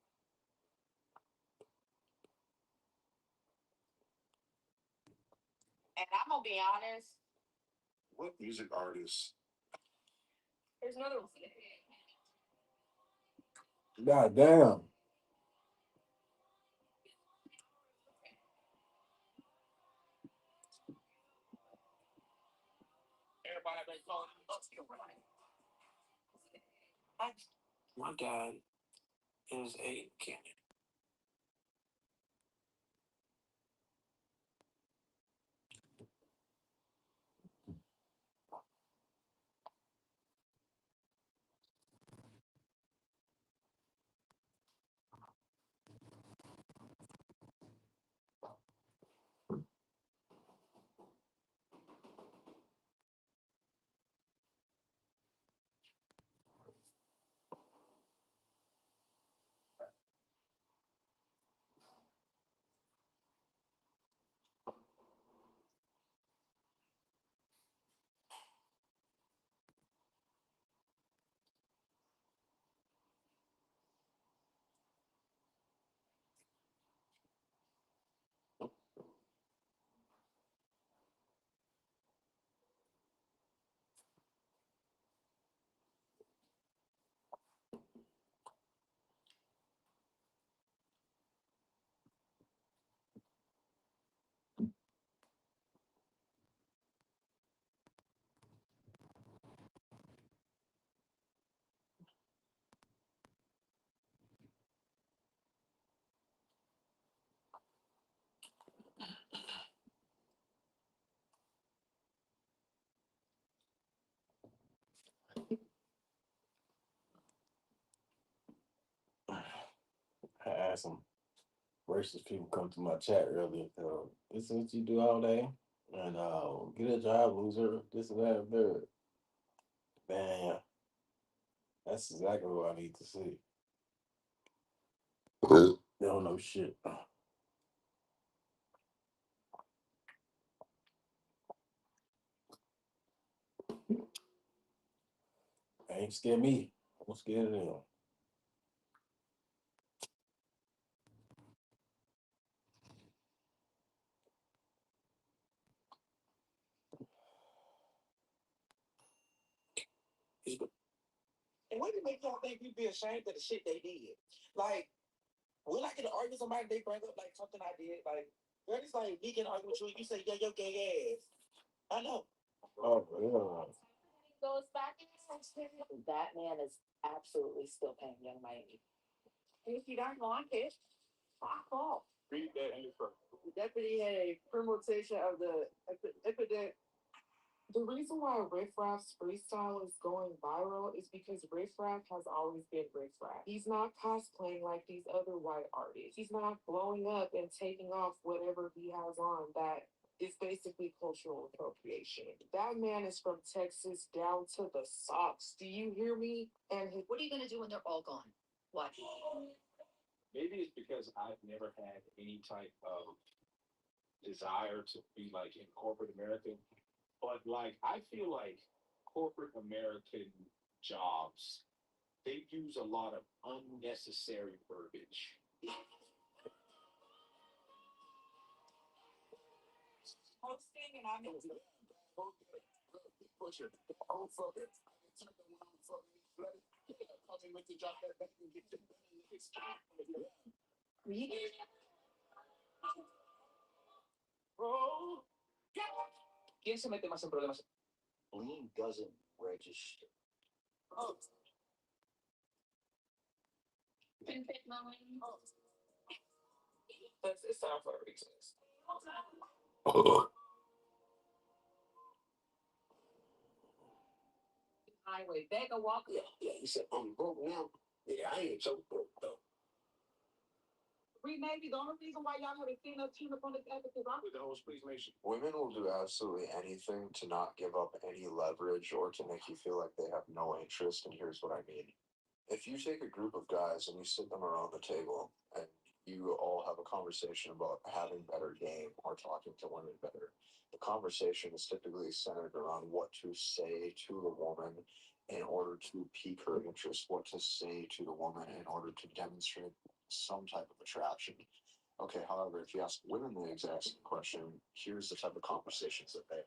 And I'm gonna be honest. What music artists? There's another one. God damn. Everybody been calling my dad is a cannon. had some racist people come to my chat earlier. This is what you do all day, and get a job, loser. This and that, and third. Man, that's exactly what I need to see. They don't know shit. They ain't scared me. I'm scared of them. And what did make y'all think we'd be ashamed of the shit they did? Like, when I get to argue with somebody, they bring up like something I did. Like, girl, it's like me can argue with you, and you say, yeah, your gay ass. I know. Oh, yeah. Goes back in. That man is absolutely still paying Young Miami. If you don't want it, fuck off. Read that in the first. The deputy had a permutation of the epidemic. The reason why Riff Raff's freestyle is going viral is because Riff Raff has always been Riff Raff. He's not cosplaying like these other white artists. He's not blowing up and taking off whatever he has on that is basically cultural appropriation. That man is from Texas down to the socks. Do you hear me? And his, What are you gonna do when they're all gone? What? Maybe it's because I've never had any type of desire to be like in corporate America. But like I feel like corporate American jobs, they use a lot of unnecessary verbiage. hosting and I'm Bro. ¿Quién se mete más en problemas? Lean doesn't register. Oh. that's it's time for a recess. Highway, beggar walk. Yeah, he said, I'm broke now. Yeah, I ain't so broke though. Maybe the only reason why y'all haven't seen us tune up on this episode is I'm With the host, please make sure. Women will do absolutely anything to not give up any leverage or to make you feel like they have no interest. And here's what I mean. If you take a group of guys and you sit them around the table and you all have a conversation about having better game or talking to women better, the conversation is typically centered around what to say to the woman in order to pique her interest, what to say to the woman in order to demonstrate some type of attraction. Okay, however, if you ask women the exact same question, here's the type of conversations that they have.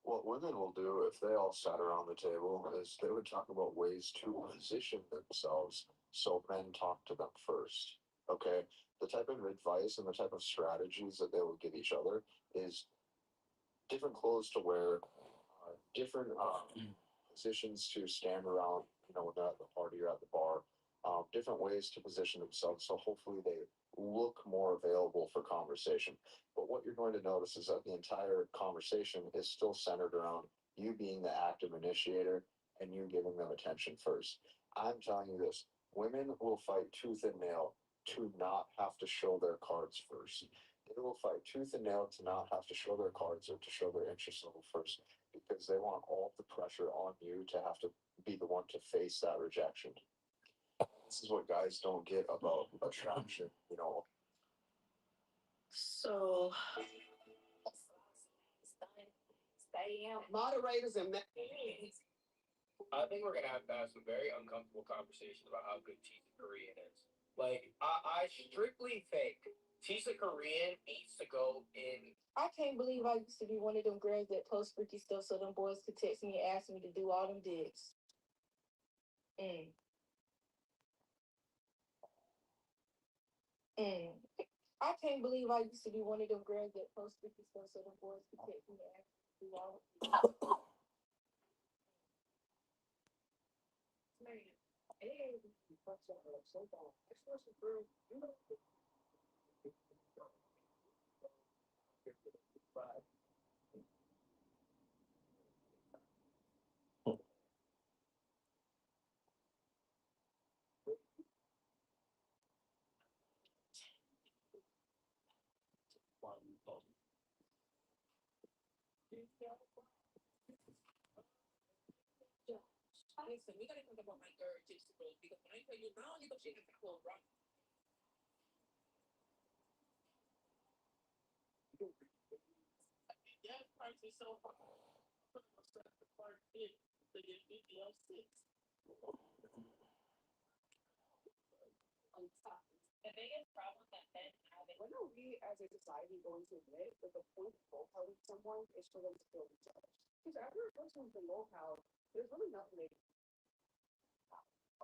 What women will do if they all sat around the table is they would talk about ways to position themselves so men talk to them first. Okay, the type of advice and the type of strategies that they will give each other is different clothes to wear, different positions to stand around, when they're at the party or at the bar, different ways to position themselves. So hopefully they look more available for conversation. But what you're going to notice is that the entire conversation is still centered around you being the active initiator and you giving them attention first. I'm telling you this, women will fight tooth and nail to not have to show their cards first. They will fight tooth and nail to not have to show their cards or to show their interest level first because they want all the pressure on you to have to be the one to face that rejection. This is what guys don't get about attraction, So, moderators and I think we're gonna have to have some very uncomfortable conversations about how good Tisa Korean is. Like, I strictly think Tisa Korean needs to go in. I can't believe I used to be one of them girls that post freaky stuff so them boys could text me and ask me to do all them dicks. I can't believe I used to be one of them girls that post freaky stuff so them boys could text me and ask me to do all them. Man, hey, fuck y'all up so bad. Especially girl, you know. Listen, we gotta talk about my third gypsy role because when I tell you now, you go shake a couple right. Gas prices so high. The part is the BBL 6. The biggest problem that men have is when are we as a society going to admit that the point of profiling someone is for them to feel themselves? Because after a person's been locale, there's really nothing they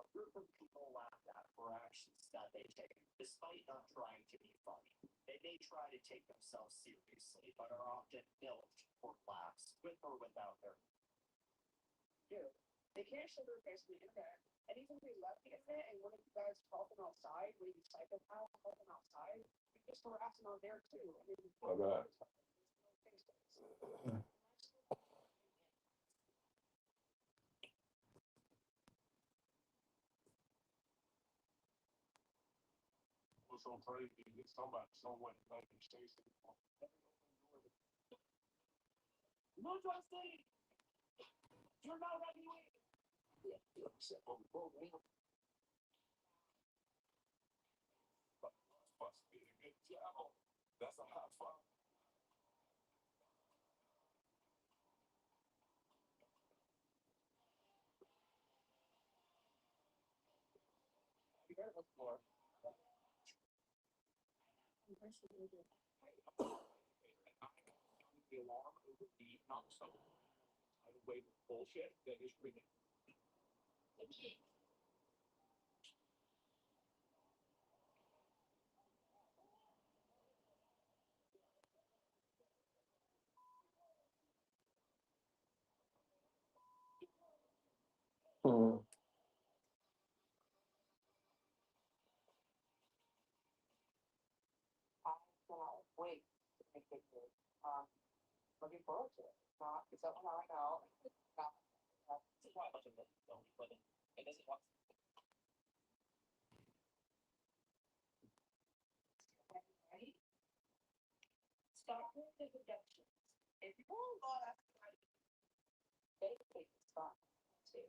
A group of people laugh at for actions that they take, despite not trying to be funny. They may try to take themselves seriously, but are often milked for laughs, with or without their. do. They can't show their face on the internet. And even if we left the internet and one of you guys called them outside, where you psychopath called them outside, you just harass them on there too. I mean, My God. What's so crazy is somebody somewhere like Stacy. No, Justin! You're not running away! Yeah, you're upset. Oh, man. Must be a good job. That's a hot five. You better look for. The alarm over the knockstone. I wait bullshit that is ringing. Hmm. I cannot wait to make pictures. Looking forward to it. Not, it's something I know. Not, This is why a bunch of them don't live in. And this is what. ready? Start with the introductions. If you want to ask they take the spot too.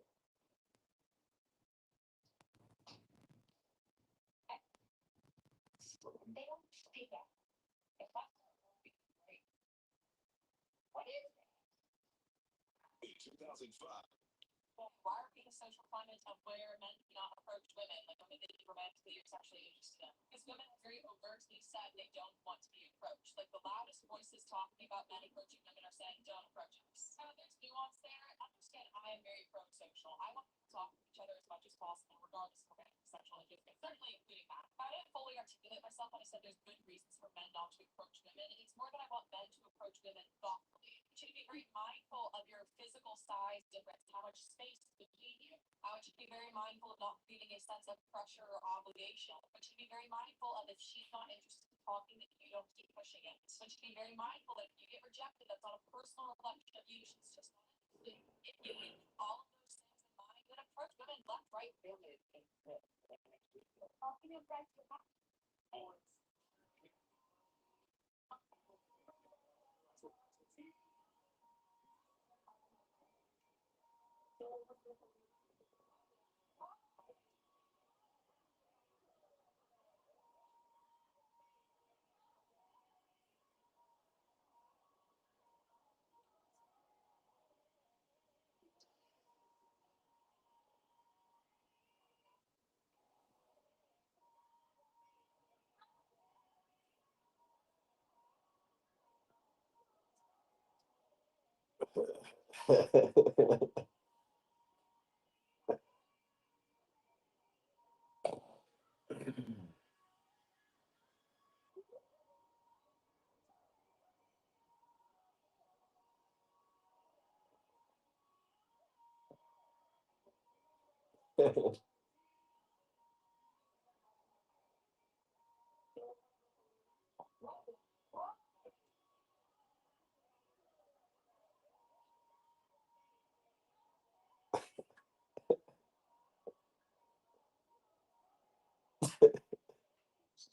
They don't speak out. If that's not working, great. What is it? 2005. why are we in a social climate of where men do not approach women like when they romantically or sexually interested in? Because women have very overtly said they don't want to be approached. Like the loudest voices talking about men approaching women are saying, don't approach us. There's nuance there. Understand I am very pro-social. I want to talk to each other as much as possible, regardless of romantic sexual engagement, certainly including that. I didn't fully articulate myself when I said there's good reasons for men not to approach women. It's more that I want men to approach women thoughtfully. You should be very mindful of your physical size difference, how much space between you. I should be very mindful of not feeling a sense of pressure or obligation. But you should be very mindful of if she's not interested in talking, that you don't keep pushing it. But you should be very mindful that if you get rejected, that's not a personal reflection of you. She's just not interested. If you keep all of those things in mind, then approach women left, right, family, and talking of right to back.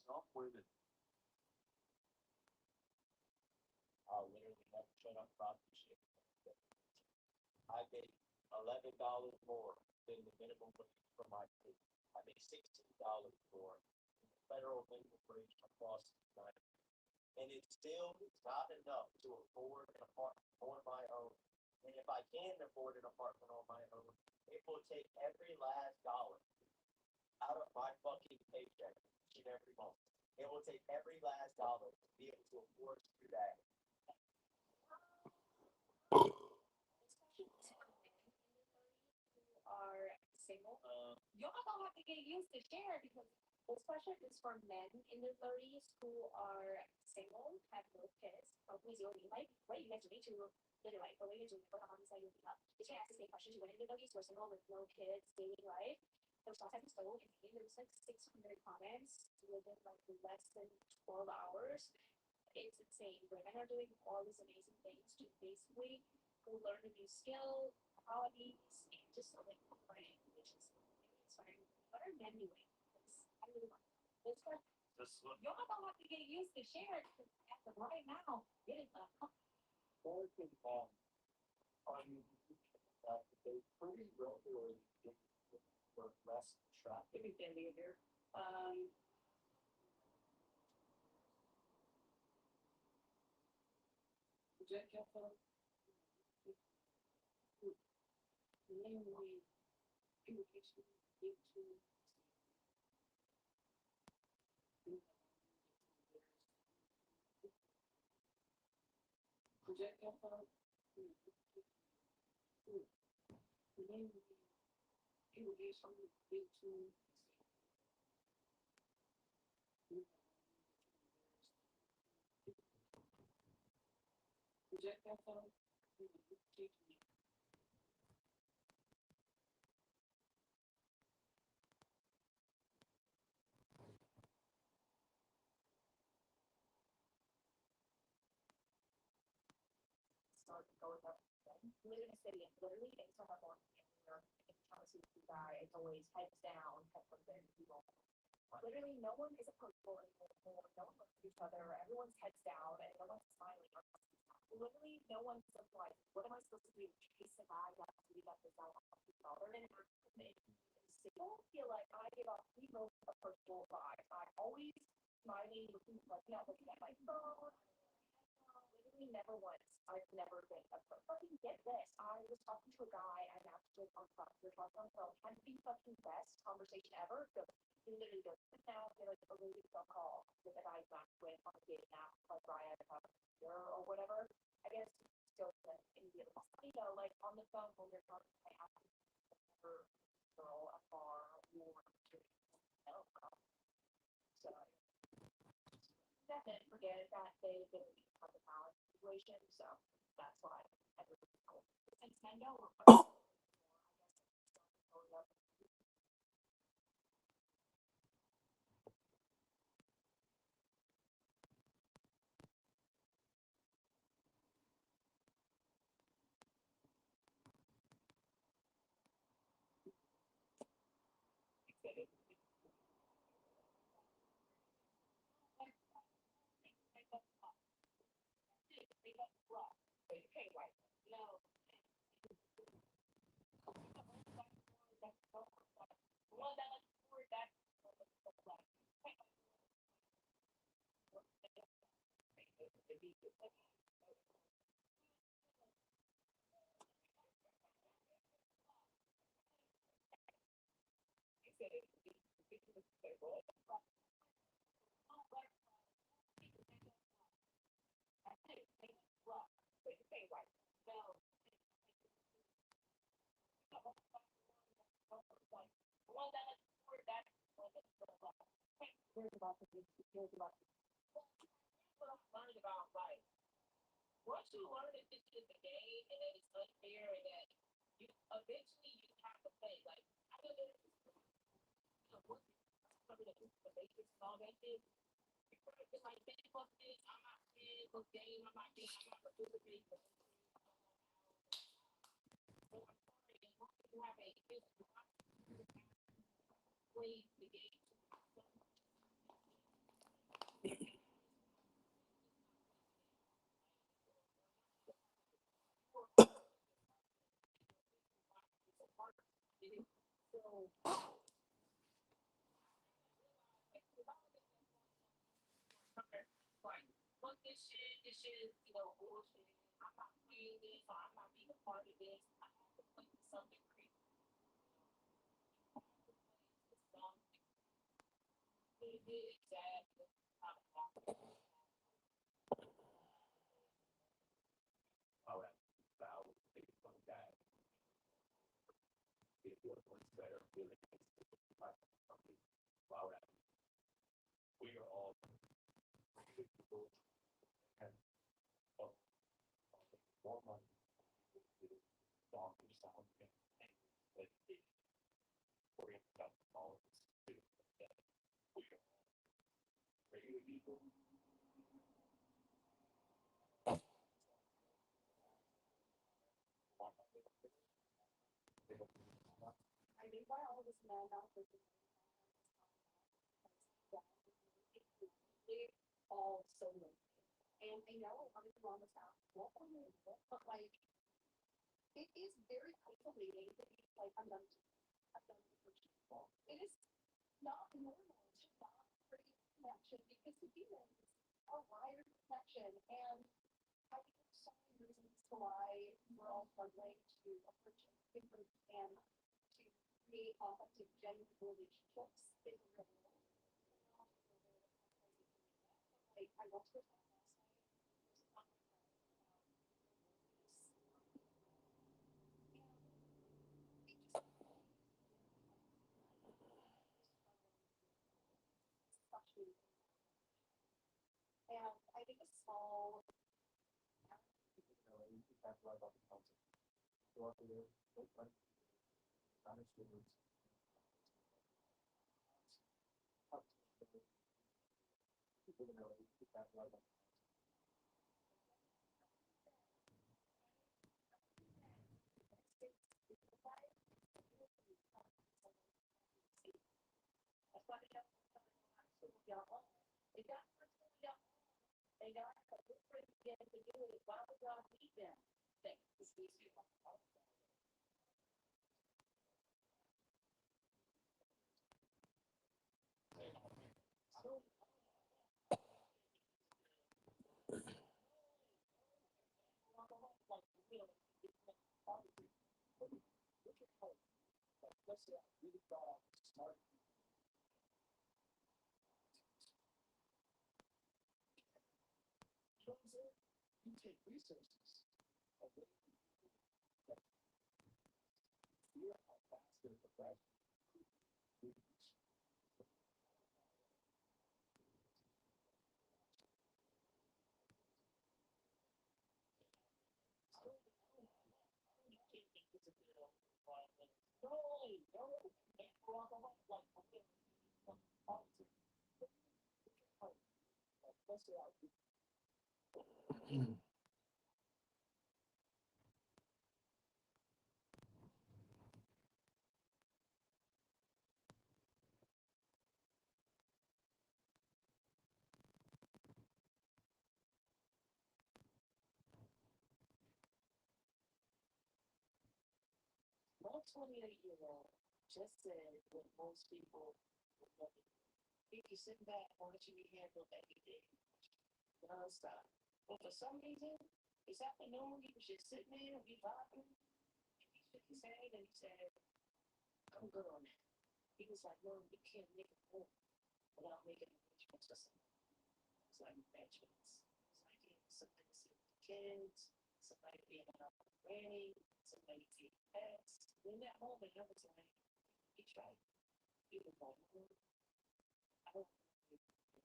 Some women went up property share. I make $11 more than the minimum wage for my state. I make $16 more than the federal minimum wage across the United States. And it still is not enough to afford an apartment on my own. And if I can afford an apartment on my own, it will take every last dollar out of my fucking paycheck each and every month. It will take every last dollar to be able to afford to do that. Are single. Y'all don't have to get used to share because this question is for men in their 30s who are single, have no kids, probably zero like what you guys doing to live your life, or what you're doing, what hobbies are you up. They can ask the same question to women in their 30s who are single with no kids, dating life. There was last time so insane. There was like 600 comments within like less than 12 hours. It's insane. Women are doing all these amazing things to basically learn a new skill, hobbies, and just like playing, which is inspiring. What are men doing? I really want this one. Y'all don't have to get used to sharing because as of right now, getting Working on they pretty regularly for less traffic. Give me Sandy here. Jack Capital. Mainly education, YouTube. Jack Capital. Mainly education, YouTube. Jack Capital. Start going up. Live in a city and literally anytime I'm on anywhere, if I'm trying to see the guy, it's always heads down, head from there, people. Literally, no one is approachable anymore. No one looks at each other. Everyone's heads down, and no one's smiling. Literally, no one's like, what am I supposed to do? Chase a guy that to be that this out of each other? And I don't feel like I give off the most approachable vibe. I'm always smiling, looking at my phone. Literally never once. I've never been approached. Fucking get this. I was talking to a guy and actually on the phone. We were talking on the phone. Had the fucking best conversation ever. He literally goes, sit down, get like a really good phone call with a guy he's not with on a dating app like Ryan or whatever. I guess still in the like on the phone when you're talking, I have to girl a bar or so definitely forget that they didn't have the balance situation, so that's why I really since I know what I'm learning about life. Once you learn that this is a game and that it's unfair and that you eventually you have to play. Like I know that something that the basics and all that shit. It's like 10 plus this, I'm not 10 plus game, I'm not participating. You have a play the game. Right. Fuck this shit, bullshit. I'm not playing this, or I'm not being a part of this. I have to play with something crazy. I have to play with something. Exactly. I have to. All right. Now, think about that. It was much better feeling like something. All right. We are all people and of more money to doctor sound and education. Worry about all of this too. That we are all regular people. I mean, why all this man out there? They're all so limited. And I know a lot of people on this app won't believe it, but like it is very isolating to be like, I'm done with people. It is not normal to not create connection because the humans are wired for connection. And I think there's so many reasons to why we're all struggling to approach different and to create authentic, genuine relationships in the real world. Like I went to a talk last night. There's a talk and I think a small that's why they got they got they got a different get to do it. Why would God need them? Thanks. You take resources away from people that fear how fast their progression will reach. My 28-year-old just said what most people would never do. If you sit back watching me handle everything nonstop. But for some reason, this afternoon he was just sitting there and we vibing. And he shook his head and he said, I'm good on that. He was like, no, you can't make a move without making arrangements for something. It's like arrangements. It's like getting something to see with the kids, somebody being out planning, somebody being pets. In that moment, I was like, he tried. He was like, I don't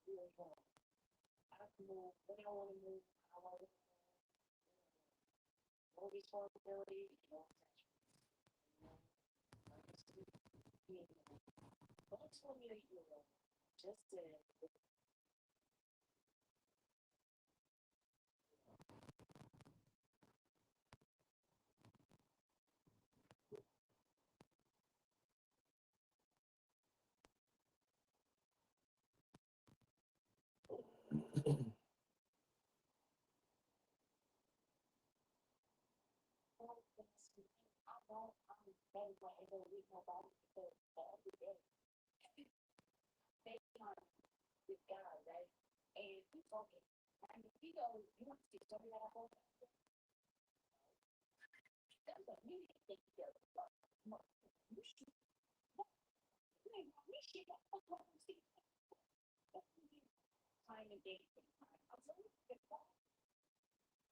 really want. I can move when I want to move. I want to move. No responsibility, no attachment. You know, honestly, you know, but 28-year-old just said, and like they leave nobody because every day they on this guy, right? And he talking. I mean, he goes, you want to see something that I hold? That's what you need to think of. You should. You ain't want me shit. That's what I'm saying. Time and date. I'm sorry.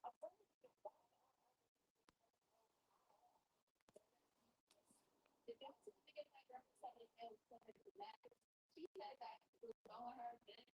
I'm sorry. The doctor to get my represented and said that she said that it was on her then.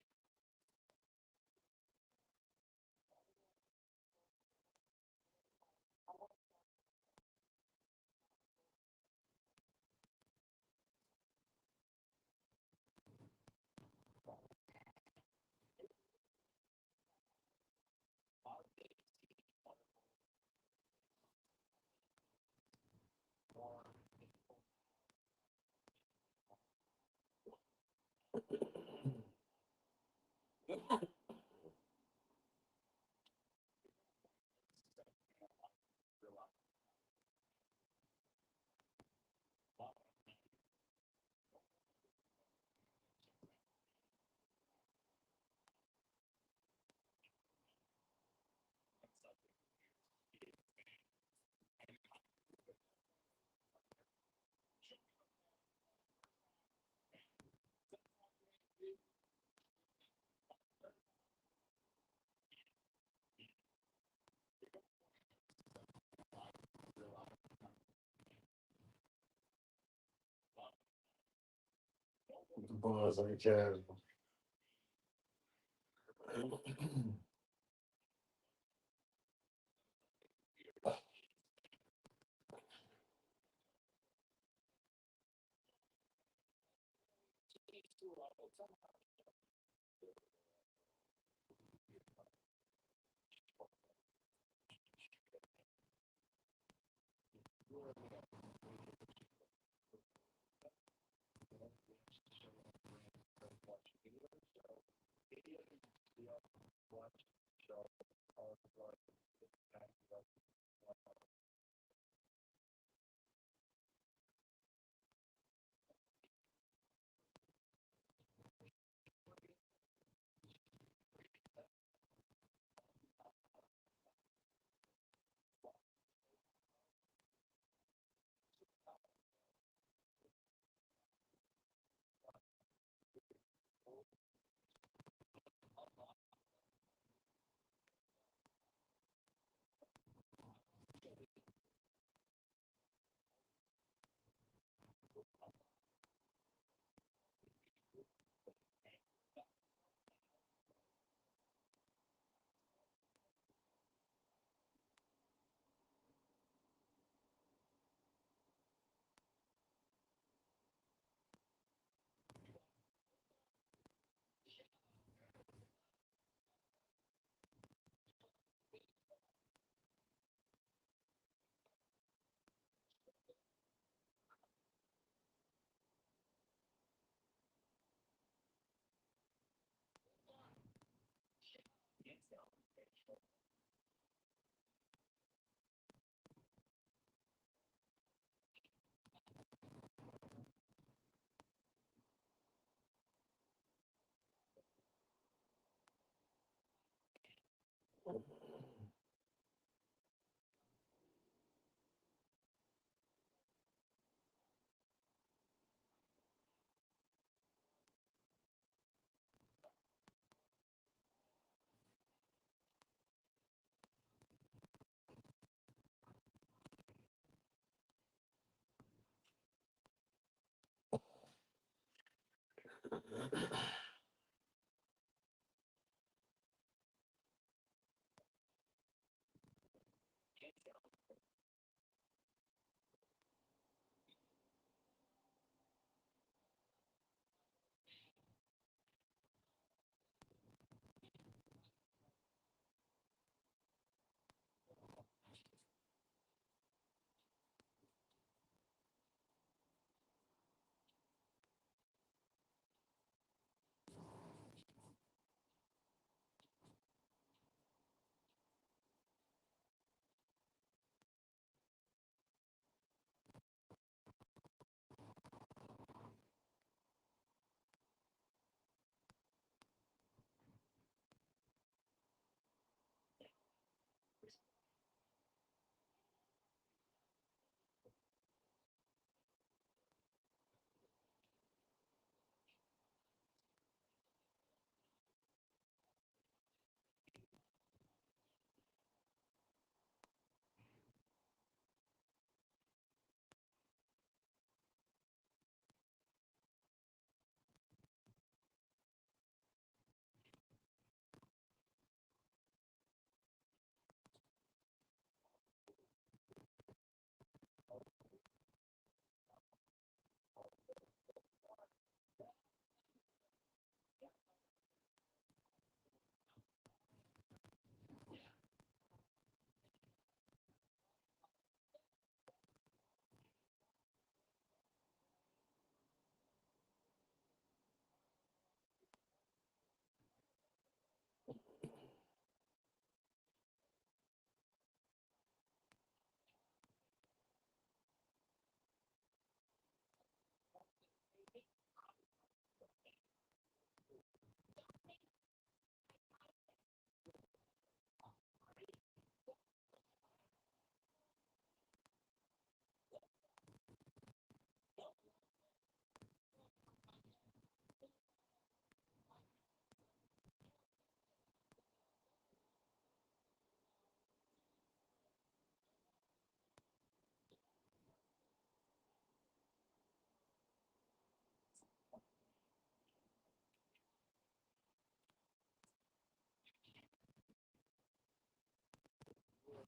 The bars ain't casual.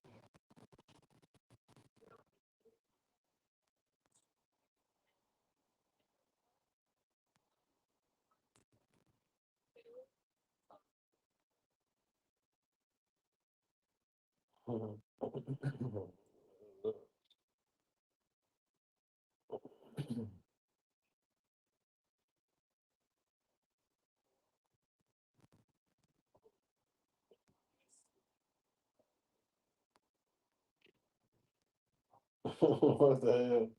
What the hell?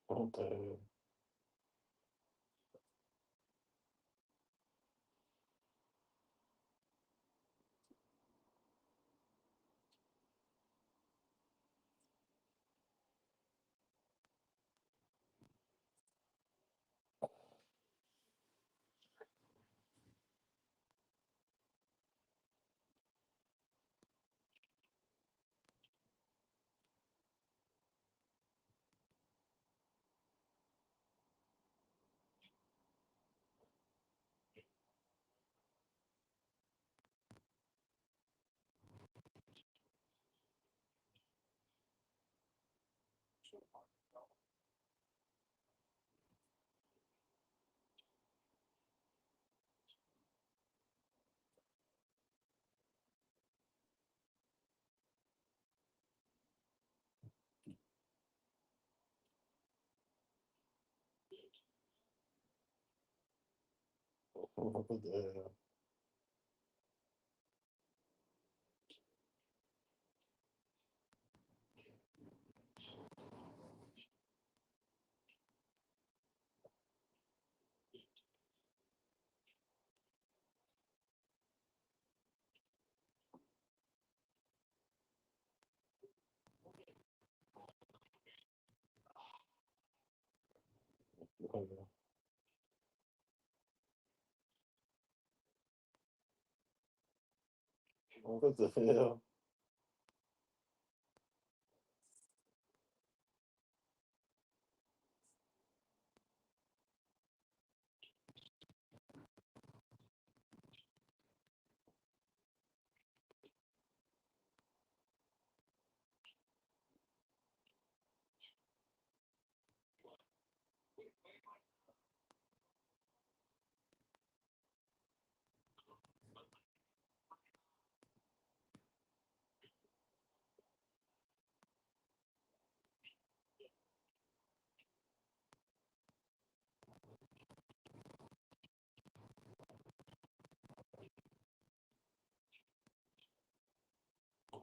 What the hell? What the hell? What the hell?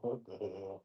What the hell?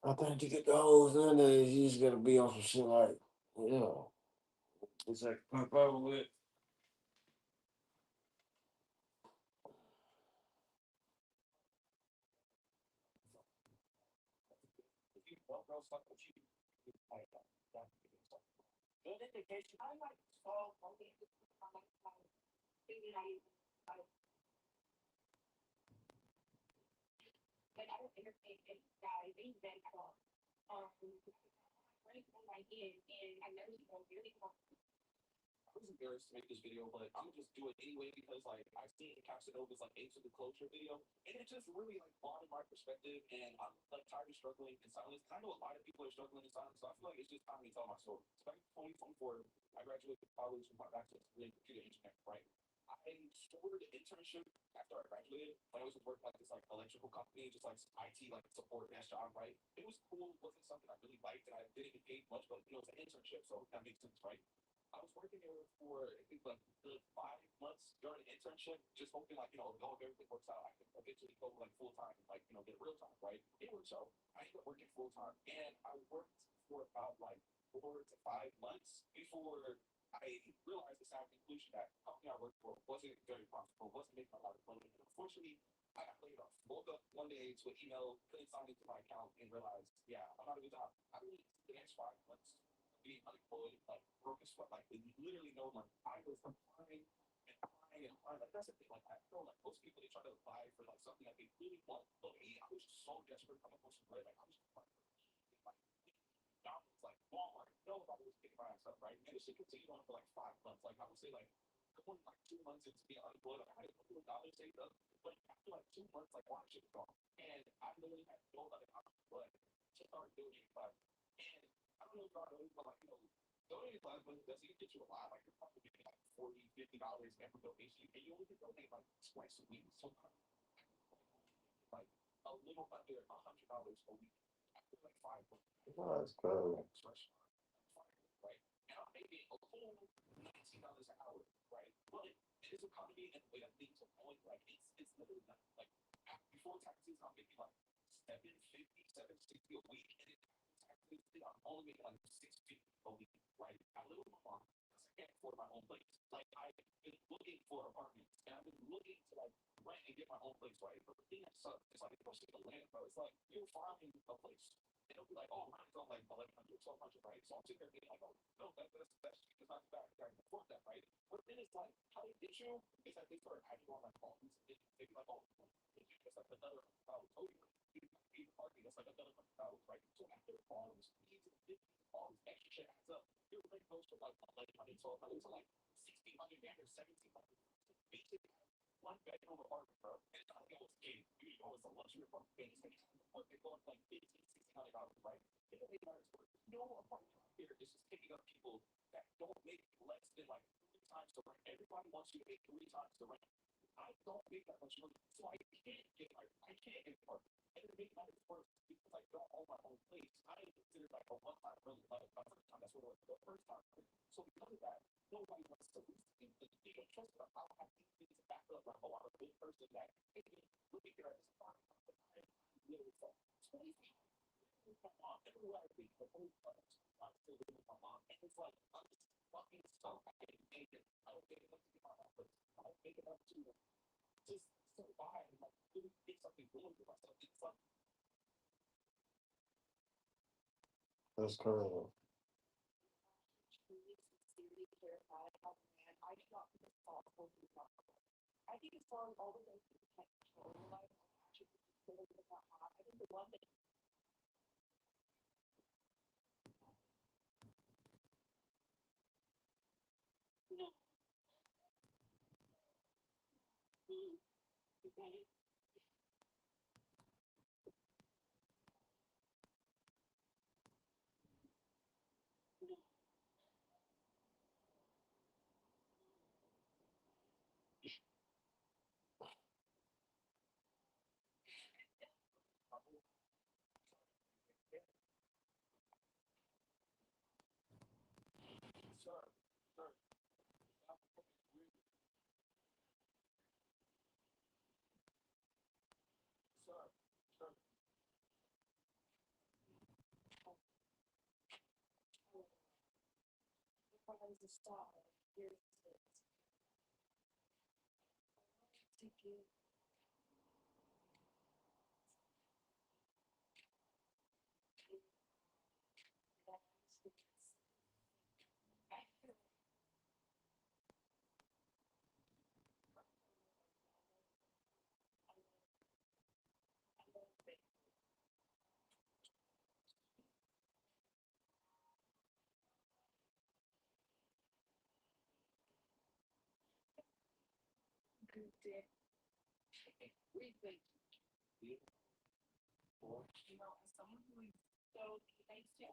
I think to get the hoes in there, you just gotta be on some shit like, yeah, it's like pop out with. Good indication. I like small only maybe like I don't entertain any guy, any men at all. Right on my head and I never see them really come. I was embarrassed to make this video, but I'm gonna just do it anyway because like I've seen Casanova's like Age of the Closure video, and it just really like broadened my perspective. And I'm like tired of struggling in silence. I know a lot of people are struggling in silence, so I feel like it's just time to tell my story. So back in 2024, I graduated from college with my bachelor's degree in computer engineering. Right, I started an internship after I graduated. When I was working like this like electrical company, just like IT like support desk job. Right, it was cool. It wasn't something I really liked, and I didn't get paid much, but you know it's an internship, so that makes sense, right? I was working there for I think like the 5 months during the internship, just hoping like if everything works out, I can eventually go like full time, like get real time, right? It works out. I ended up working full time, and I worked for about like 4 to 5 months before I realized the sad conclusion that the company I worked for wasn't very profitable, wasn't making a lot of money. And unfortunately, I got laid off. Woke up one day to an email, couldn't sign into my account, and realized, yeah, I'm not a good job. I really the next 5 months of being unemployed, like broke as fuck, like literally no money. I was applying and applying and applying. Like that's the thing. Like I feel like most people they try to apply for like something that they really want. But me, I was just so desperate for my most bread. Like I was just applying for like McDonald's, like Walmart. Nobody was picking my ass up, right? And this shit continued on for like 5 months. Like I would say like going like 2 months into being unemployed, like I had $1 saved up. But after like 2 months, like all that shit was gone. And I literally had no other option but to start donating plasma. And I don't know if y'all know, but like, donating plasma doesn't even get you a lot. Like you're probably getting like $40, $50 every donation. And you only can donate like twice a week. So like a little under $100 a week. After like 5 months. Oh, that's crazy. Right? And I'm making a whole $19 an hour, right? But this economy and the way that things are going, like it's literally not like before taxes, I'm making like 750, 760 a week, and then after taxes, I'm only making like 650 a week, right? I live with my mom because I can't afford my own place. Like I've been looking for apartments, and I've been looking to like rent and get my own place, right? But the thing that sucks is like if you the land, bro, it's like you're finding a place. And it'll be like, oh, mine's on like 1100, 1200, right? So I'm sitting there being like, oh, no, that's cheap. It's not bad. I can afford that, right? But then it's like, how they get you is that they start adding on like homes. And they be like, oh, it's like another $100. Oh, you need a party. That's like another $100, right? So after all those fees and fees, all this extra shit adds up. Your rent goes from like 1100, 1200 to like 1600 and 1700. Basic one bedroom apartment, bro. And it's not like it was a it's a luxury apartment. And it's like apartment going like $1,500, $1,600, right? It doesn't matter. No apartment out here is just picking up people that don't make less than like 3 times the rent. Everybody wants you to make 3 times the rent. I don't make that much money, so I can't get apartment. And it makes matters worse because I don't own my own place. I ain't considered like a one-time really like my first time. That's what it was the first time. So because of that, nobody wants to lose the they don't trust that I'll have these things to back up. Like, oh, I'm a good person that hey, look at here as a fine. I literally felt 20 feet with my mom. Everywhere I be, the whole time I'm still living with my mom. And it's like I'm just fucking stuck. I can't make it. I don't make enough to get my mom, but I don't make enough to just survive and like really get something going for myself. It's like That's crazy. Sincerely terrified how man I do not feel responsible for my life. I think as far as all the things that you can't control in life, actually control with my heart. I think the one thing no. Okay. sir, sir, sir, sir. If I was a star, here's it. To give that experience. I feel I love it. Good day. Everything. You know, as someone who is so thanks to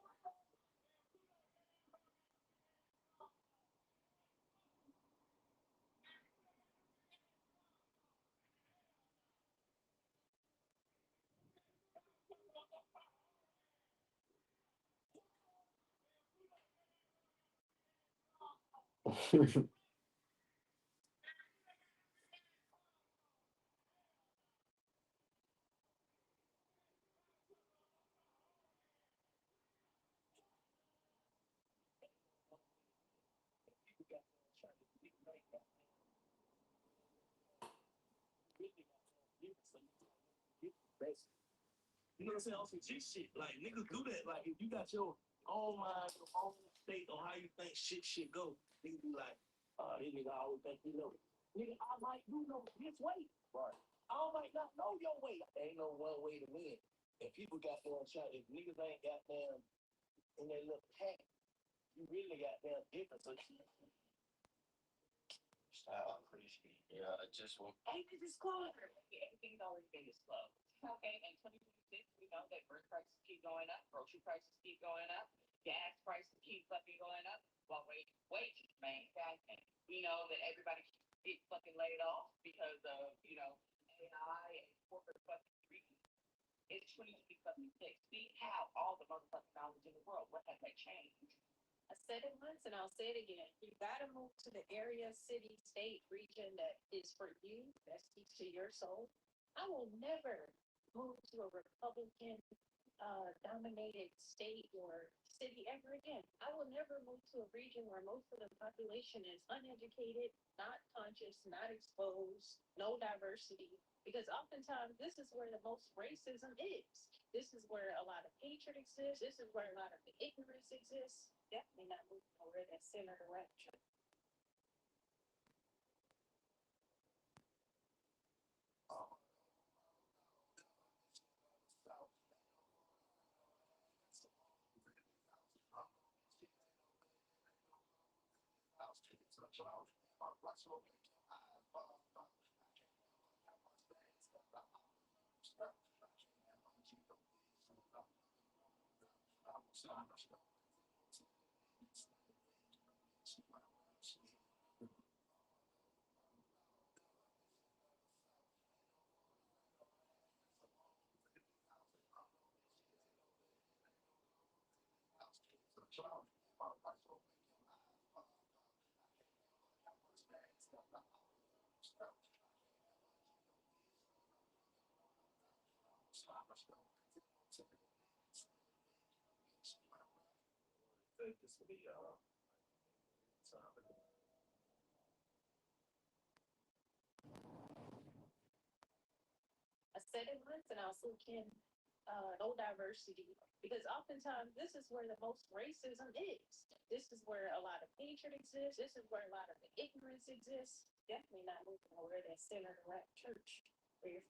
People got trying to think like that. Really got to give us some. You know what I'm saying? On some G shit. Like niggas do that. Like if you got your own mind, your own state on how you think shit go, niggas be like, this nigga always think he know. Nigga, I might do know this way. Right. I might not know your way. There ain't no one way to win. If people got them shot, if niggas ain't got them in their little pack, you really got them different. So Style appreciate. Yeah, I just will. Hey, this is closer. Everything's always been this slow. Okay, in 2026, we know that birth prices keep going up, grocery prices keep going up, gas prices keep fucking going up. Well, wages, man, God, we know that everybody keeps fucking laid off because of, AI and corporate fucking greed. It's 2026. We have all the motherfucking knowledge in the world. What has that changed? I said it once and I'll say it again. You gotta move to the area, city, state, region that is for you, that speaks to your soul. I will never move to a Republican dominated state or city ever again. I will never move to a region where most of the population is uneducated, not conscious, not exposed, no diversity. Because oftentimes this is where the most racism is. This is where a lot of hatred exists. This is where a lot of the ignorance exists. Definitely not moving over that center direction. this will be I said it once and I'll say again, no diversity. Because oftentimes this is where the most racism is. This is where a lot of hatred exists. This is where a lot of the ignorance exists. Definitely not moving over that center left church where you're.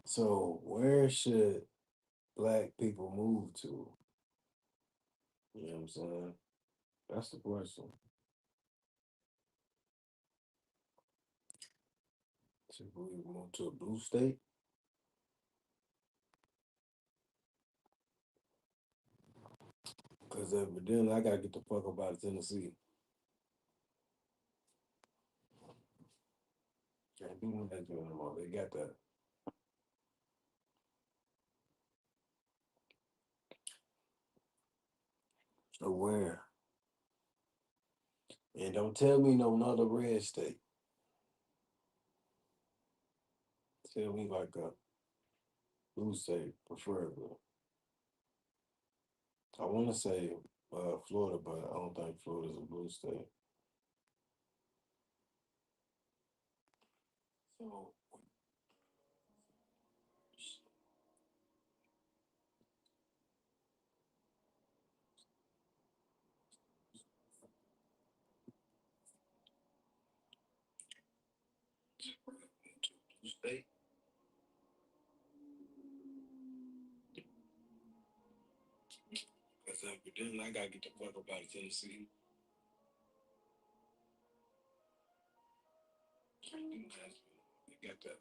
So where should black people move to? You know what I'm saying? That's the question. Should we move to a blue state? Because evidently I gotta get the fuck up out of Tennessee. Can't do that anymore. They got that. So where? And don't tell me no another red state. Tell me like a blue state, preferably. I want to say Florida, but I don't think Florida's a blue state. So State. Because then I gotta get the fuck up out of Tennessee. You got that.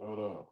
Hold on.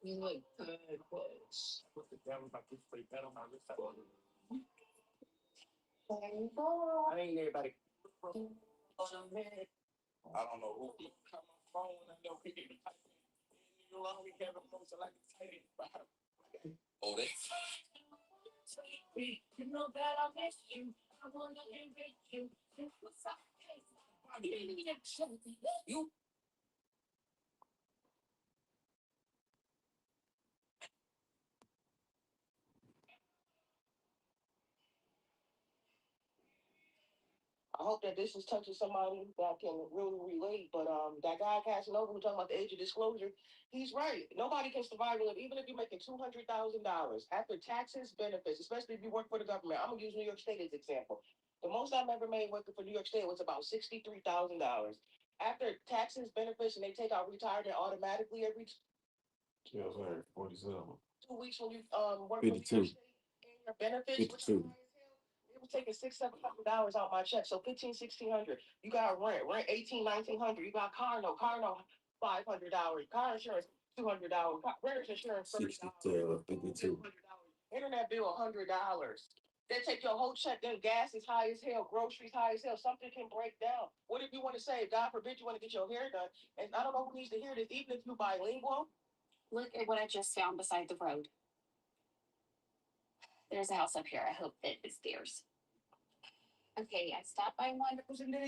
You look good, bitch. I ain't everybody. I don't know who. Cut my phone. I know he didn't type it. You long we have a poster like a tight. Oh, they. You know that I miss you. I wanna embrace you. What's up? You I hope that this is touching somebody that can really relate. But that guy Casanova who talking about the age of disclosure, he's right. Nobody can survive on it, even if you're making $200,000 after taxes, benefits, especially if you work for the government. I'm gonna use New York State as example. The most I've ever made working for New York State was about $63,000. After taxes, benefits, and they take out retirement automatically every Yeah, I was like 47. 2 weeks when you work for New 52. York State and your benefits, which are 52. high as hell, it was taking $600-700 out my check. So 1500-1600. You got rent 1800-1900. You got car note $500. Car insurance $200. Renters insurance60 $30. to 52. Internet bill $100. They take your whole check. Then gas is high as hell. Groceries high as hell. Something can break down. What if you want to save? God forbid you want to get your hair done. And I don't know who needs to hear this. Even if you bilingual. Look at what I just found beside the road. There's a house up here. I hope that it's theirs. Okay, I stopped by one. I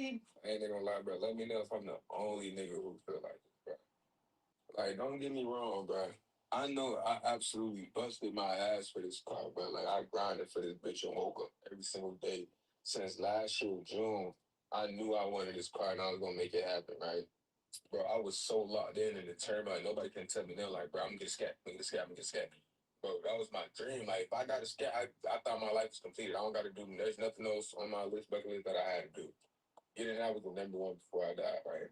ain't gonna lie, bro. Let me know if I'm the only nigga who feel like this, bro. Like, don't get me wrong, bro. I know I absolutely busted my ass for this car, bro. Like, I grinded for this bitch and woke up every single day since last year, June. I knew I wanted this car and I was gonna make it happen, right? Bro, I was so locked in and determined. Like, nobody can tell me now, like, bro, I'm gonna get a scat, I'm gonna get a scat, I'm gonna get a scat. Bro, that was my dream. Like, if I got a scat, I thought my life was completed. I don't gotta do, there's nothing else on my bucket list that I had to do. Getting that was the number one before I died, right?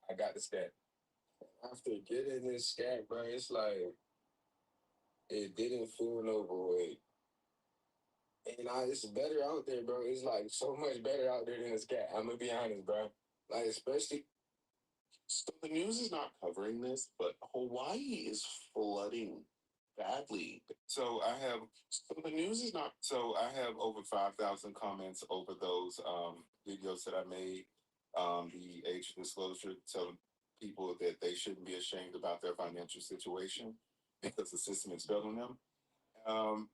I got the scat. After getting this scat, bro, it's like it didn't feel no void. And it's better out there, bro. It's like so much better out there than this scat. I'm gonna be honest, bro. Like especially. So the news is not covering this, but Hawaii is flooding badly. So I have so the news is not so I have over 5,000 comments over those videos that I made. The age disclosure telling people that they shouldn't be ashamed about their financial situation because the system is failing them. Um,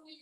What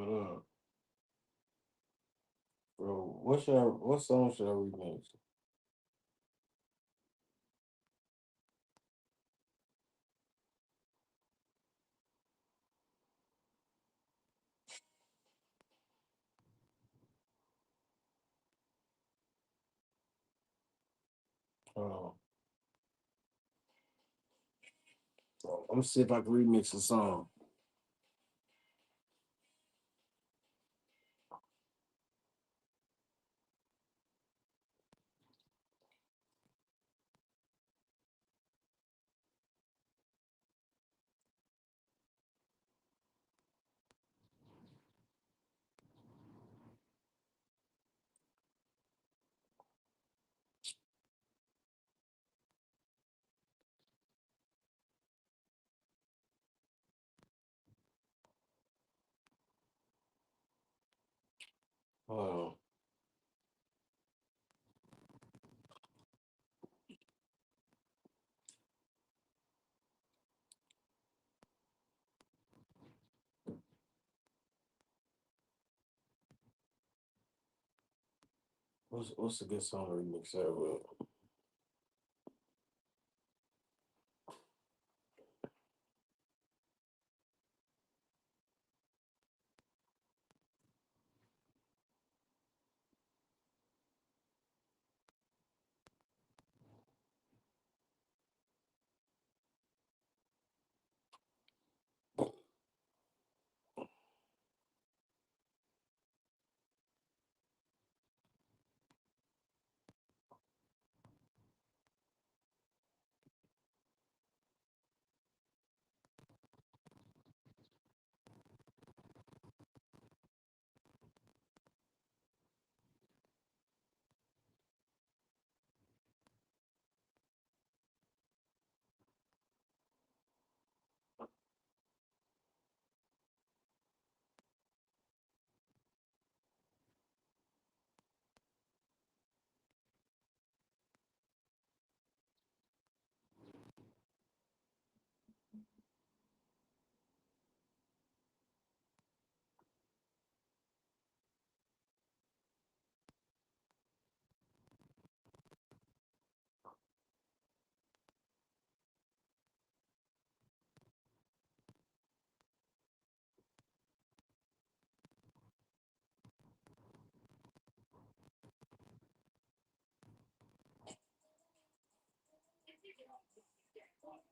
up, bro? What song should I remix? Uh, I'm gonna see if I can remix a song. Uh, what's a good song to remix that with?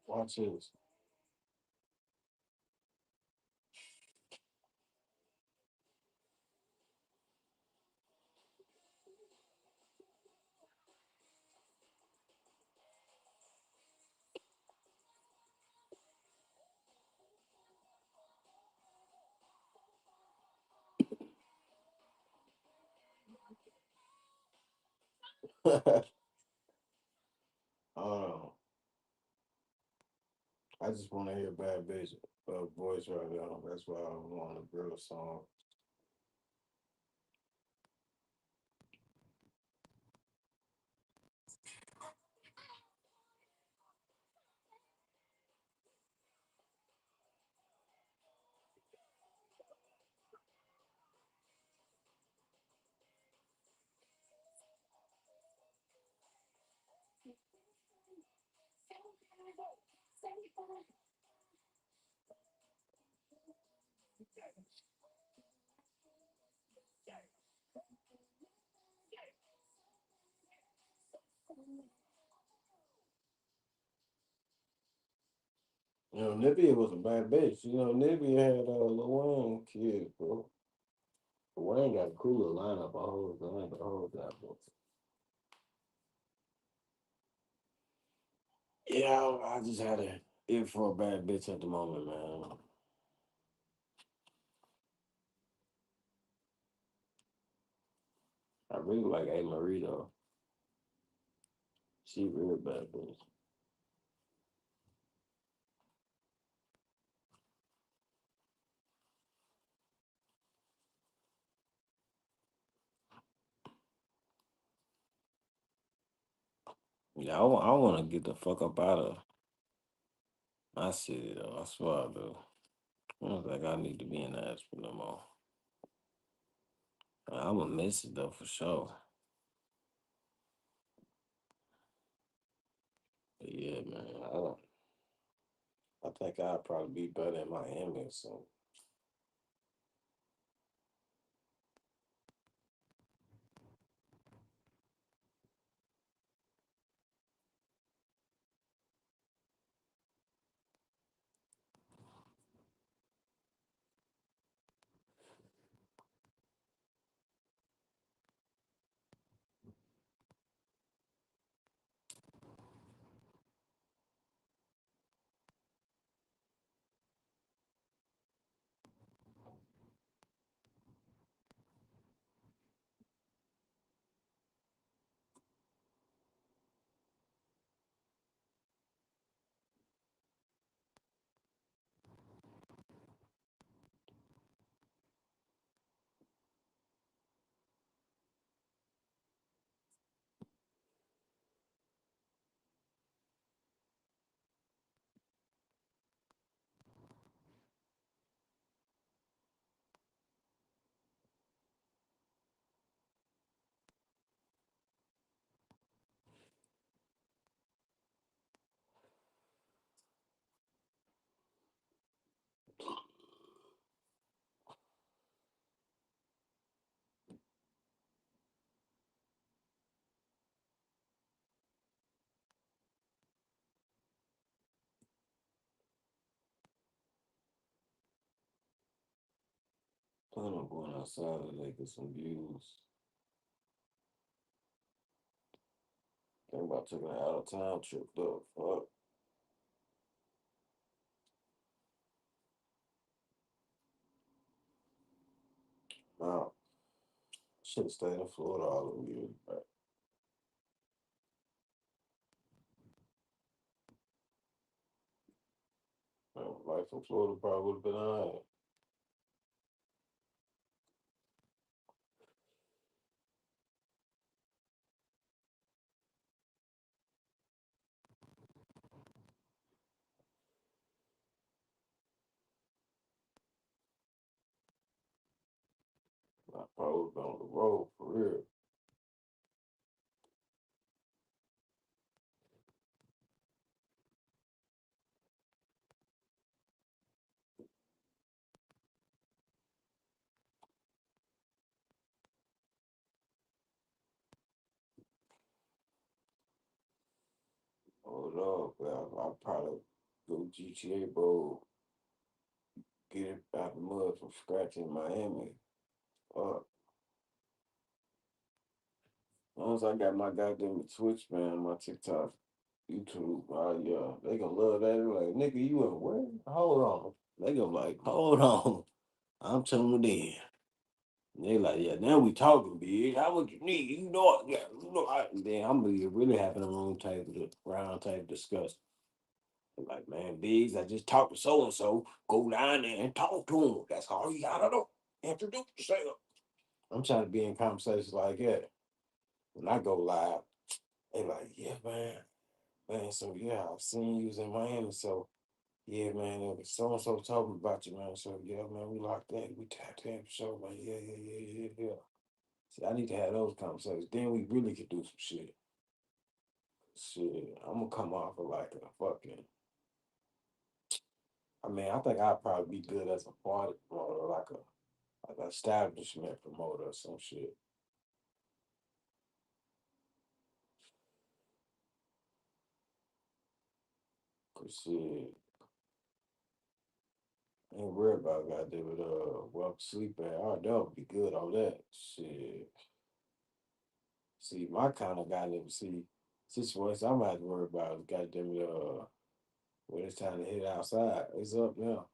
Watch this. uh, I just want to hear bad bitch voice right now. That's why I want a girl song. You know, Nivea was a bad bitch. You know, Nivea had Lil Wayne kids, bro. Lil Wayne got a cooler lineup. I hold that, bro. Yeah, I just had a it for a bad bitch at the moment, man. I really like A. Marie though. She real bad bitch. Yeah, I want to get the fuck up out of my city though. I swear I do. I don't think I need to be in Asheville no more. I'm gonna miss it though for sure. But yeah, man. I think I'd probably be better in Miami or something. Plan on going outside today, get some views. Think about taking an out of town trip though. Fuck. Nah, should have stayed in Florida all the years. But life in Florida probably would have been alright. I probably would have been on the road for real. Hold up, man. I probably go GTA, bro. Get it out the mud from scratch in Miami. Fuck. As long as I got my goddamn Twitch, man, my TikTok, YouTube, yeah, they gonna love that. They're like, nigga, you in where? Hold on. They gonna like, hold on. I'm tuned in. And they like, yeah, now we talking, big. How much you need? You know it. Yeah, you know. Then I'm gonna be really having a round type discussion. Like, man, Biggs, I just talked to so and so. Go down there and talk to him. That's all you gotta do. Introduce yourself. I'm trying to be in conversations like that. When I go live, they like, yeah, man. So yeah, I've seen you in Miami. So yeah, man, so and so talking about you, man. So yeah, man, we locked in. We tapped in for sure, man. Yeah. See, I need to have those conversations. Then we really could do some shit. Shit, I'm gonna come off of like a fucking. I mean, I think I'd probably be good as a party promoter, like an establishment promoter or some shit. Cause shit, ain't worried about goddamn it. Well, sleep at. Oh, that would be good on that. Shit. See, my kind of goddamn situation I'm gonna have to worry about is goddamn it. When it's time to hit outside, it's up now.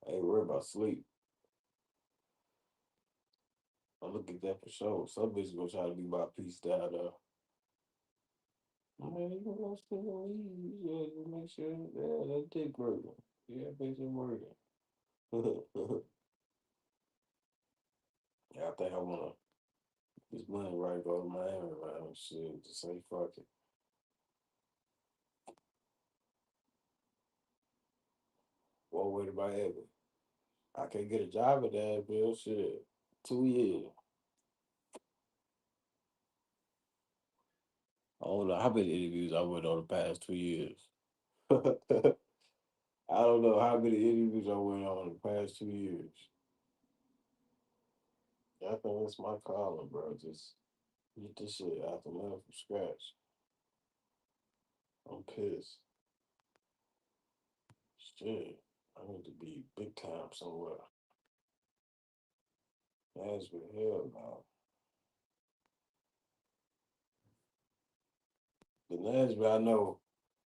I ain't worried about sleep. I look at that for sure. Some bitch gonna try to be my piece down there. Man, you gonna still leave? Yeah, to make sure. Yeah, that dick working. Yeah, bitch, it working. Yeah, I think I wanna this money right go to Miami, man. Shit, just say fuck it. One way to Miami. I can't get a job at that bill. Shit, 2 years. I don't know how many interviews I went on the past 2 years. I don't know how many interviews I went on the past 2 years. I think that's my calling, bro. Just get this shit out the mud from scratch. I'm pissed. Shit. I need to be big time somewhere. Nashville, hell no. The Nashville, I know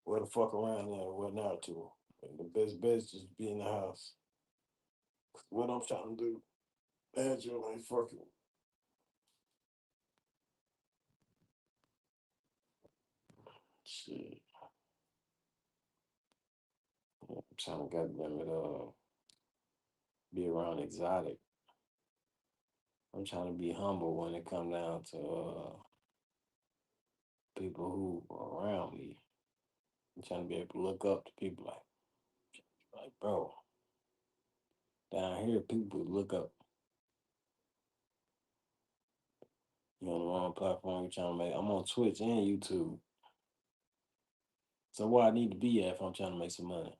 where the fuck around there and what not to. And the best bet is just be in the house. What I'm trying to do. Nashville ain't fucking. Shit. I'm trying to goddamn it, be around exotic. I'm trying to be humble when it come down to people who are around me. I'm trying to be able to look up to people like bro, down here people look up. You on the wrong platform you're trying to make. I'm on Twitch and YouTube. So where I need to be at if I'm trying to make some money.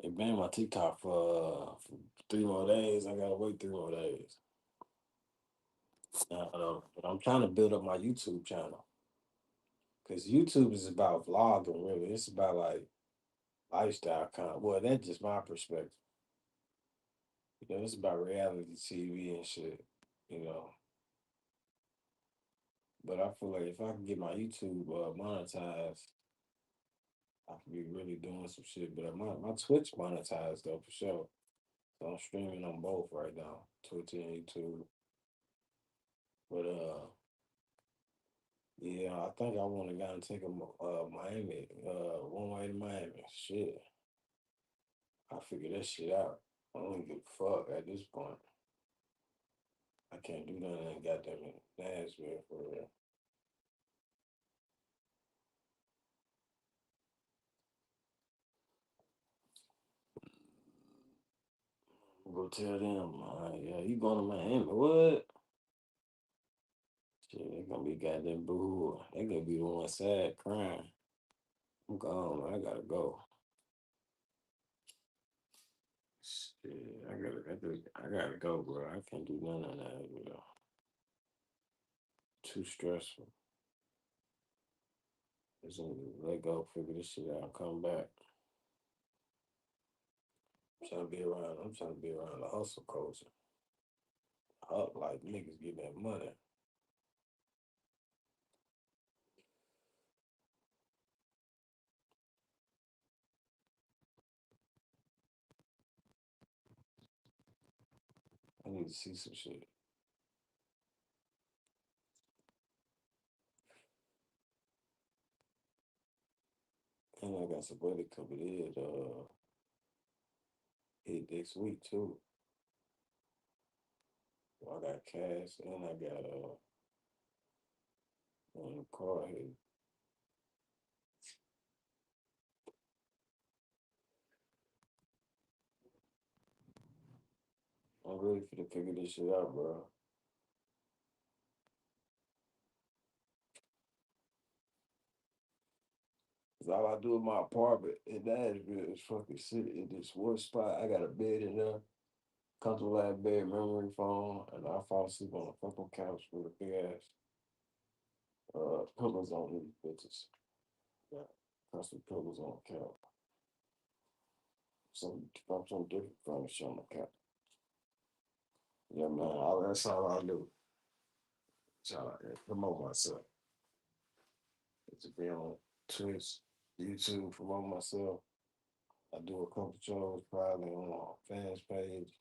They banned my TikTok for 3 more days. I gotta wait 3 more days. But I'm trying to build up my YouTube channel. Cause YouTube is about vlogging really. It's about like lifestyle content. Well, that's just my perspective. It's about reality TV and shit, you know. But I feel like if I can get my YouTube monetized, I could be really doing some shit. But my Twitch monetized though for sure. So I'm streaming on both right now, Twitch and YouTube. But yeah, I think I want to go and take a Miami, one way to Miami. Shit, I figure that shit out. I don't give a fuck at this point. I can't do nothing in goddamn Nashville for real. Go tell them, yeah, you going to Miami? What? Shit, they gonna be goddamn boo. They gonna be the one sad crying. I'm gone. Man. I gotta go. Shit, I gotta go, bro. I can't do none of that, Too stressful. Just let go, figure this shit out, come back. I'm trying to be around the hustle culture. Up like niggas getting that money. I need to see some shit. And I got some buddy coming in, hit next week too. I got cash and I got car here. I'm ready for to figure this shit out, bro. Cause all I do in my apartment in Nashville is fucking sit in this one spot. I got a bed in there, comfortable ass bed, memory foam, and I fall asleep on a fucking couch with a big ass pillows on these bitches. Yeah, custom pillows on the couch. Some different furniture on the couch. Yeah, man. That's all I do. So I promote myself. To be on Twitch, YouTube, promote myself. I do a couple shows probably on my fans page.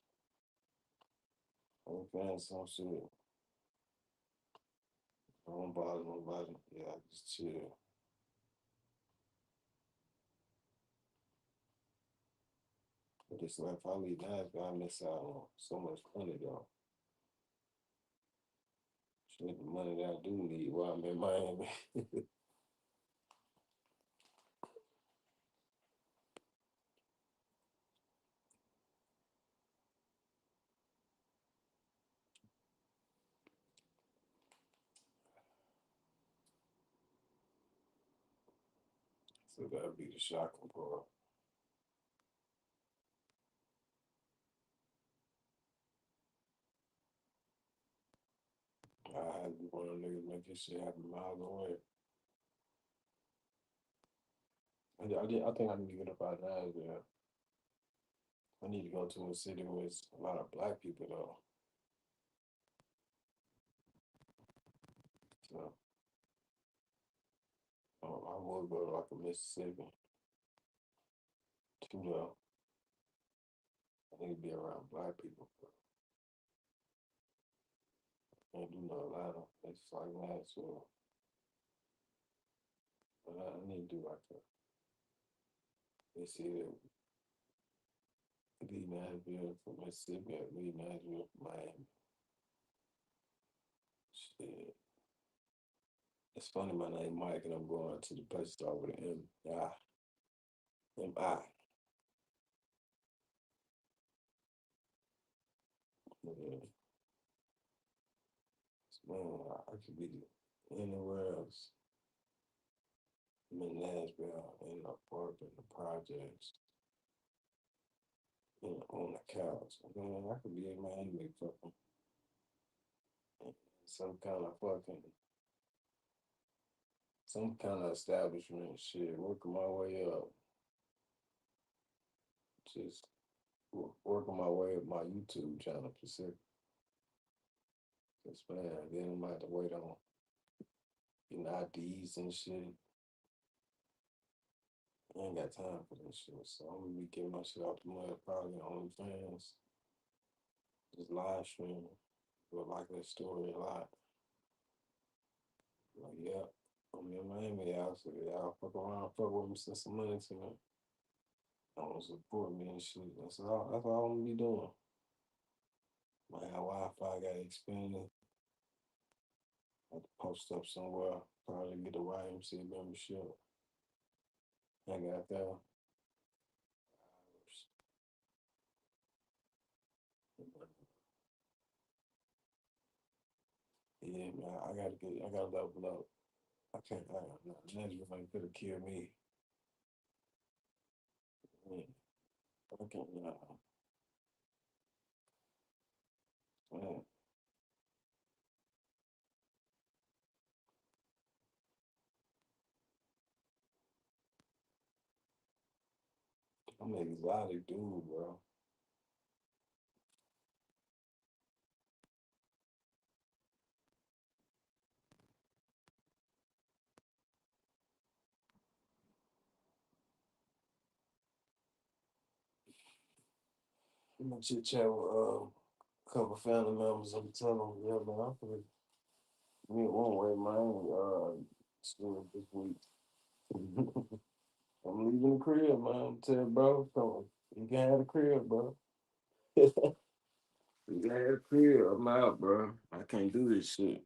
On fans, some shit. I don't bother nobody. Yeah, I just chill. But it's like if I leave Nashville, I miss out on so much money though. Shit, the money that I do need while I'm in Miami. So that'd be the shocking part. I had to be one of them niggas make this shit happen miles away. I think I need to get up out of Nashville. I need to go to a city with a lot of black people though. So I would go to like a Mississippi too though. I need to be around black people. Can't do no Atlanta. It's like that. So but I need to do like a let's see it. Leave Nashville from Mississippi, leave Nashville from Miami. Shit. It's funny my name Mike and I'm going to the place start with an M. M-I. Yeah. Man, I could be anywhere else. I'm in Nashville, in the apartment, the projects, on the couch. Man, I could be in Miami fucking some kind of fucking some kind of establishment shit, working my way up. Just working my way up my YouTube channel specific. Cause man, then I'm have to wait on getting IDs and shit. I ain't got time for this shit. So I'm gonna be getting my shit out the mud probably on OnlyFans. Just live stream. But like that story a lot. Like, yeah, I'm in Miami, y'all. So y'all fuck around, fuck with me, send some money to me. I want to support me and shit. That's all I'm gonna be doing. My Wi-Fi got expanded. Have to post up somewhere. Probably get a YMCA membership. Hang out there. Yeah, man, I gotta level up. I can't, Nashville ain't gonna kill me. Yeah, I can't, man, I'm an exotic dude, bro. I'm gonna chit chat with a couple family members. I'm telling them, yeah, man, I'm gonna me one way, man. School this week. I'm leaving the crib, man. Tell bro, come on. You can have the crib, bro. You can have the crib. I'm out, bro. I can't do this shit.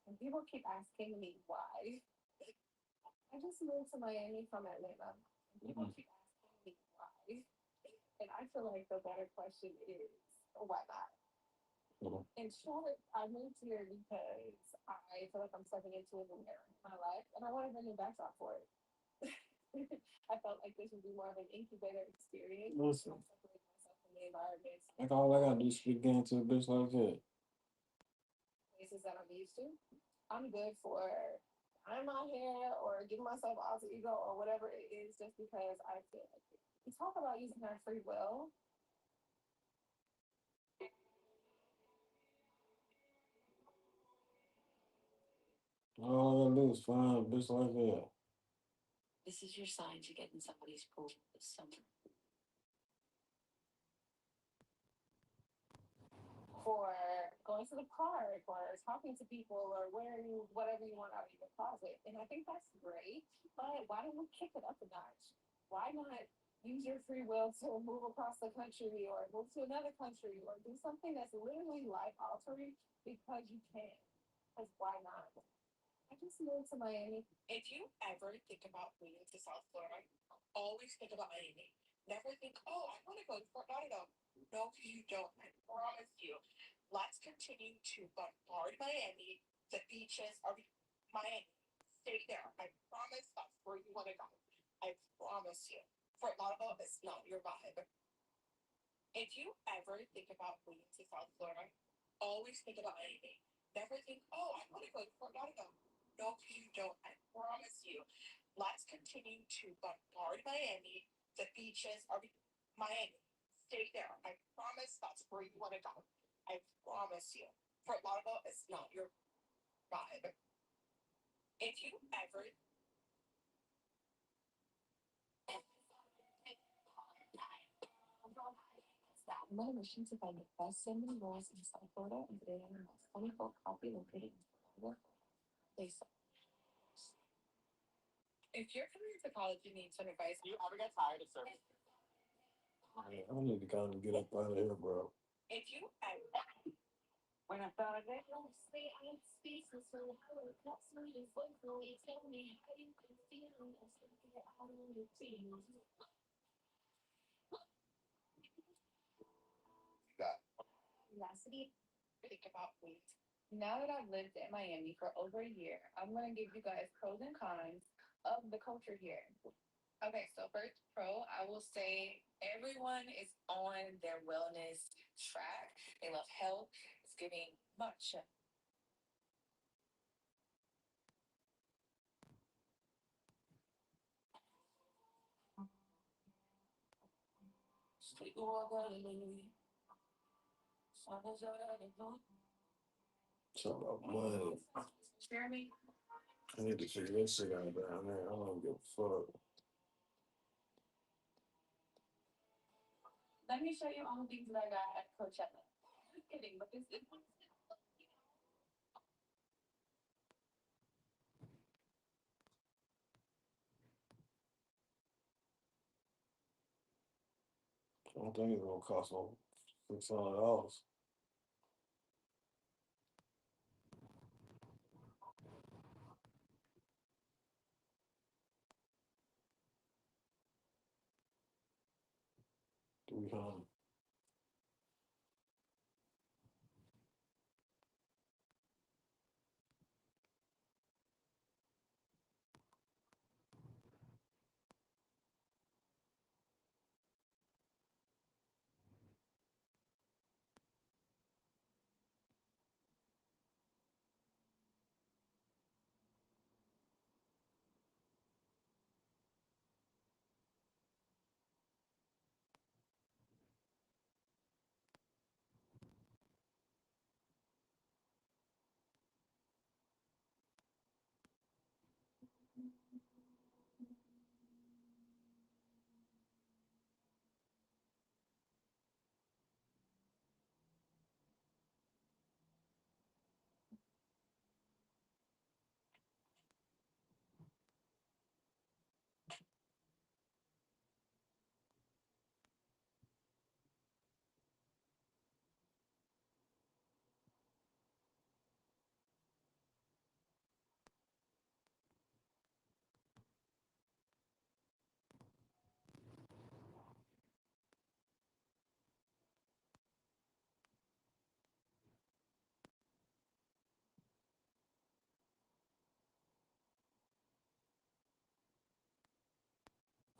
And people keep asking me why. I just moved to Miami from Atlanta. And people keep asking me why. And I feel like the better question is why not? In short, I moved here because I feel like I'm stepping into a new era in my life and I wanted a new backdrop for it. I felt like this would be more of an incubator experience. Listen, Separate myself from the environments, like all I gotta do is speak into a bitch like that. places that I'm used to. I'm good for tying my hair or giving myself alter ego or whatever it is just because I feel like it. We talk about using our free will. All I gotta do is find a bitch like that. This is your sign to get in somebody's pool this summer. For going to the park or talking to people or wearing whatever you want out of your closet. And I think that's great, but why don't we kick it up a notch? Why not use your free will to move across the country or move to another country or do something that's literally life altering because you can? Because why not? I just moved to Miami. If you ever think about moving to South Florida, always think about Miami. Never think, oh, I want to go to Fort Lauderdale. No, you don't. I promise you. Let's continue to bombard Miami The beaches are Miami. Stay there. I promise that's where you want to go. I promise you. Fort Lauderdale is not your vibe. If you ever think about moving to South Florida, always think about Miami. Never think, oh, I want to go to Fort Lauderdale. No, you don't. I promise you. Let's continue to bombard Miami. The beaches are Miami. Stay there. I promise that's where you want to go. I promise you. Fort Lauderdale is not your vibe. If you ever I'm on a mission to find the best cinnamon rolls in South Florida and today I'm in my funny folk coffee located in Florida. Please. If you're coming to college, you need some advice. Do you ever get tired of serving? Man, I need to kind of get up out of here, bro. If you ever when I thought of it, say I'm speechless for how it cuts me and slowly tell me how you can feel us to get out of your team. Curiosity, think about food. Now that I've lived in Miami for over a year, I'm gonna give you guys pros and cons of the culture here. Okay, so first pro, I will say everyone is on their wellness track. They love health. It's giving much. Talk about money. Jeremy, I need to figure this shit out down there. I don't give a fuck. let me show you all the things that I got at Coachella. Just kidding, but this is I don't think it's gonna cost no $600. $300.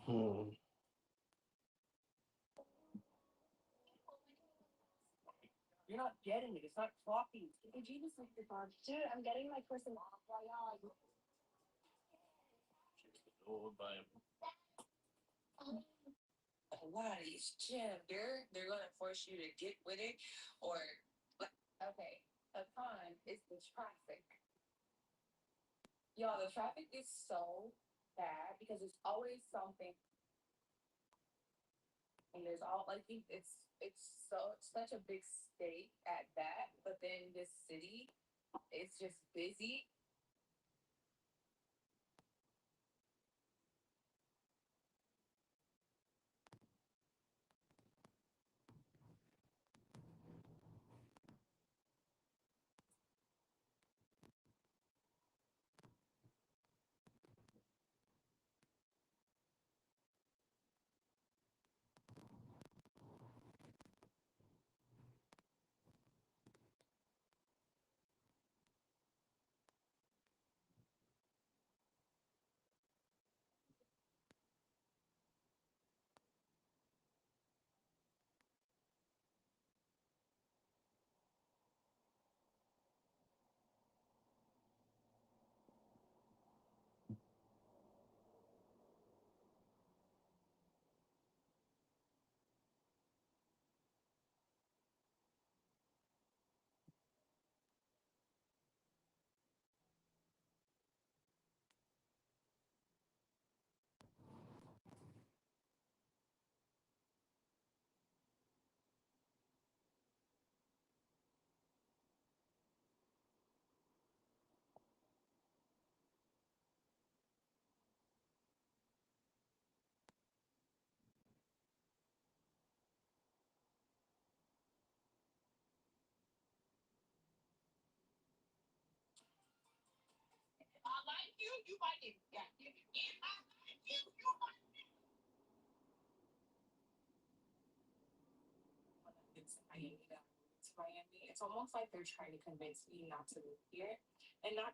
Hmm. you're not getting it. It's not floppy. Did you just like the bar? Dude, I'm getting my person off. Why not? A lot of these gyms, they're gonna force you to get with it, or okay. A con is the traffic. Y'all, the traffic is so bad because there's always something, and there's all like it's so such a big state at that, but then this city, it's just busy. you might need. Yeah, if I like you might. It's Miami that moved to Miami. It's almost like they're trying to convince me not to move here and not.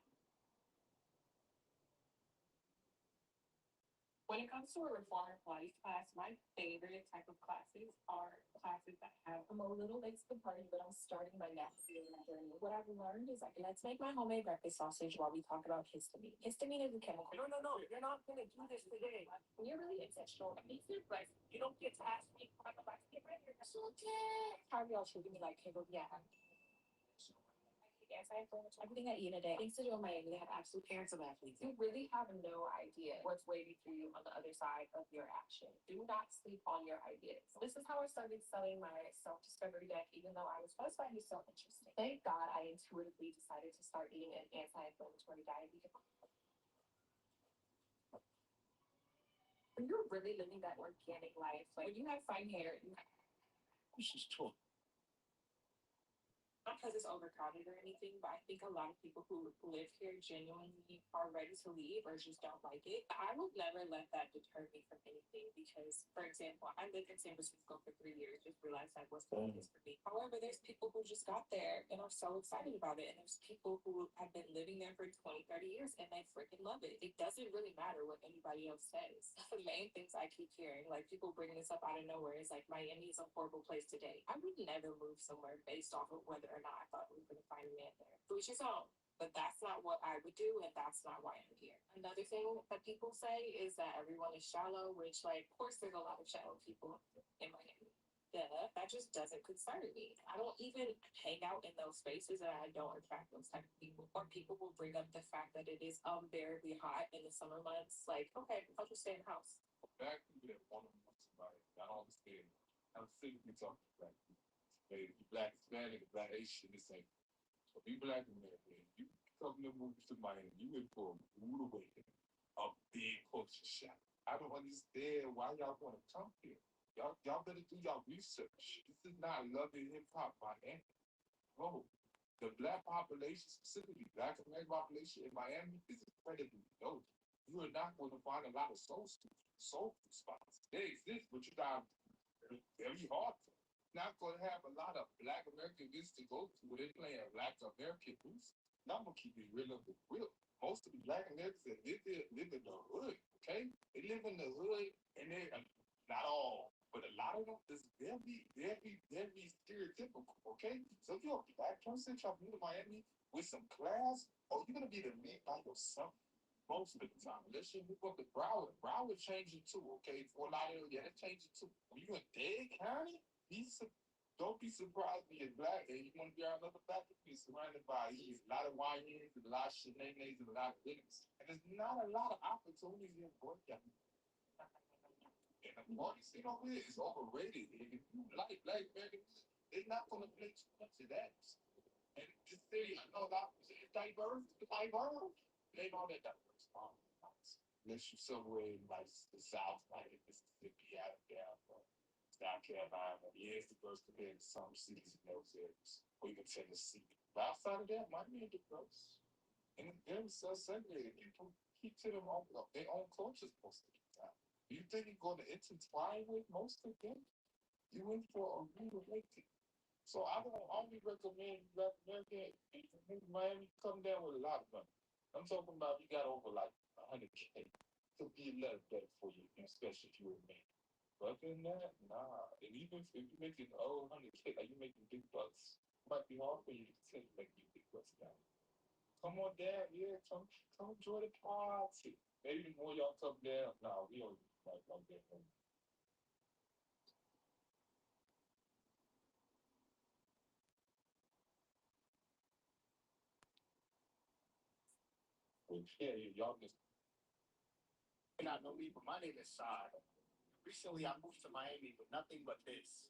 When it comes to a reformer Pilates class, my favorite type of classes are classes that have. I'm a little late to the party, but I'm starting my next journey. What I've learned is like, let's make my homemade breakfast sausage while we talk about histamine. Histamine is a chemical. No, you're not gonna do this today. You're really intentional. That makes it like you don't get to ask me if I'm about to get ready. So how y'all treating me like, hey, but yeah. Everything I eat in a day. Thanks to Joe Miami, they have absolute parents of athletes. You really have no idea what's waiting for you on the other side of your action. Do not sleep on your ideas. This is how I started selling my self-discovery deck, even though I was finding it so interesting. Thank God I intuitively decided to start eating an anti-inflammatory diet because when you're really living that organic life, like when you have fine hair, This is true. not because it's overcrowded or anything, but I think a lot of people who live here genuinely are ready to leave or just don't like it. I would never let that deter me from anything because, for example, I lived in San Francisco for 3 years, just realized that was the place for me. However, there's people who just got there and are so excited about it. And there's people who have been living there for 20, 30 years and they freaking love it. It doesn't really matter what anybody else says. The main things I keep hearing, like people bringing this up out of nowhere, is like Miami is a horrible place to date. I would never move somewhere based off of whether or not I thought we were going to find a man there. To each his own. But that's not what I would do, and that's not why I'm here. Another thing that people say is that everyone is shallow, which, like, of course, there's a lot of shallow people in Miami. That just doesn't concern me. I don't even hang out in those spaces, and I don't attract those type of people. Or people will bring up the fact that it is unbearably hot in the summer months. Like, okay, I'll just stay in the house. Black people that want to move somebody, I don't understand. I'm sick of talking to black people. Hey, if you black Hispanic, black Asian, this ain't. So be black American. You come to move to Miami, you in for a rude awakening, a big culture shock. I don't understand why y'all want to come here. Y'all better do y'all research. This is not loving hip hop, Miami. Bro, the black population, specifically black American population in Miami, is incredibly low. You are not going to find a lot of soul food spots. They exist, but you got very hard. Not going to have a lot of black American events to go to where they're playing black American music. Now I'm gonna keep it real up with real. Most of the black Americans that live there live in the hood. Okay, they live in the hood, and they not all, but a lot of them is very stereotypical. Okay, so if you're a black person trying to move to Miami with some class, or you're gonna be the man by yourself most of the time. Unless you move up to Broward. Broward changing too, okay? For a lot of yeah, that's changing too. When you in Dade County, don't be surprised when you're black and you want to be around other black people. You're surrounded by a lot of YNs and a lot of shenanigans and a lot of things. And there's not a lot of opportunities in Georgia. And the money scene over here is overrated. And if you like black Americans, they're not going to play too much of that. And this city, I know a lot of it's diverse. It ain't all that diverse. Unless you somewhere in like the South, like in Mississippi, Alabama, South Carolina, yes, diverse compared to some cities in those areas, or even Tennessee. But outside of that, Miami ain't diverse. And it's very segregated. People keep to them own, their own cultures most of the time. You think you're going to intertwine with most of them? You in for a rude awakening. So I don't only recommend Black American in Miami come down with a lot of money. I'm talking about you got over like 100K to be a little better for you, especially if you're a man. But other than that, nah. And even if you're making 100K, like you're making big bucks, it might be hard for you to continue making big bucks now. Come on down, yeah, come enjoy the party. Maybe the more y'all come down, nah, we don't like that. But yeah, y'all just may not know me, but my name is Sai. Recently, I moved to Miami with nothing but this.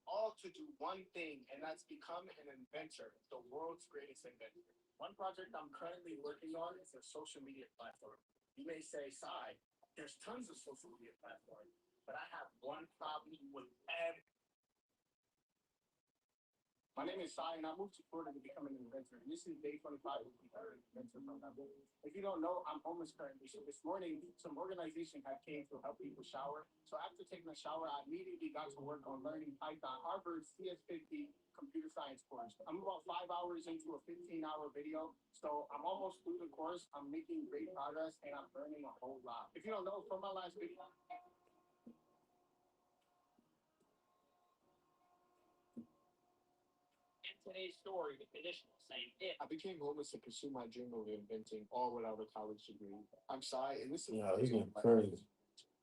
All to do one thing, and that's become an inventor, the world's greatest inventor. One project I'm currently working on is a social media platform. You may say, Sai, there's tons of social media platforms, but I have one problem with every. My name is Sai, and I moved to Florida to become an inventor. And this is day 25 of becoming an inventor from that book. If you don't know, I'm homeless currently. So this morning, some organization had came to help people shower. So after taking a shower, I immediately got to work on learning Python, Harvard's CS50 computer science course. I'm about 5 hours into a 15-hour video. So I'm almost through the course. I'm making great progress, and I'm learning a whole lot. If you don't know, from my last video, Today's story, the traditional saying, if I became homeless to pursue my dream of inventing, all without a college degree. I'm Sai, and this is Yeah, he's getting crazy.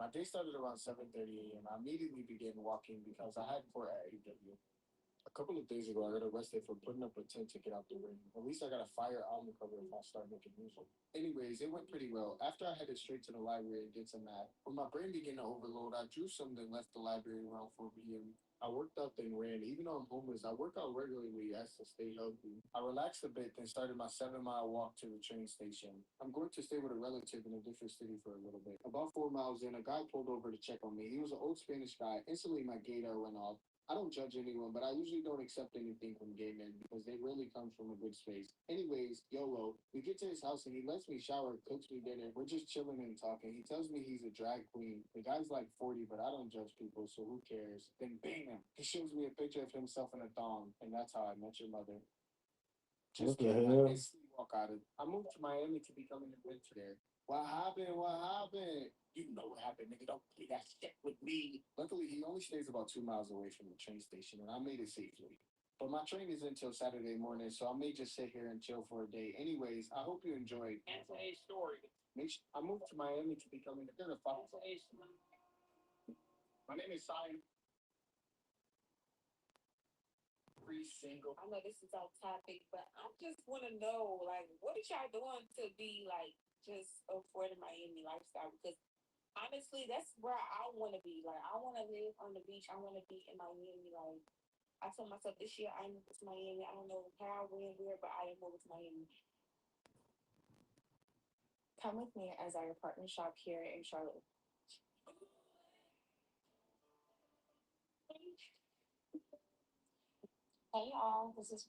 my day started around 7:30 a.m. I immediately began walking because I had court at AW. A couple of days ago, I got arrested for putting up a tent to get out the rain. At least I got a fire album cover if I start making music. Anyways, it went pretty well. After I headed straight to the library and did some math, when my brain began to overload, I drew some and left the library around 4 p.m. I worked out then ran. Even though I'm homeless, I work out regularly as to stay healthy. I relaxed a bit, then started my 7-mile walk to the train station. I'm going to stay with a relative in a different city for a little bit. About 4 miles in, a guy pulled over to check on me. He was an old Spanish guy. Instantly, my gator went off. I don't judge anyone, but I usually don't accept anything from gay men because they really come from a good space. Anyways, YOLO, we get to his house and he lets me shower, cooks me dinner. We're just chilling and talking. He tells me he's a drag queen. The guy's like 40, but I don't judge people, so who cares? Then bam, he shows me a picture of himself in a thong, and that's how I met your mother. What Just the kidding. hell? I instantly walk out of. I moved to Miami to become an inventor there. What happened? What happened? You know what happened, nigga. Don't play that shit with me. Luckily, he only stays about 2 miles away from the train station, and I made it safely. But my train is until Saturday morning, so I may just sit here and chill for a day. Anyways, I hope you enjoyed. and today's story, I moved to Miami to become an inventor. today's My name is Sai. Free single. I know this is off topic, but I just want to know, like, what are y'all doing to be like just affording Miami lifestyle? Because honestly, that's where I want to be. Like, I want to live on the beach. I want to be in Miami. Like, I told myself this year I'm moving to Miami. I don't know how, when, where, but I am moving to Miami. Come with me as our partner shop here in Charlotte. Hey y'all, this is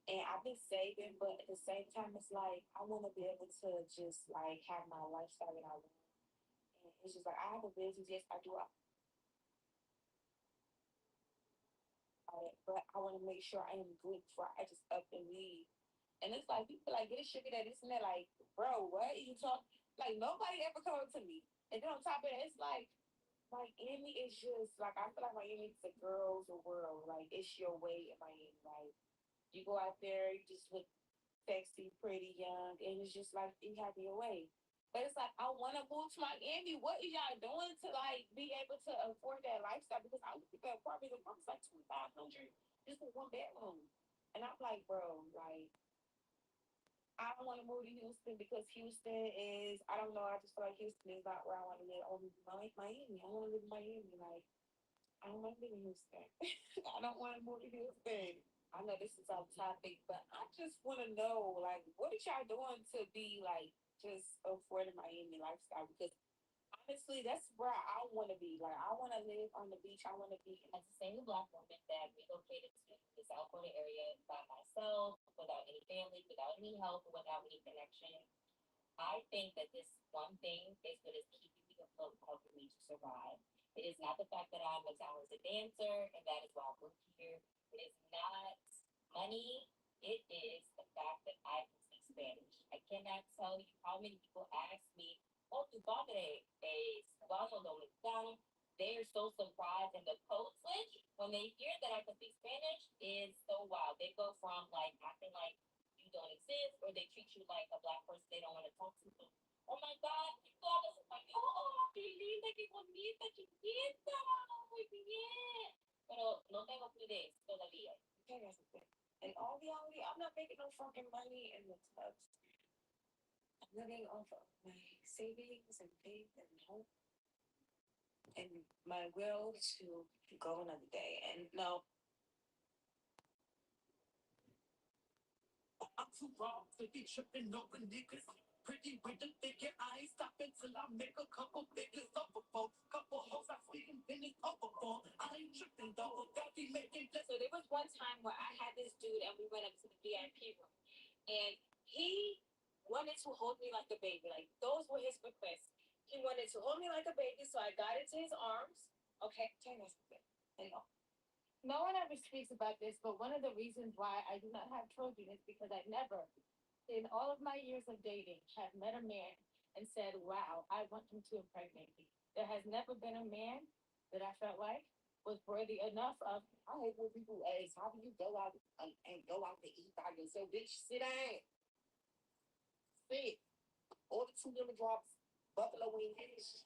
and I've been saving, but at the same time, it's like I want to be able to just like have my lifestyle that I want. And it's just like I have a business, yes, I do, but I want to make sure I am good before I just up and leave. And it's like people like get a sugar that this and that. Like, bro, what you talk? Like nobody ever come up to me. And then on top of it, it's like Miami is just like I feel like Miami is a girl's world. Like it's your way in Miami. Like you go out there, you just look sexy, pretty, young, and it's just like you have your way. But it's like I want to move to Miami. What are y'all doing to like be able to afford that lifestyle? Because I look at the apartment, the apartment's like 2,500 just for one bedroom, and I'm like, bro, like I don't want to move to Houston because Houston is I don't know. I just feel like Houston is not where I want to live. Oh, Miami. I want to live in Miami. Like I don't want to live in Houston. I don't want to move to Houston. I know this is off topic, but I just want to know, like, what are y'all doing to be like just affording Miami lifestyle? Because honestly, that's where I want to be. Like, I want to live on the beach. I want to be as a single Black woman that relocated to the South Florida area by myself, without any family, without any help, without any connection. I think that this one thing is what is keeping me afloat, helping me to survive. It is not the fact that I'm a talented dancer and that is why I moved here. It is not money. It is the fact that I can speak Spanish. I cannot tell you how many people ask me, "Oh, tu padre es cubano dominicano." They are so surprised, and the code switch when they hear that I can speak Spanish is so wild. They go from like acting like you don't exist, or they treat you like a Black person they don't want to talk to. Oh my God, you hablas español, oh, qué linda, qué bonita, chiquita, muy bien. Pero no tengo fluidez todavía. Okay, that's the thing. And all reality, I'm not making no fucking money in the clubs. I'm living off of my savings and faith and hope and my will to go another day. And no, I'm too raw to be tripping over niggas. Pretty with the figure, I ain't stopping till I make a couple figures up for couple hoes I speak and finish up for. I ain't tripping though, got be making. so there was one time where I had to hold me like a baby. Like those were his requests. He wanted to hold me like a baby, so I got into his arms. Okay, turn this way. And no one ever speaks about this, but one of the reasons why I do not have children is because I never, in all of my years of dating, have met a man and said, wow, I want him to impregnate me. There has never been a man that I felt like was worthy enough of. I hate when people ask, how do you go out and go out to eat by yourself? Bitch, sit down. Sit. Order 2 lemon drops, buffalo wings.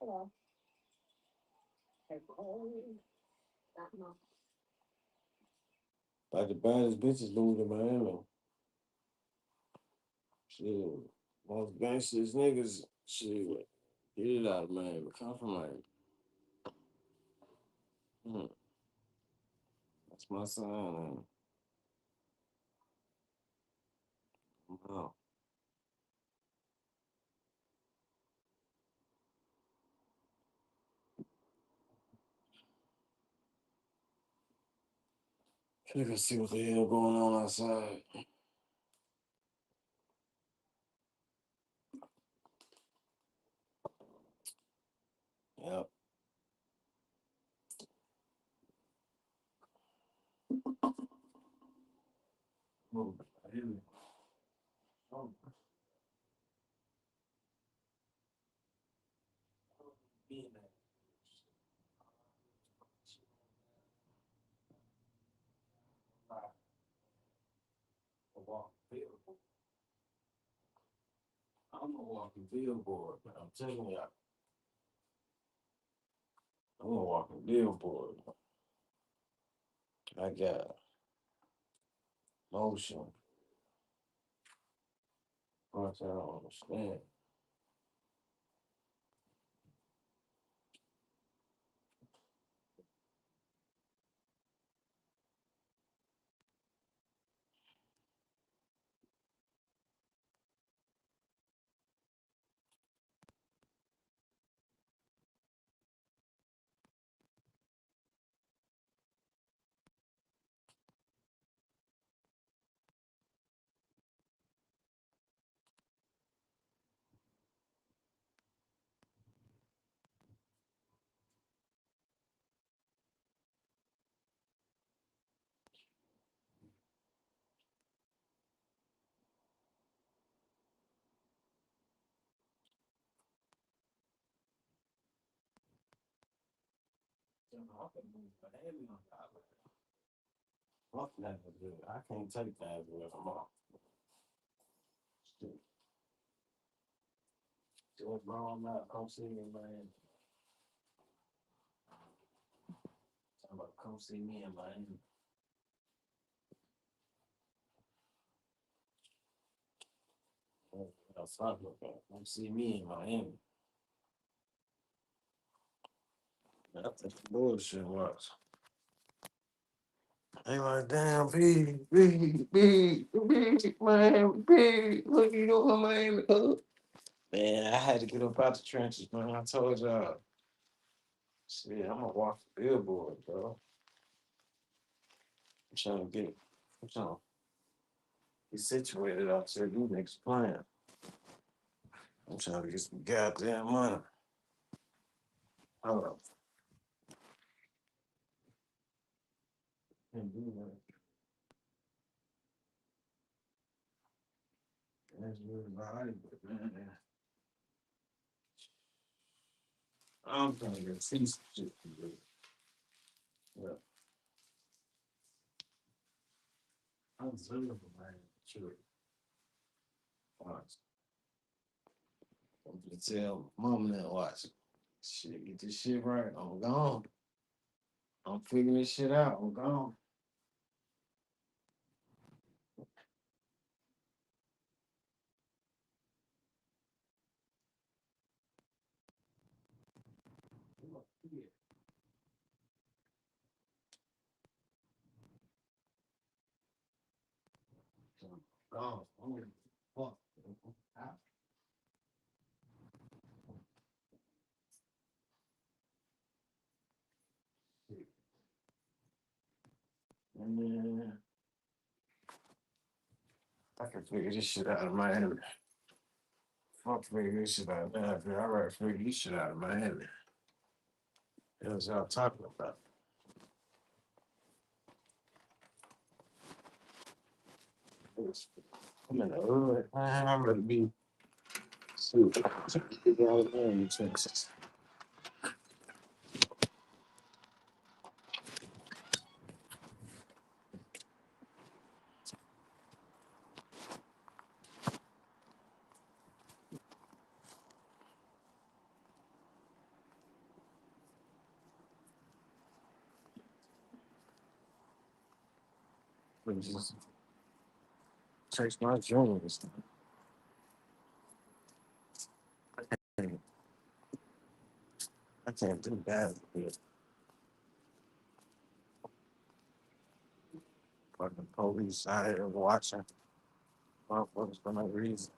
Hello. Like the baddest bitches moved to Miami. Shit. Most gangsters niggas, shit, get it out of Miami. Come from Miami. Hmm. That's my son. Wow. Finna go see what the hell going on outside. Yep. Oh, really? Oh, being that. A walking billboard. I'm a walking billboard, but I'm telling you, I'm a walking billboard. I got motion. What I don't understand. I can move Miami on the island. Fuck that, dude. I can't take that away from off. Still growing up, come see me, man. Talking about come see me in Miami. Come see me in Miami. That's the bullshit was. They like, damn, Miami, What you doing, Miami? Man, I had to get up out the trenches, man. I told y'all. Shit, I'm gonna walk the billboard, bro. I'm trying to get, I'm trying to get situated out there. Do next plan. I'm trying to get some goddamn money. Hold up. Can't do that. That's really right, but man, I'm trying to get see some shit to do. Yeah, I'm zoomed, man. Sure. Watch. I'm gonna tell mom that watch. Shit, get this shit right. I'm gone. I'm figuring this shit out. I'm gone. Oh, fuck. Man, I can figure this shit out of Miami. Fuck figure this shit out of Miami. I rather figure this shit out of Miami. That's what y'all talking about. I'm in the hood, man. I'm ready to be. Shoot. Texas. Just chase my dreams. I can't do that. Fucking police out here watching motherfuckers for no reason.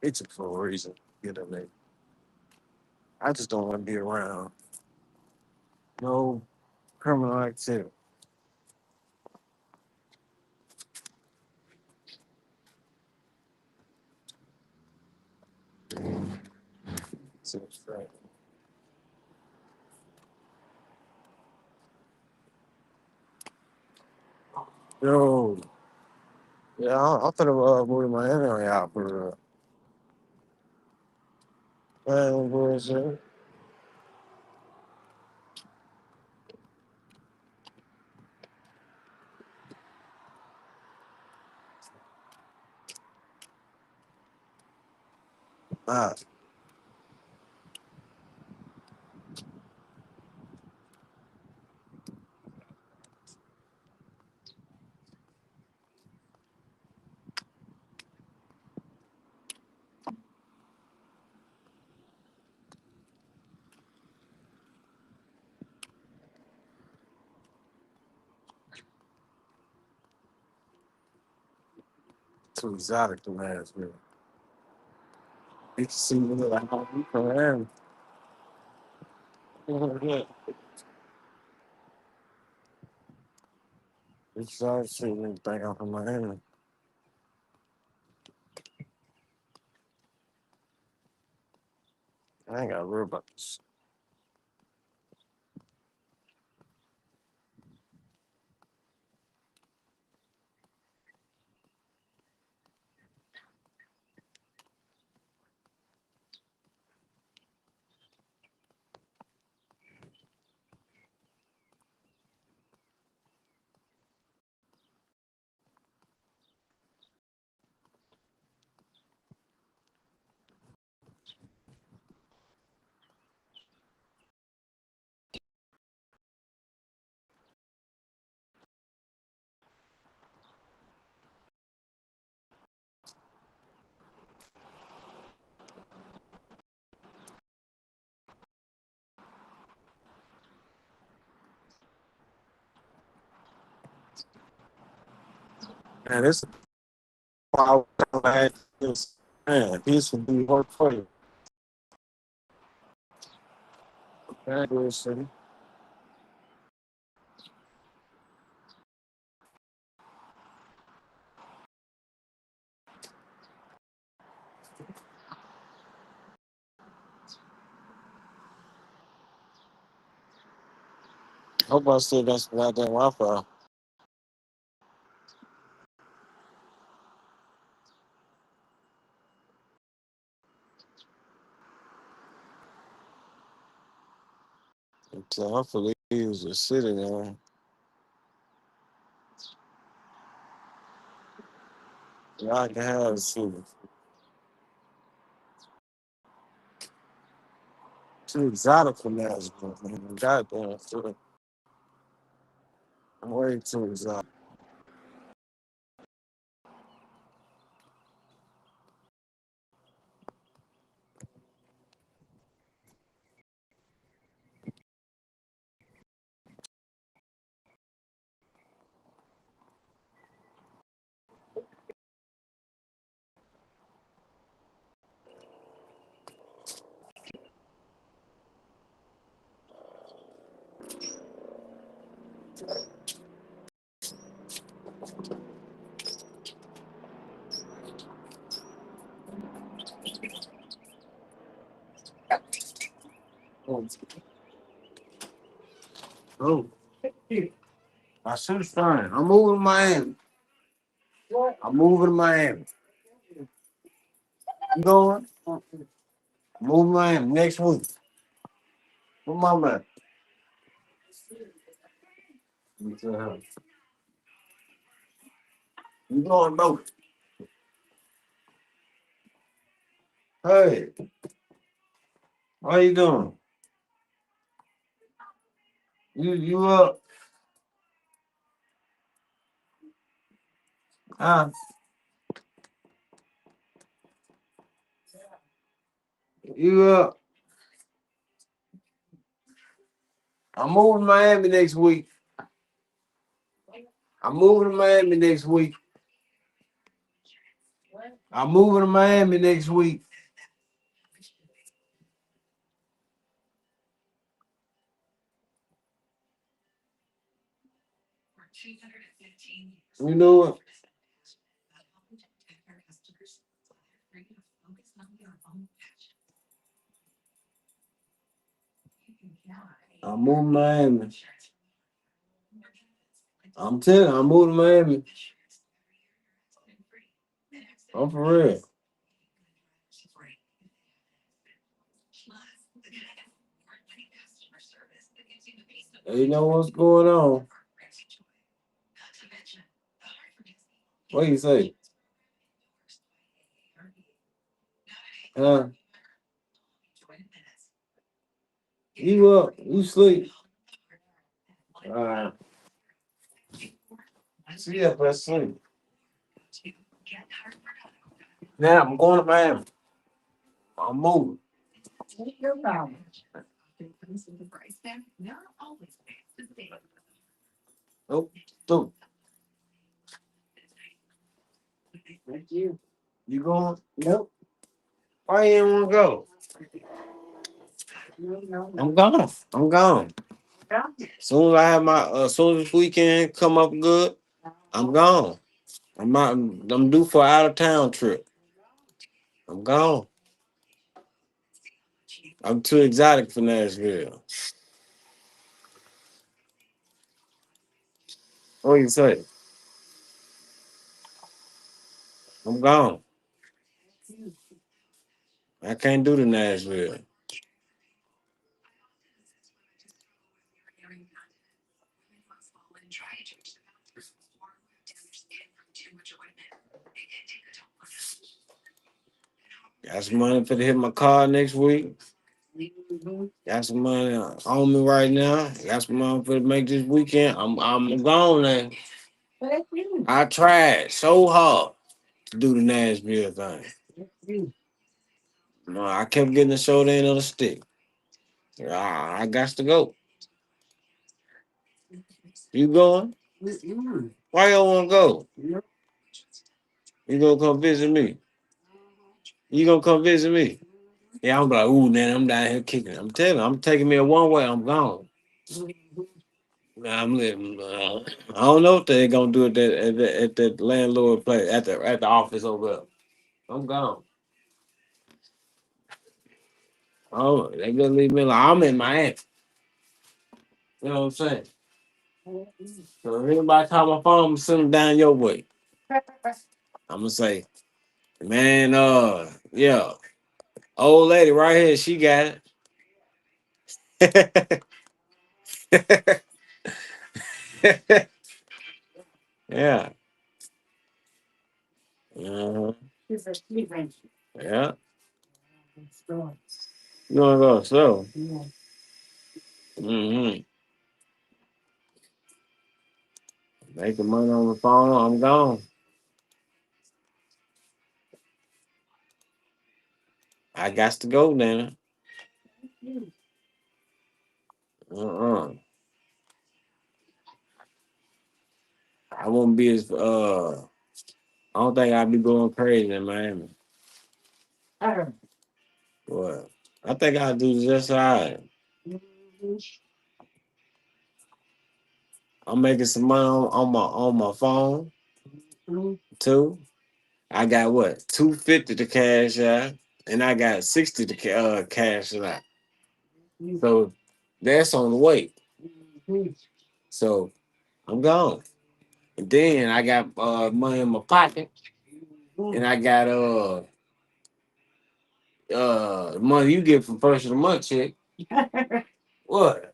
It's for a reason. Get them there. I just don't want to be around no criminal activity. Seems right. Yo, yeah, I thought about moving my Miami out for bullshit. Ah, too exotic to last, man. You can see me like, oh, you from Miami. Yeah. Exotic shit, you think I'm from Miami. I ain't got to worry about this. Man, this is why I had this. Man, this would be work for you. Man, bullshit. Hope I still got some goddamn Wi-Fi. So hopefully he was just sitting there. Yeah, I can have some too exotic for Nashville, man. Goddamn, shit. I'm way too exotic. Oh, my sister's fine. I'm moving to Miami. I'm moving to Miami. You going? Moving to Miami next week. Where mama at? Let me tell her. You going, bro? Hey, how you doing? You up? Huh? You up? I'm moving to Miami next week. I'm moving to Miami next week. I'm moving to Miami next week. You know what? I'm moving to Miami. I'm telling you, I'm moving to Miami. I'm for real. You know what's going on? What you say? Huh? You up? You sleep? Alright. See ya, but sleep. Now I'm going to Miami. I'm moving. Nope. Dude. You going? Nope. Why you didn't want to go? I'm gone. I'm gone. Soon as I have my soon as this weekend come up good, I'm gone. I'm due for an out of town trip. I'm gone. I'm too exotic for Nashville. What you say? I'm gone. I can't do the Nashville. Got some money for to hit my car next week. Got some money on me right now. Got some money for to make this weekend. I'm gone now. I tried so hard to do the Nashville thing. No, I kept getting the short end of the stick. I got to go. You going? Why you don't want to go? You gonna come visit me? You gonna come visit me? Yeah, I'm like, ooh, man, I'm down here kicking. I'm telling you, I'm taking me a one way. I'm gone. I'm living. I don't know what they're gonna do at that landlord place at the office over there. I'm gone. Oh, they gonna leave me alone. I'm in Miami. You know what I'm saying? So if anybody call my phone, I'm send them down your way. I'm gonna say, man, yeah, old lady right here, she got it. Yeah. Uh-huh. Yeah. You wanna go slow? Mm-hmm. Making money on the phone, I'm gone. I got to go now. Uh-uh. I won't be as I don't think I'll be going crazy in Miami. What? I think I'll do just all right. I'm making some money on my phone too. I got what 250 to cash out, and I got 60 to cash it out. So that's on the way. So I'm gone. And then I got money in my pocket. And I got money you get from first of the month check. What?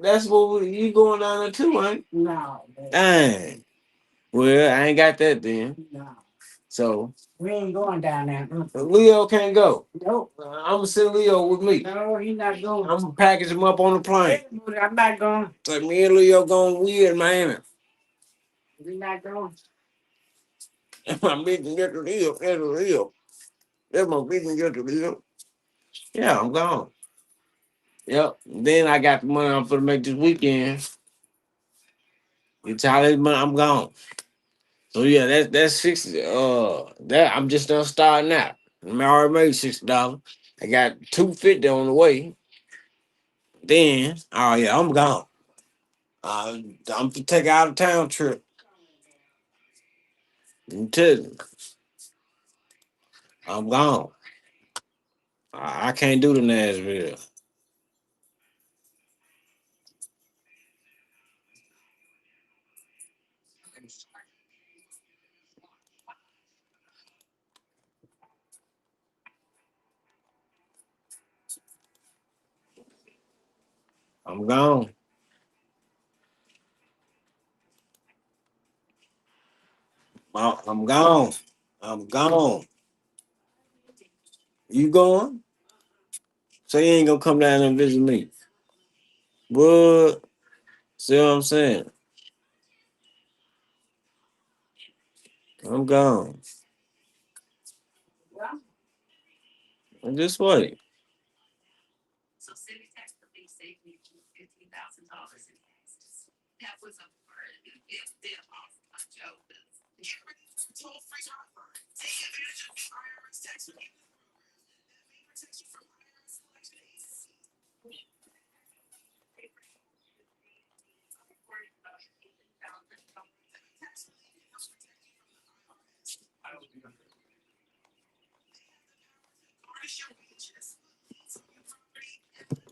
That's what you going down there too, ain't? No. Dang. Well, I ain't got that then. No. So we ain't going down there. Leo can't go. Nope. I'm gonna send Leo with me. No, he's not going. I'm gonna package him up on the plane. I'm not going. Like me and Leo going, we in Miami. We're not going. My meeting get to Leo. That's Leo. That's my meeting get to Leo. Yeah, I'm gone. Yep. Then I got the money I'm gonna make this weekend. It's all this money, I'm gone. So yeah, that's 60. That I'm just done starting out. I already made $60. I got 250 on the way. Then, oh yeah, I'm gone. I'm to take out of town trip. I'm telling you, I'm gone. I can't do the Nashville. I'm gone. I'm gone. I'm gone. You going? So you ain't gonna come down and visit me. What? See what I'm saying? I'm gone. And just wait.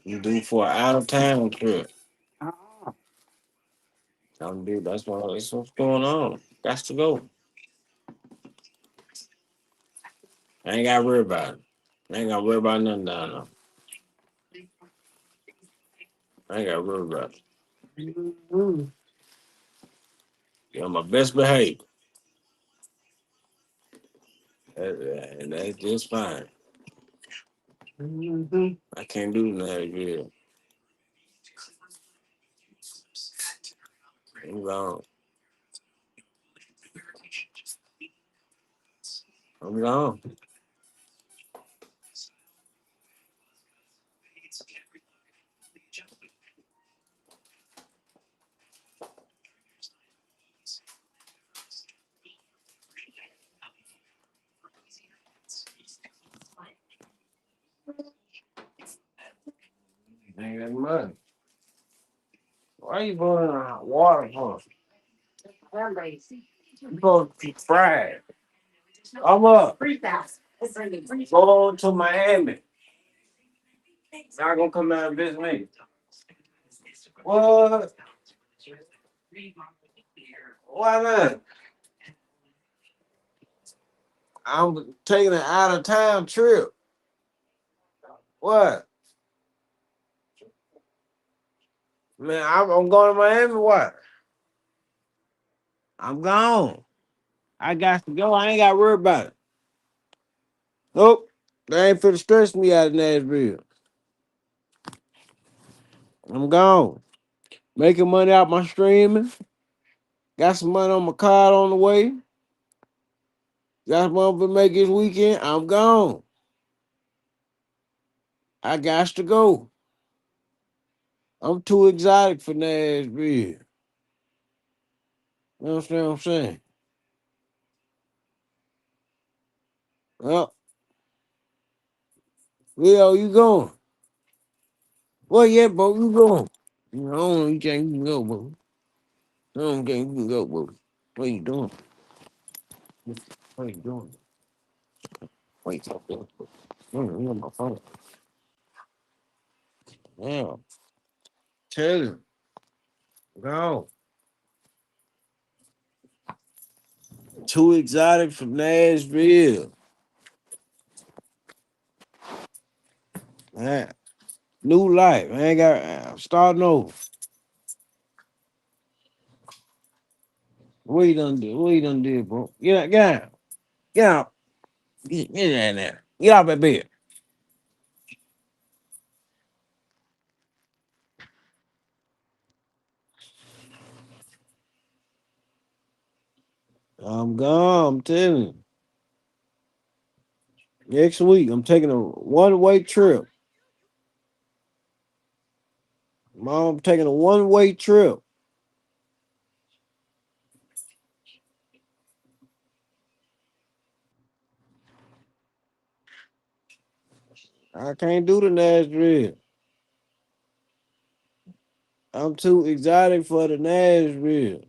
You do for an out of town trip. I'm dude. That's what's going on. Got to go. I ain't got to worry about it. I ain't got to worry about nothing down there. I ain't got to worry about it. Yeah, my best behavior. And that's just fine. I can't do nothing good. I'm gone. I'm gone. Ain't got money. Why you burning hot water for? You supposed to be fried. I'm up. Go on to Miami. Not gonna come out and visit me. What? Why not? I'm taking an out of town trip. What? Man, I'm going to Miami. What? I'm gone. I got to go. I ain't got to worry about it. Nope. They ain't finna stress me out of Nashville. I'm gone. Making money out my streaming. Got some money on my card on the way. Got some money to make this weekend. I'm gone. I got to go. I'm too exotic for Nashville. You understand what I'm saying? Well, Leo, you going? Well, yeah, bro, you going? No, you can't even go, bro. No, you can't even go, bro. What you doing? What you doing? Wait, talk to you on my phone. Yeah. Tell him. Go. Too exotic for Nashville. Man. New life. I ain't got I'm starting over. What you done did? What you done did, bro? Get out, get out. Get out. Get in there. Get off that bed. I'm gone. I'm telling you. Next week, I'm taking a one-way trip. Mom, I'm taking a one-way trip. I can't do the Nashville. I'm too exotic for the Nashville.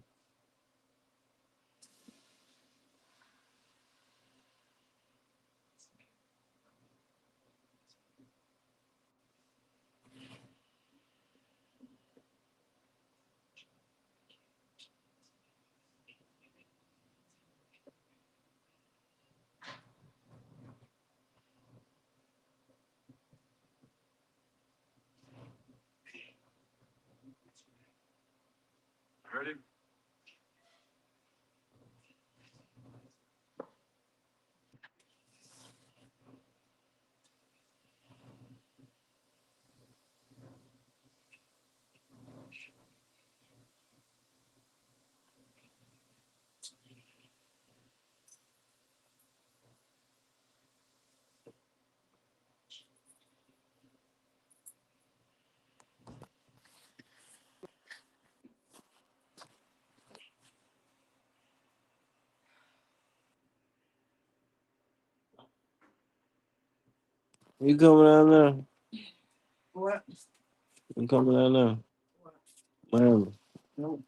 Ready? You coming down there? What? You coming down there? What? Miami. Nope.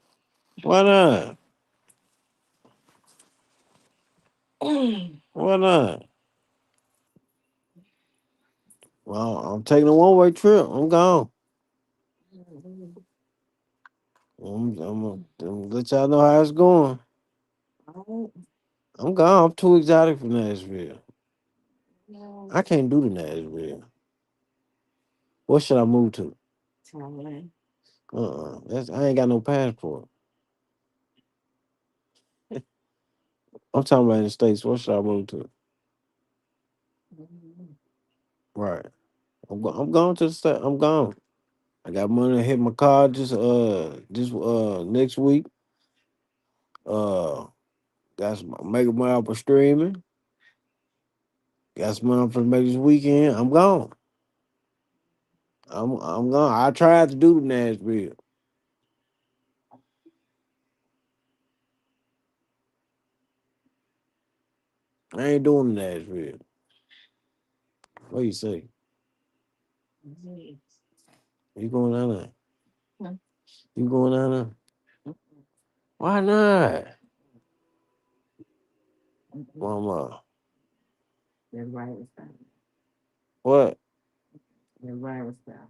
Why not? Why not? Well, I'm taking a one-way trip. I'm gone. I'm gonna let y'all know how it's going. I'm gone. I'm too exotic for Nashville. I can't do the Nashville. What should I move to? That's I ain't got no passport. I'm talking about in the States. What should I move to? Right. I'm going to the state. I'm gone. I got money to hit my car just next week. Uh got some making money off of streaming. Got some money for make this weekend. I'm gone. I'm gone. I tried to do the Nashville. I ain't doing the Nashville. What you say? You going down there? You going down there? Why not? Mama. What?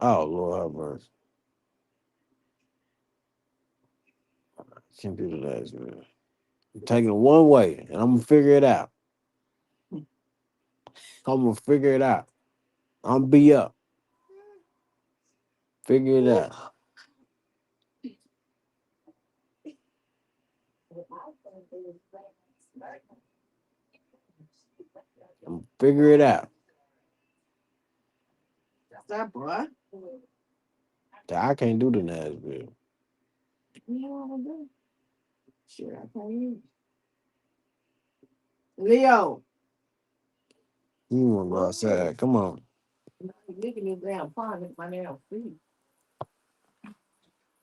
Oh Lord have mercy. Can't do the Nashville. I'm taking it one way and I'm gonna figure it out. I'm gonna figure it out. I'm be up. Figure it out. I'm figure it out. That boy. I can't do the Nashville. Shit, I can't. Leo. You wanna go outside? Come on. Look at this damn pond at my damn feet.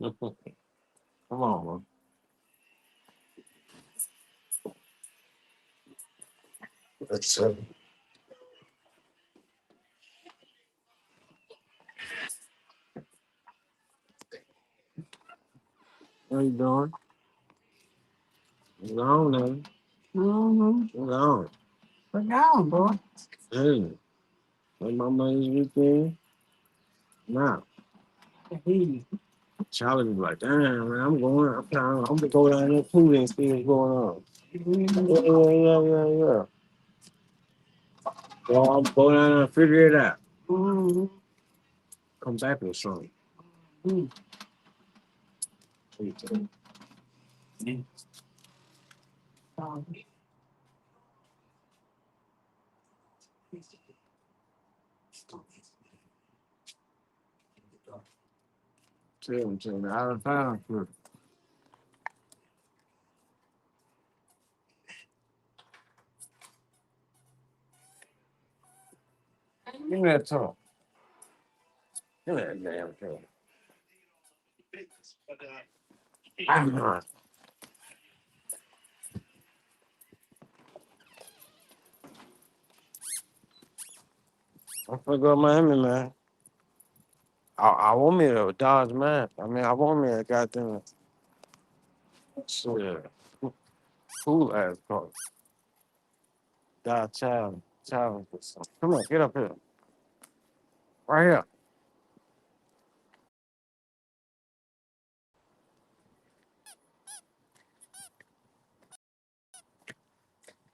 Come on, man. Let's What you doing? You on now. You on. Put down, boy. Hey, make my money this weekend. Now. Charlie was like, damn, man, I'm gonna go down there too and see what's going on. Yeah. Well, I'm go down there and figure it out. Come back with something. Tell me, out of town for give me that talk. Give me that damn talk. I'm gonna go to Miami, man. I want me to Dodge man. I mean, I want me a goddamn shit. Cool ass car. Dodge Challenge. Come on, get up here. Right here.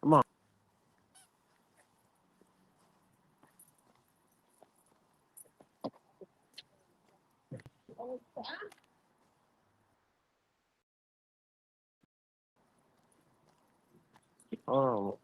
Come on. Oh,